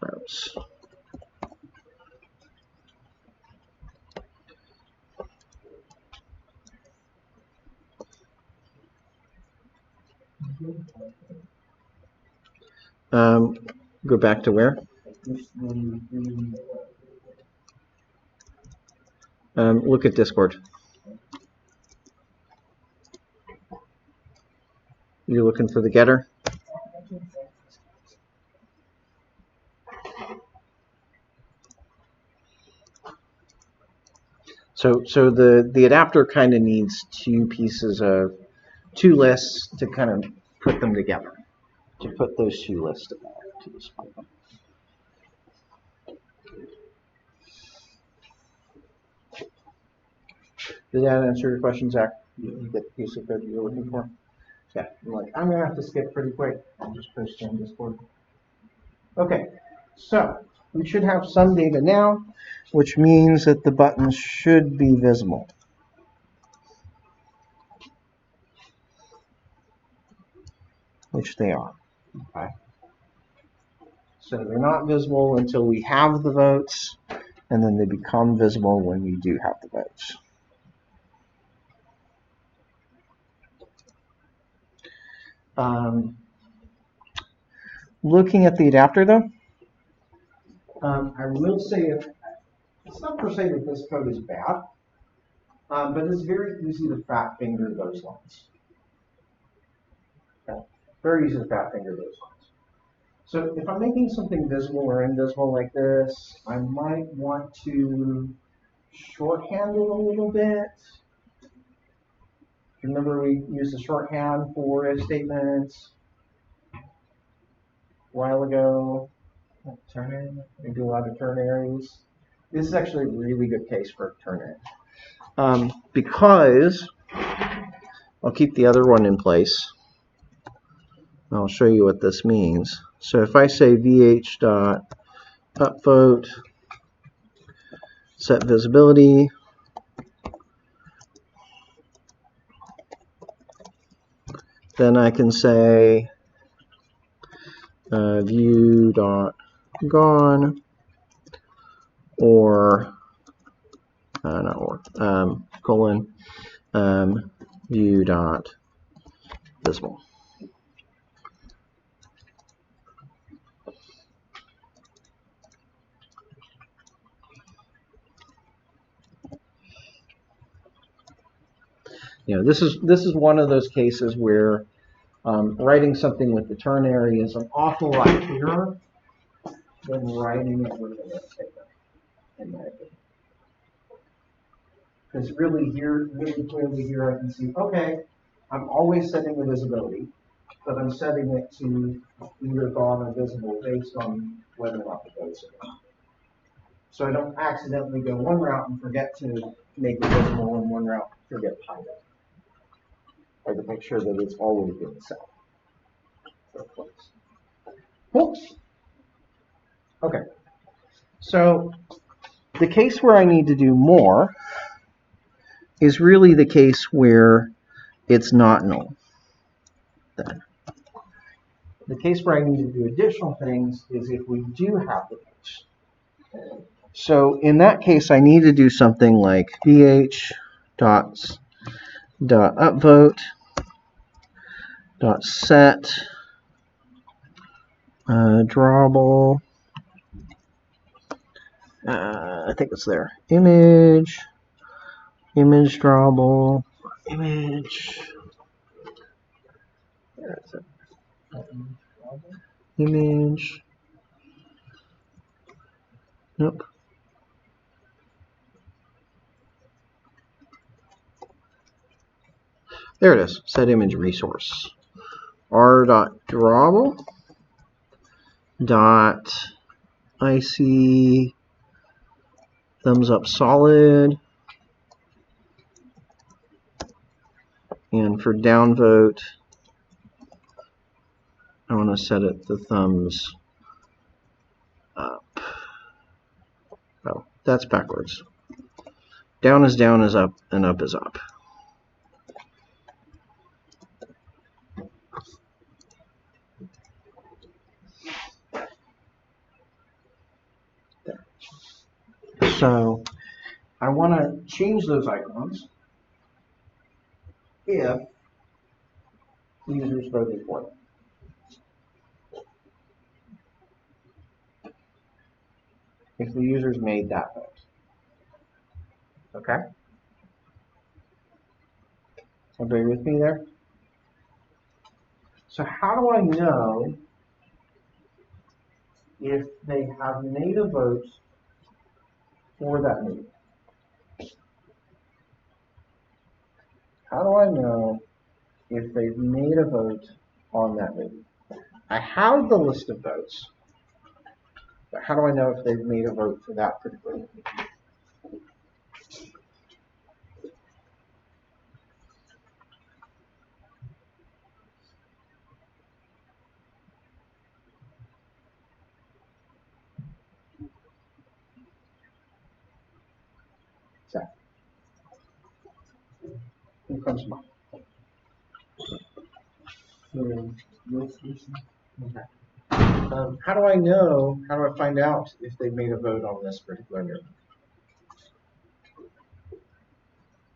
votes. Go back to where? Look at Discord. You're looking for the getter? So the adapter kind of needs two lists to kind of put them together, to put those two lists together. Did that answer your question, Zach? You get the piece of code you were looking for? Yeah, I'm going to have to skip pretty quick. I'll just post on Discord. Okay, so we should have some data now, which means that the buttons should be visible. Which they are. Okay. So they're not visible until we have the votes, and then they become visible when we do have the votes. Looking at the adapter though, I will say it's not per se that this code is bad, but it's very easy to fat finger those lines. Okay. Very easy to fat finger those lines. So if I'm making something visible or invisible like this, I might want to shorthand it a little bit. Remember we used the shorthand for if statements a while ago. Ternary. We do a lot of ternaries. This is actually a really good case for a ternary. Because I'll keep the other one in place. I'll show you what this means. So if I say vh.upvote set visibility, then I can say view.gone or not or colon view.visible. This is one of those cases where writing something with the ternary is an awful lot clearer than writing it with an if statement, in my opinion. Because really clearly here I can see, okay, I'm always setting the visibility, but I'm setting it to either gone or visible based on whether or not the vote's in. So I don't accidentally go one route and forget to make it visible and one route forget to hide it. I have to make sure that it's always being set. Oops. Okay. So the case where I need to do more is really the case where it's not null. Then. The case where I need to do additional things is if we do have the votes. So in that case, I need to do something like vh.upvote .set drawable. I think it's there. Image drawable. Image. Where is it? Image. Nope. There it is. Set image resource. r.drawable .ic thumbs up solid. And for downvote, I want to set it to thumbs up. Oh, that's backwards. Down is up, and up is up. So I want to change those icons if users voted for them. If the users made that vote. Okay? Everybody with me there? So how do I know if they have made a vote for that meeting? How do I know if they've made a vote on that meeting? I have the list of votes, but how do I know if they've made a vote for that particular meeting? So, who comes to mind? Okay. How do I know, how do I find out if they've made a vote on this particular meeting?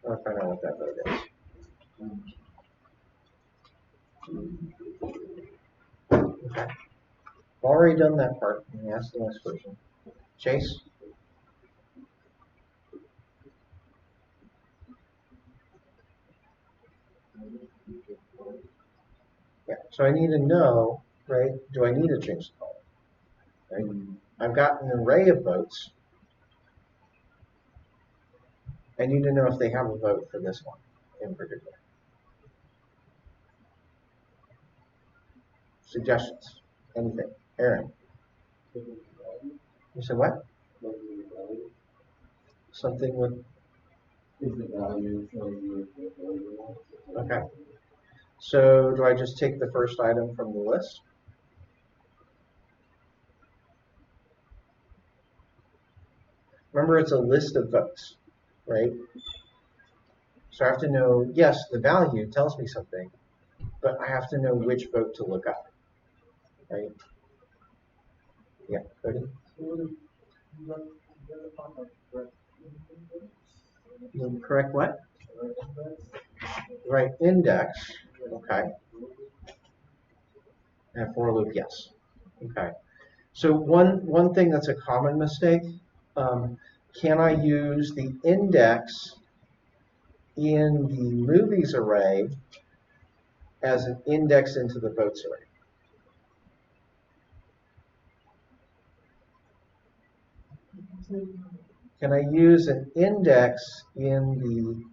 How do I find out what that vote is? already done that part. Let me ask the next person. Chase? Yeah, so I need to know, right, do I need to change the color? Right? I've got an array of votes. I need to know if they have a vote for this one in particular. Suggestions? Anything? Aaron? You said what? Something with... Is the value Okay. So do I just take the first item from the list? Remember, it's a list of votes, right? So I have to know, yes, the value tells me something, but I have to know which vote to look up, right? Yeah, Cody? The correct what? Right index, okay. And for loop, yes. Okay. So one thing that's a common mistake, can I use the index in the movies array as an index into the votes array? Can I use an index in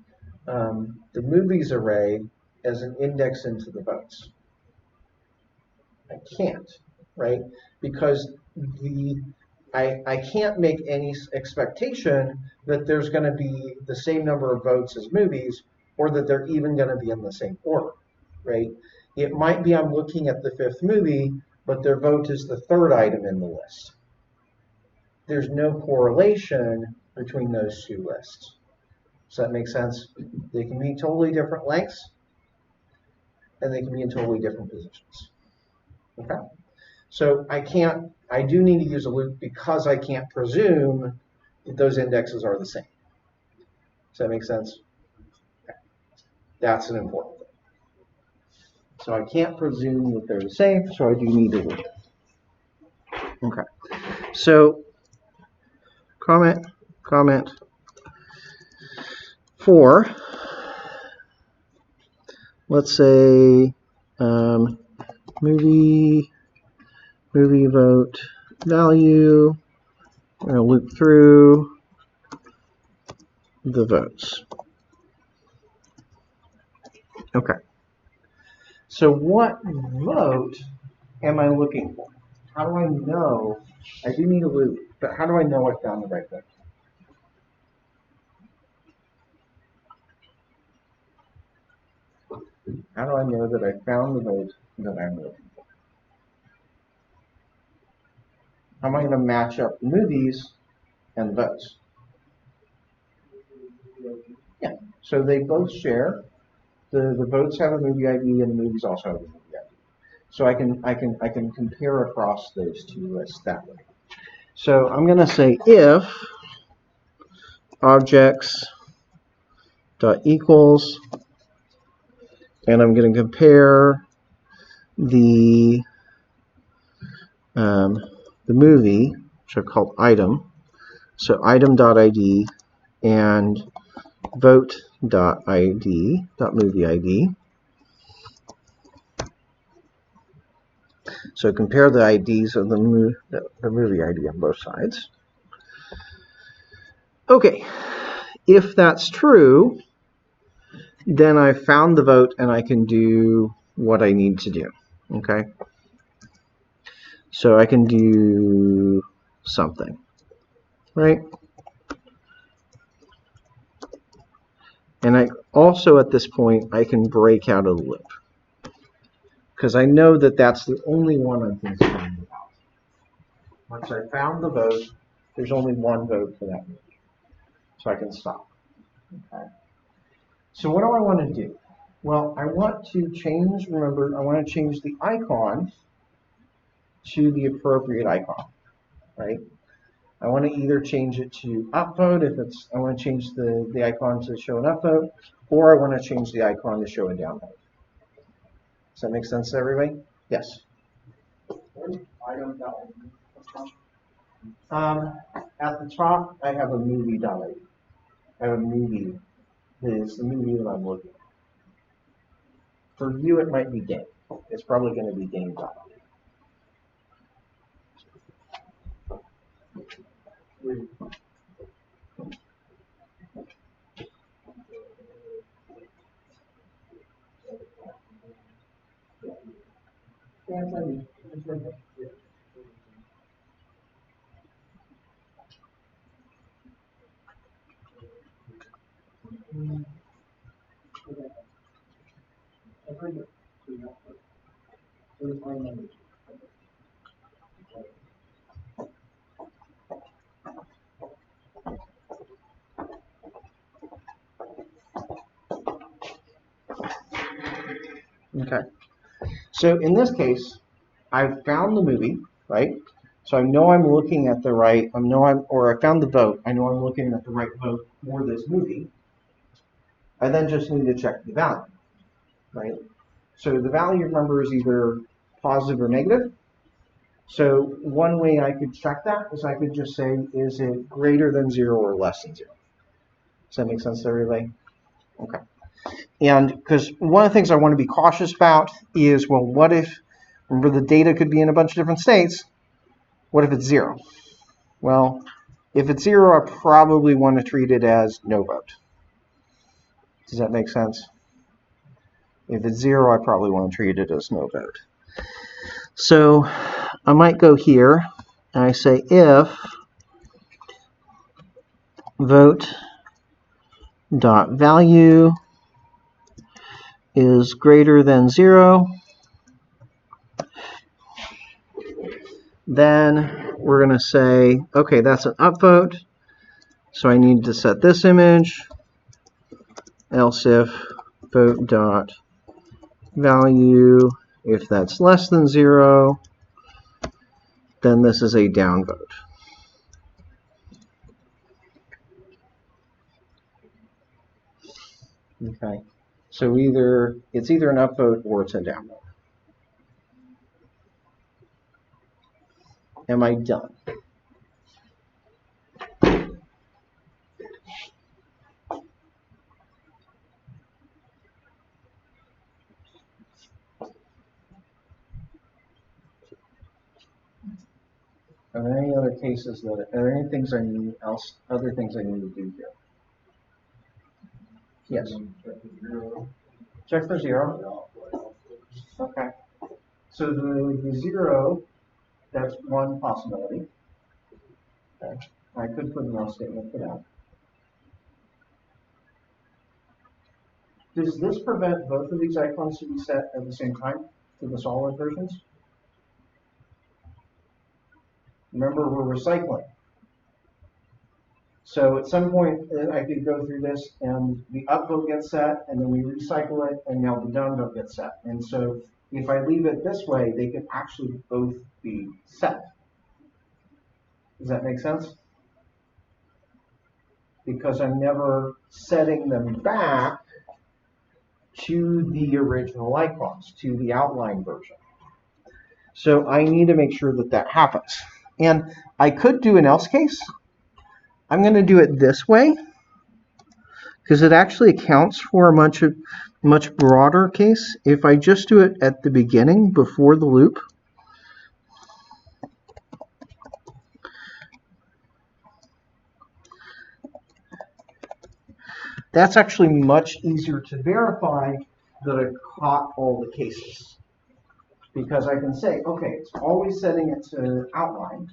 the movies array as an index into the votes? I can't, right? Because I can't make any expectation that there's going to be the same number of votes as movies, or that they're even going to be in the same order, right? It might be I'm looking at the fifth movie, but their vote is the third item in the list. There's no correlation between those two lists. Does that make sense? They can be totally different lengths, and they can be in totally different positions. Okay? So I do need to use a loop because I can't presume that those indexes are the same. Does that make sense? Okay. That's an important thing. So I can't presume that they're the same, so I do need a loop. Okay. So comment 4, let's say movie vote value. We're going to loop through the votes. Okay. So what vote am I looking for? How do I know? I do need a loop, but how do I know I found the right vote? How do I know that I found the vote that I'm looking for? How am I going to match up movies and votes? Yeah, so they both share. The votes have a movie ID and the movies also have a movie ID. So I can compare across those two lists that way. So I'm going to say if objects dot equals, and I'm going to compare the movie, which I've called item. So item.id and vote.id, .movie ID. So compare the IDs of the movie ID on both sides. Okay, if that's true, then I found the vote and I can do what I need to do. Okay, so I can do something, right? And I also, at this point, I can break out of the loop because I know that that's the only one I'm concerned about. Once I found the vote, there's only one vote for that movie, so I can stop. Okay. So what do I want to do? Well, I want to change, remember, I want to change the icon to the appropriate icon, right? I want to either change it to upvote if it's, I want to change the icon to show an upvote, or I want to change the icon to show a downvote. Does that make sense to everybody? Yes. item that will be At the top, I have a movie .id. I have a movie that is the movie that I'm looking at. For you, it might be game. It's probably going to be game .id. Okay. So in this case, I've found the movie, right? So I know I'm looking at the right, I found the vote. I know I'm looking at the right vote for this movie. I then just need to check the value, right? So the value, remember, is either positive or negative. So one way I could check that is I could just say, is it greater than 0 or less than 0? Does that make sense to everybody? Okay. And because one of the things I want to be cautious about is, well, what if, remember the data could be in a bunch of different states, what if it's 0? Well, if it's 0, I probably want to treat it as no vote. Does that make sense? If it's 0, I probably want to treat it as no vote. So I might go here and I say if vote dot value is greater than 0, then we're going to say, okay, that's an upvote, so I need to set this image, else if vote dot value, if that's less than 0, then this is a downvote. Okay, so it's either an upvote or it's a downvote. Am I done? Are there any other cases are there any things other things I need to do here? Yes. Check for 0. Okay. So the 0, that's one possibility. Okay. I could put an else statement for that. Does this prevent both of these icons to be set at the same time to the solid versions? Remember, we're recycling. So at some point, I could go through this, and the upvote gets set, and then we recycle it, and now the downvote gets set. And so if I leave it this way, they can actually both be set. Does that make sense? Because I'm never setting them back to the original icons, to the outline version. So I need to make sure that that happens. And I could do an else case. I'm going to do it this way because it actually accounts for a much broader case. If I just do it at the beginning before the loop, that's actually much easier to verify that I caught all the cases. Because I can say, okay, it's always setting it to outline.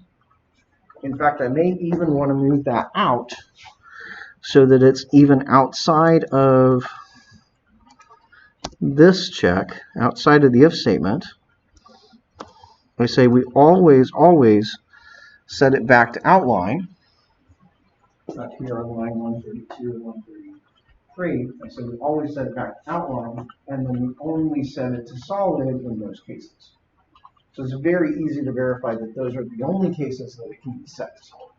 In fact, I may even want to move that out so that it's even outside of this check, outside of the if statement. I say we always set it back to outline. Here on line 132 and 133, I say we always set it back to outline, and then we only set it to solid in those cases. So it's very easy to verify that those are the only cases that it can be set to solid.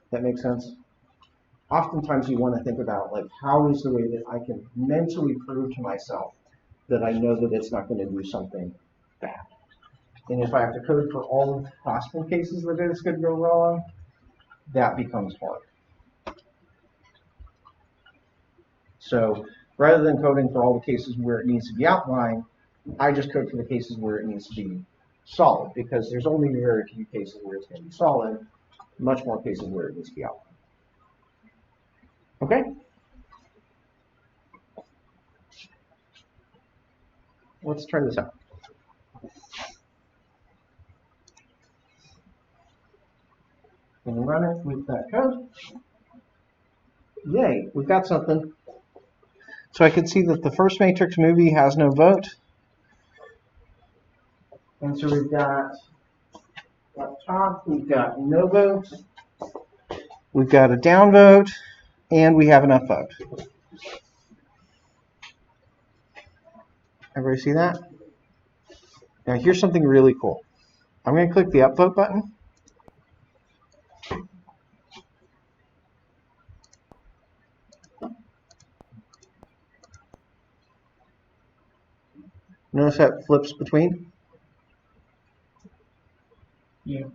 That makes sense? Oftentimes you want to think about, like, how is the way that I can mentally prove to myself that I know that it's not going to do something bad. And if I have to code for all of the possible cases that this could go wrong, that becomes hard. So rather than coding for all the cases where it needs to be outlined, I just code for the cases where it needs to be solid, because there's only very few cases where it's going to be solid, much more cases where it needs to be outlined. Okay? Let's try this out. And run it with that code. Yay, we've got something. So I can see that the first Matrix movie has no vote. And so we've got up top, we've got no vote, we've got a downvote, and we have an upvote. Everybody see that? Now here's something really cool. I'm going to click the upvote button. Notice that flips between? Yeah.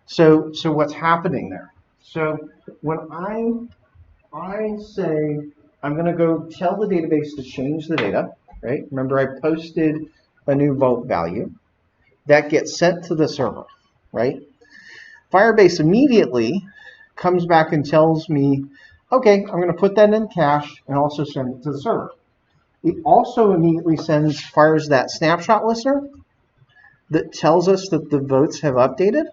So what's happening there? So when I say I'm going to go tell the database to change the data, right? Remember I posted a new vote value. That gets sent to the server, right? Firebase immediately comes back and tells me, okay, I'm going to put that in cache and also send it to the server. It also immediately fires that snapshot listener that tells us that the votes have updated,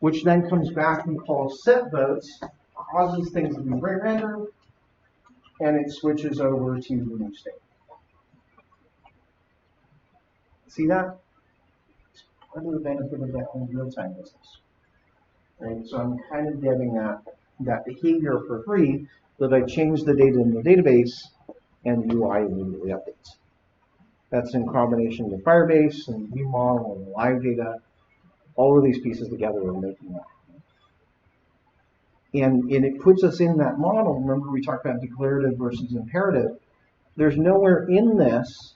which then comes back and calls set votes, causes things to be re-rendered, and it switches over to the new state. See that? It's part of the benefit of that whole real-time business. Right? So I'm kind of getting that behavior for free, that I change the data in the database and the UI immediately updates. That's in combination with Firebase and view model and live data. All of these pieces together are making that. And it puts us in that model. Remember we talked about declarative versus imperative. There's nowhere in this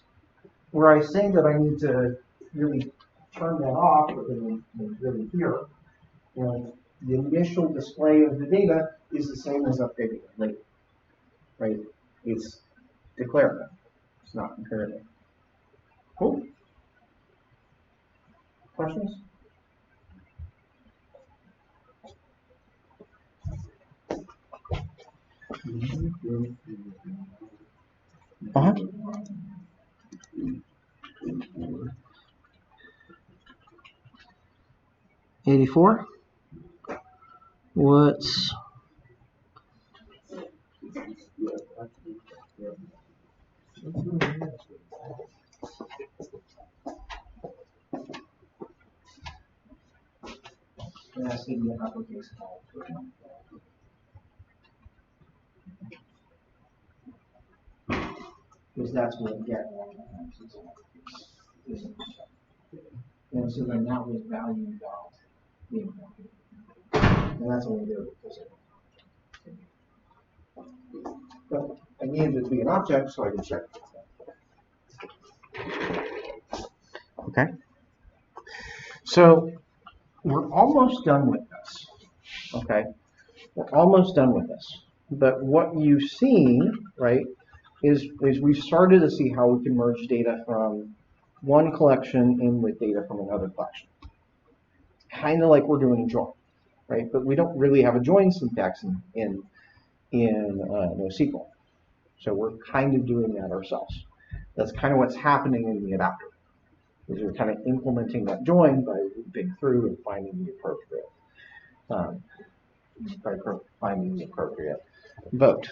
where I say that I need to really turn that off, but then really here. You know, the initial display of the data is the same as updating it later. Right? It's declarative. It's not imperative. Cool. Questions? Uh-huh. $84. What's asking the application because that's what get and so then that was valued out the income. And that's what we do. But I needed it to be an object so I can check. Okay. So we're almost done with this. Okay. We're almost done with this. But what you've seen, right, is we've started to see how we can merge data from one collection in with data from another collection. Kind of like we're doing a join, right? But we don't really have a join syntax in NoSQL. So we're kind of doing that ourselves. That's kind of what's happening in the adapter. Is we're kind of implementing that join by looping through and finding the appropriate vote.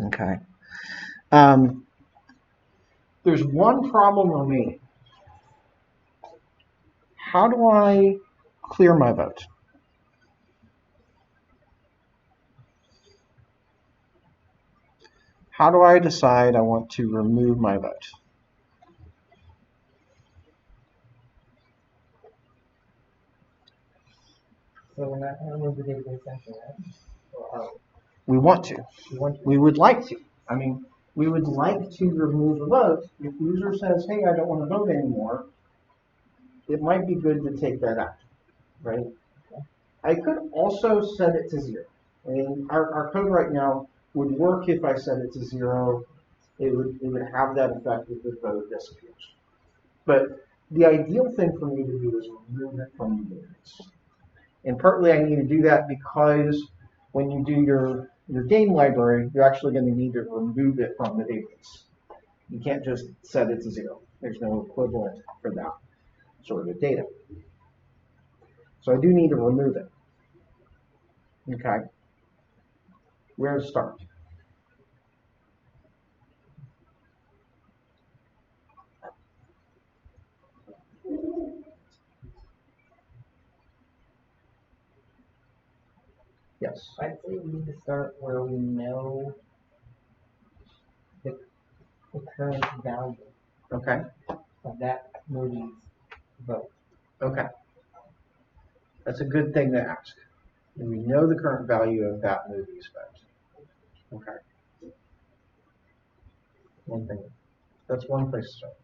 Okay. There's one problem remaining. How do I clear my vote? How do I decide I want to remove my vote? So we're not going to remove the database entry, right? Or we want to. We would like to. I mean, we would like to remove a vote. If the user says, hey, I don't want to vote anymore, it might be good to take that out, right? I could also set it to 0. I mean, our code right now would work if I set it to 0. It would have that effect if the vote disappears. But the ideal thing for me to do is remove it from the database. And partly I need to do that because when you do your game library, you're actually going to need to remove it from the database. You can't just set it to 0. There's no equivalent for that sort of data. So I do need to remove it. Okay. Where to start? Yes. I'd say we need to start where we know the current value Okay. of that movie's vote. Okay. That's a good thing to ask. Do we know the current value of that movie's vote? Okay. One thing. That's one place to start.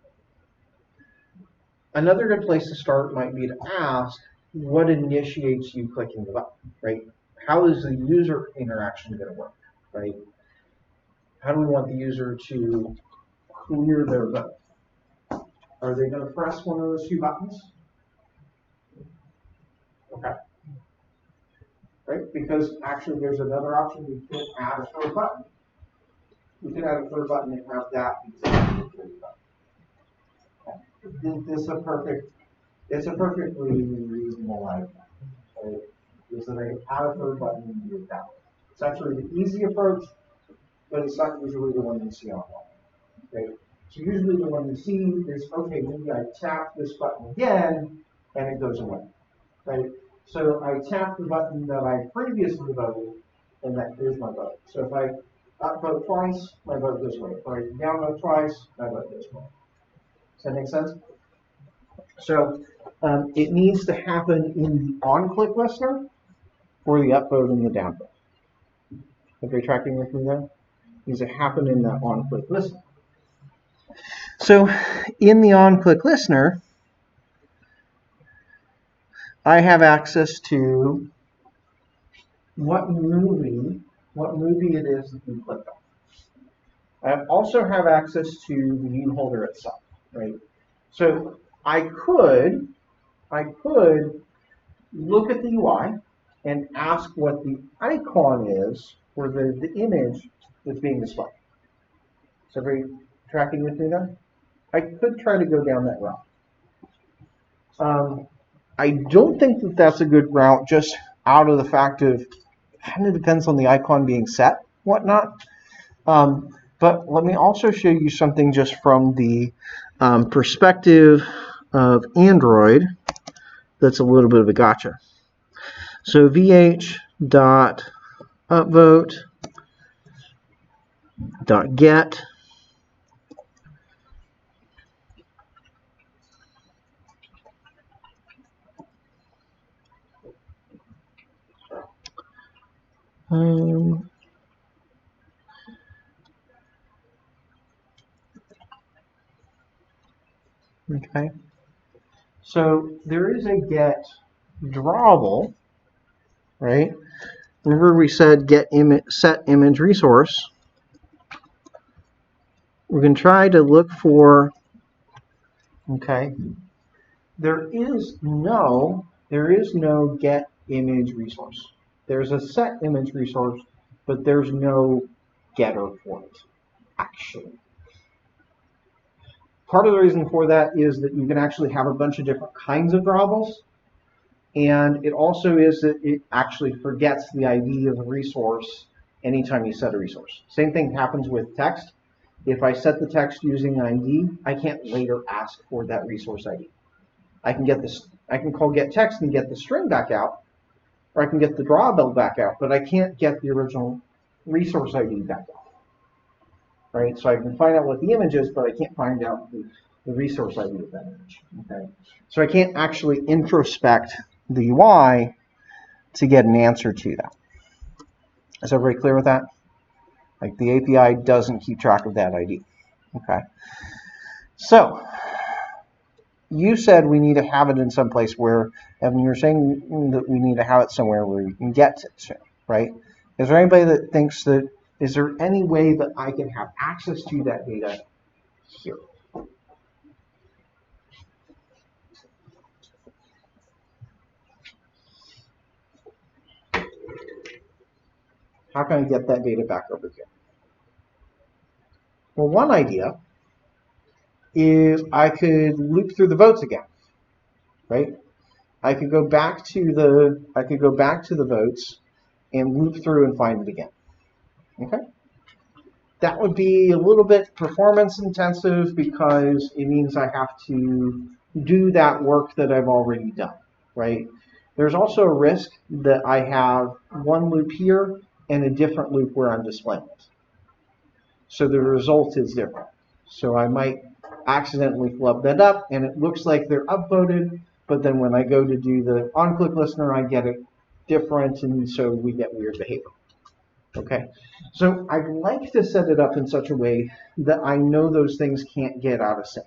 Another good place to start might be to ask what initiates you clicking the button, right? How is the user interaction going to work, right? How do we want the user to clear their vote? Are they going to press one of those 2 buttons? Okay. Right? Because actually there's another option. We could add a 3rd button. We could add a 3rd button and have that be the 3rd button. Okay. It's a perfectly reasonable idea. Right? Is that I add a 3rd button and do it that way. It's actually the easy approach, but it's not usually the one you see online. Right? So usually the one you see is, okay, maybe I tap this button again and it goes away. Right? So I tap the button that I previously voted and that clears my vote. So if I upvote twice, my vote goes away. If I downvote twice, my vote goes away. Does that make sense? So it needs to happen in the on-click listener for the upvote and the downvote. Are you tracking with me there? It needs to happen in that on-click listener. So in the on-click listener, I have access to what movie it is that you clicked on. I also have access to the view holder itself, right? So I could look at the UI and ask what the icon is for the image that's being displayed. So are you tracking with me there? I could try to go down that route. I don't think that that's a good route just out of the fact of kind of depends on the icon being set, whatnot. But let me also show you something just from the perspective of Android that's a little bit of a gotcha. So vh.upvote.get okay. So there is a get drawable, right? Remember we said get set image resource. We can try to look for, okay, there is no get image resource. There's a set image resource, but there's no getter for it, actually. Part of the reason for that is that you can actually have a bunch of different kinds of drawables, and it also is that it actually forgets the ID of a resource anytime you set a resource. Same thing happens with text. If I set the text using an ID, I can't later ask for that resource ID. I can call get text and get the string back out, or I can get the drawable back out, but I can't get the original resource ID back out. Right? So I can find out what the image is, but I can't find out the resource ID of that image. Okay? So I can't actually introspect the UI to get an answer to that. Is everybody clear with that? Like the API doesn't keep track of that ID. Okay. So you said we need to have it in some place where, and you're saying that we need to have it somewhere where you can get it to, right? Is there anybody that thinks that, is there any way that I can have access to that data here? How can I get that data back over here? Well, one idea is I could loop through the votes again, right? I could go back to the votes and loop through and find it again. Okay? That would be a little bit performance intensive because it means I have to do that work that I've already done, right? There's also a risk that I have one loop here and a different loop where I'm displaying it. So the result is different. So I might accidentally flub that up and it looks like they're upvoted, but then when I go to do the on-click listener, I get it different, and so we get weird behavior. Okay, so I'd like to set it up in such a way that I know those things can't get out of sync.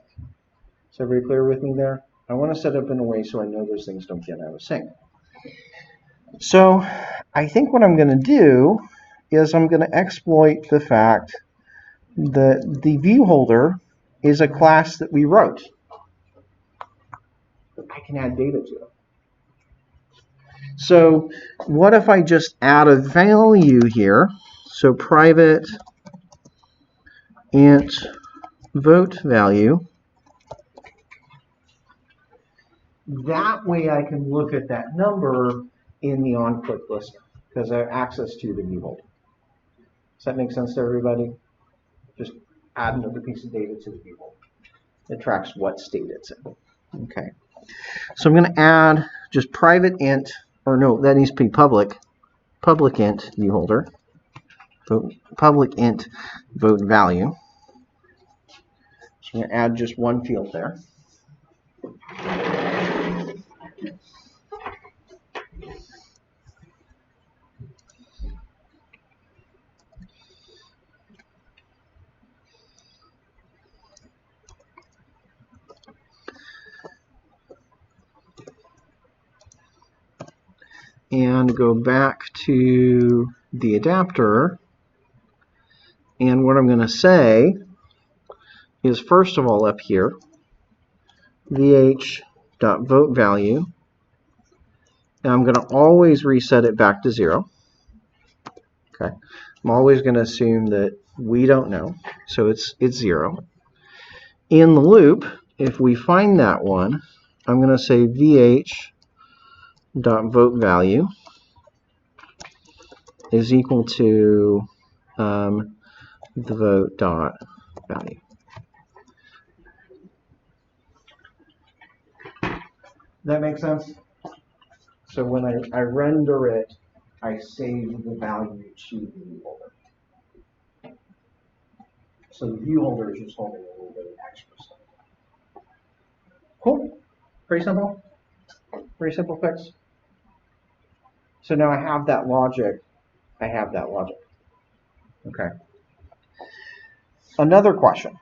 Is everybody clear with me there? I want to set up in a way so I know those things don't get out of sync. So I think what I'm going to do is I'm going to exploit the fact that the view holder is a class that we wrote. I can add data to it. So what if I just add a value here? So private int vote value. That way I can look at that number in the on-click listener because I have access to the view holder. Does that make sense to everybody? Just add another piece of data to the view holder. It tracks what state it's in. Okay. So I'm going to add just private int, or no, that needs to be public int view holder, public int vote value. So I'm going to add just one field there. And go back to the adapter, and what I'm going to say is, first of all, up here, vh.voteValue, and I'm going to always reset it back to 0. Okay, I'm always going to assume that we don't know, so it's 0. In the loop, if we find that one, I'm going to say vh.voteValue is equal to the vote.value. That makes sense? So when I render it, I save the value to the view holder. So the view holder is just holding a little bit of extra stuff. Cool? Pretty simple? Pretty simple fix? So now I have that logic. Okay. Another question.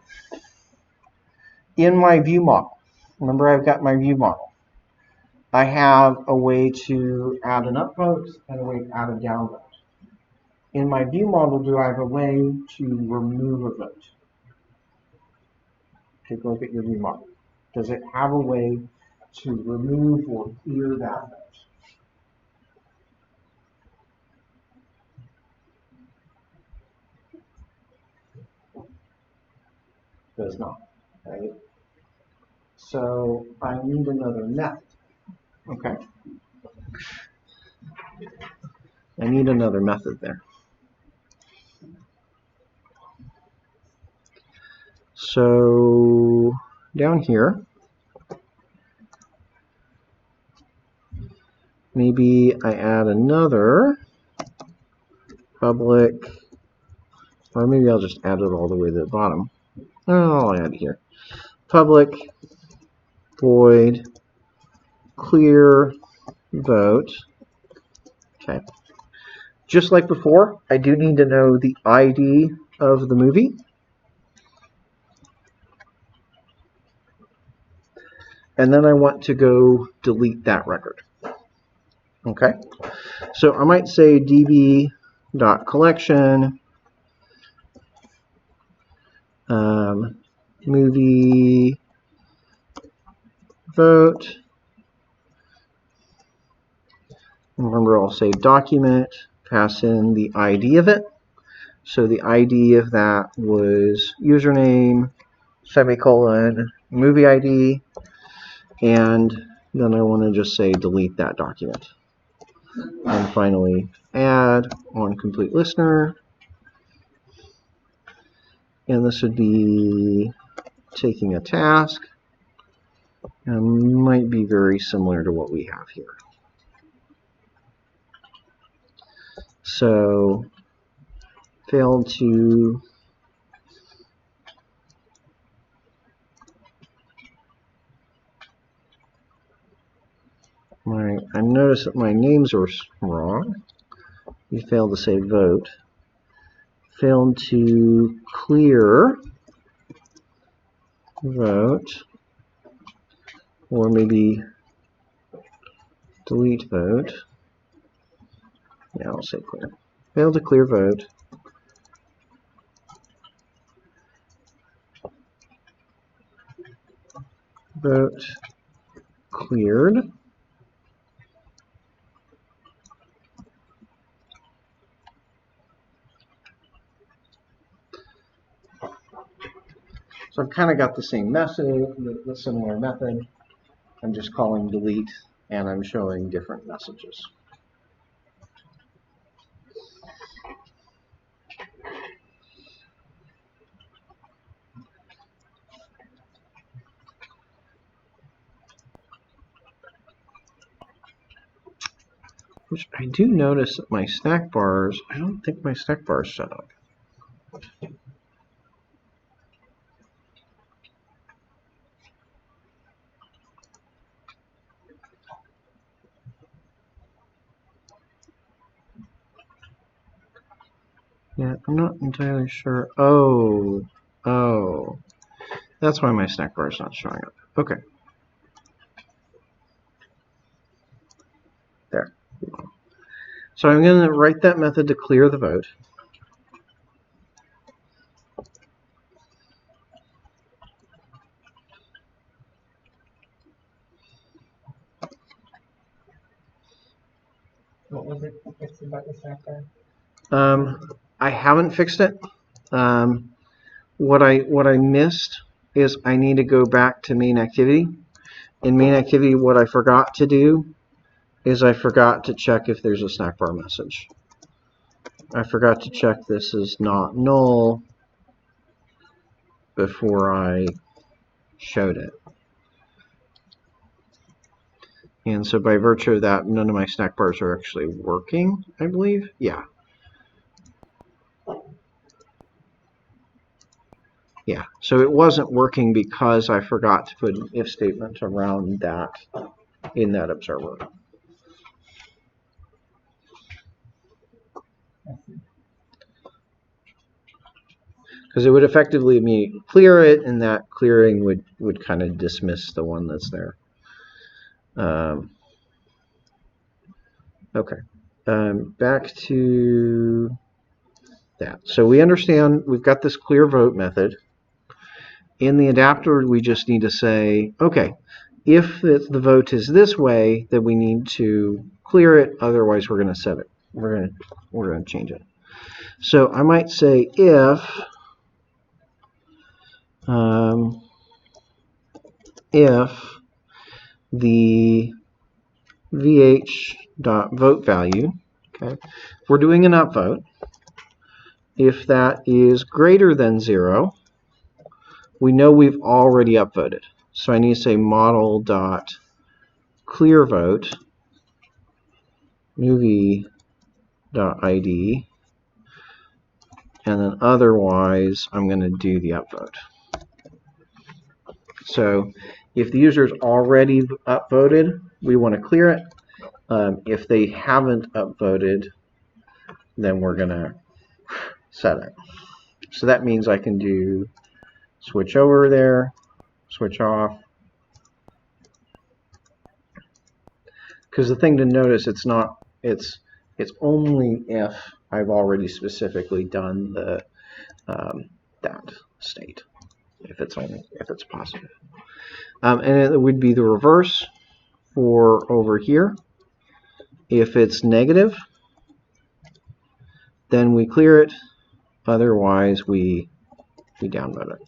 In my view model, remember I've got my view model. I have a way to add an upvote and a way to add a downvote. In my view model, do I have a way to remove a vote? Take a look at your view model. Does it have a way to remove or clear that vote? Does not, right? So I need another method. Okay. I need another method there. So down here, maybe I add another public, or maybe I'll just add it all the way to the bottom. Oh, I'll add here. Public void clear vote. Okay. just like before, I do need to know the ID of the movie. And then I want to go delete that record. Okay, so I might say db.collection movie vote. Remember, I'll say document, pass in the ID of it. So the ID of that was username, semicolon, movie ID, and then I want to just say delete that document. And finally, add on complete listener. And this would be taking a task. And might be very similar to what we have here. So, failed to I noticed that my names are wrong. We failed to say vote. Failed to clear vote, or maybe delete vote. Yeah, I'll say clear. Failed to clear vote. Vote cleared. So I've kind of got the same message, the similar method. I'm just calling delete, and I'm showing different messages. Which I do notice that my snack bars, I don't think my snack bar is set up. Yeah, I'm not entirely sure. Oh, that's why my snack bar is not showing up. Okay. There. So I'm going to write that method to clear the vote. What was it fixed about the snack bar? I haven't fixed it. What I missed is I need to go back to main activity. In main activity, what I forgot to do is I forgot to check if there's a snack bar message. I forgot to check this is not null before I showed it. And so by virtue of that, none of my snack bars are actually working, I believe. Yeah. Yeah, so it wasn't working because I forgot to put an if statement around that in that observer. Because it would effectively immediately clear it, and that clearing would kind of dismiss the one that's there. Okay, back to that. So we understand we've got this clear vote method. In the adapter, we just need to say, okay, if the vote is this way, then we need to clear it. Otherwise, we're going to set it. We're going to change it. So I might say if the vh.vote value, okay, if we're doing an upvote, if that is greater than 0, we know we've already upvoted. So I need to say model.clearVote movie.id, and then otherwise I'm going to do the upvote. So if the user's already upvoted, we want to clear it. If they haven't upvoted, then we're going to set it. So that means I can do switch over there, switch off. Because the thing to notice, it's only if I've already specifically done the that state, if it's positive. And it would be the reverse for over here. If it's negative, then we clear it. Otherwise, we downvote it.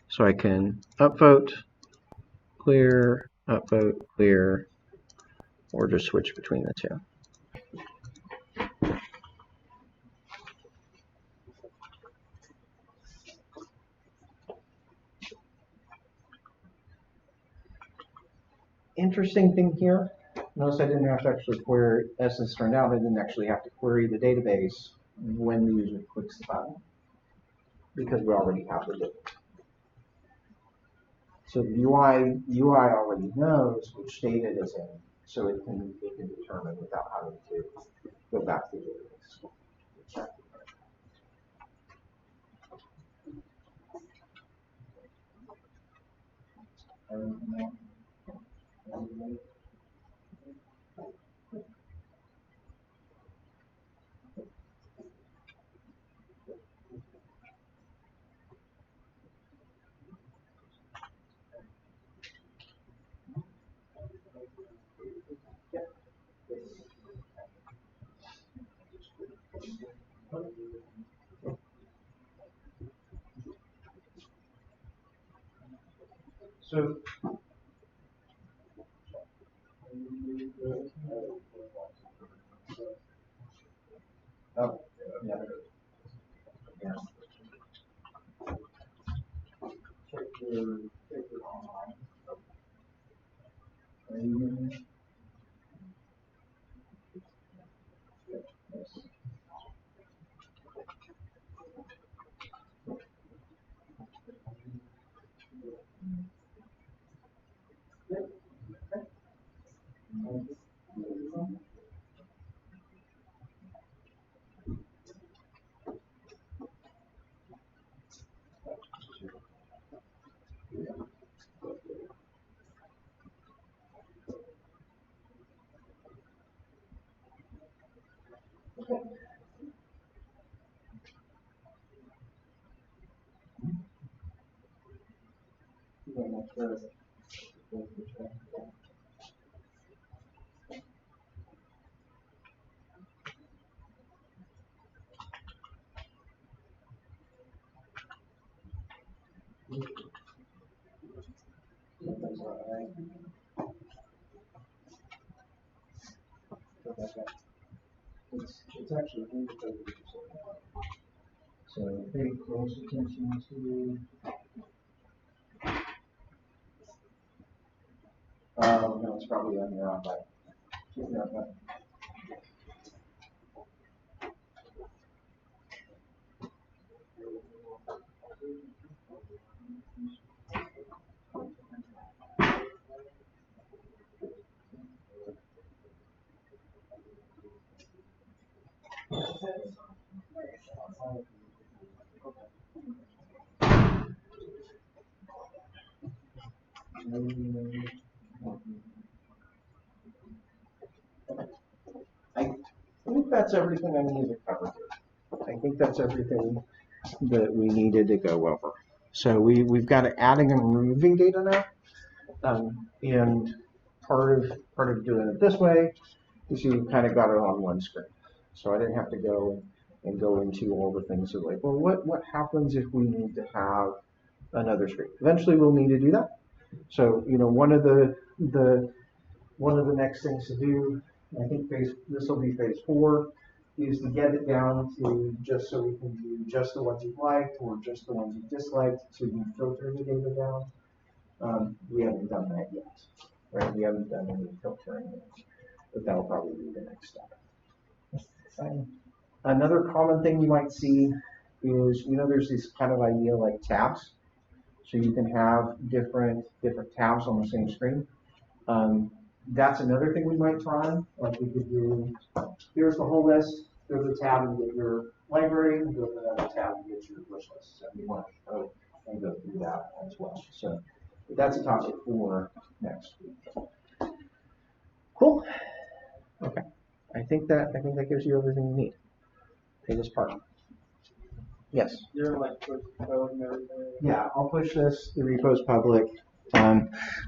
So I can upvote, clear, upvote, clear, or just switch between the two. Interesting thing here, notice I didn't have to actually query, as it turned out, I didn't actually have to query the database when the user clicks the button, because we already have the data. So the UI already knows which state it is in, so it can determine without having to go back to the database. So oh, yeah. Yeah. Check your online. Are you in there? Yes. It's actually so pay close attention to. No, it's probably on your own, but I think that's everything I needed to cover here. I think that's everything that we needed to go over. So we've got adding and removing data now, and part of doing it this way is you kind of got it on one screen. So I didn't have to go and go into all the things of like, well, what happens if we need to have another screen? Eventually, we'll need to do that. So one of the next things to do, I think this will be phase 4, is to get it down to just so we can do just the ones you liked or just the ones you disliked, so you can filter the data down. We haven't done that yet, right? We haven't done any filtering yet, but that'll probably be the next step. That's exciting. Another common thing you might see is, there's this kind of idea like tabs. So you can have different tabs on the same screen. That's another thing we might try. Like we could do, here's the whole list, go to the tab and get your library, and go to another tab and get your wish list. So we want to go and go through that as well. So that's a topic for next week. Cool. Okay. I think that gives you everything you need. Pay this part. Yes. You're like push code and everything. Yeah, I'll push this. The repo's public.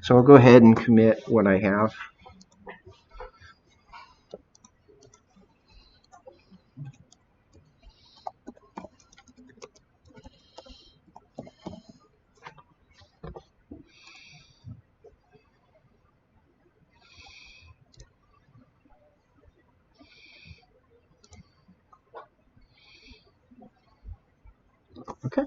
So I'll go ahead and commit what I have. Okay.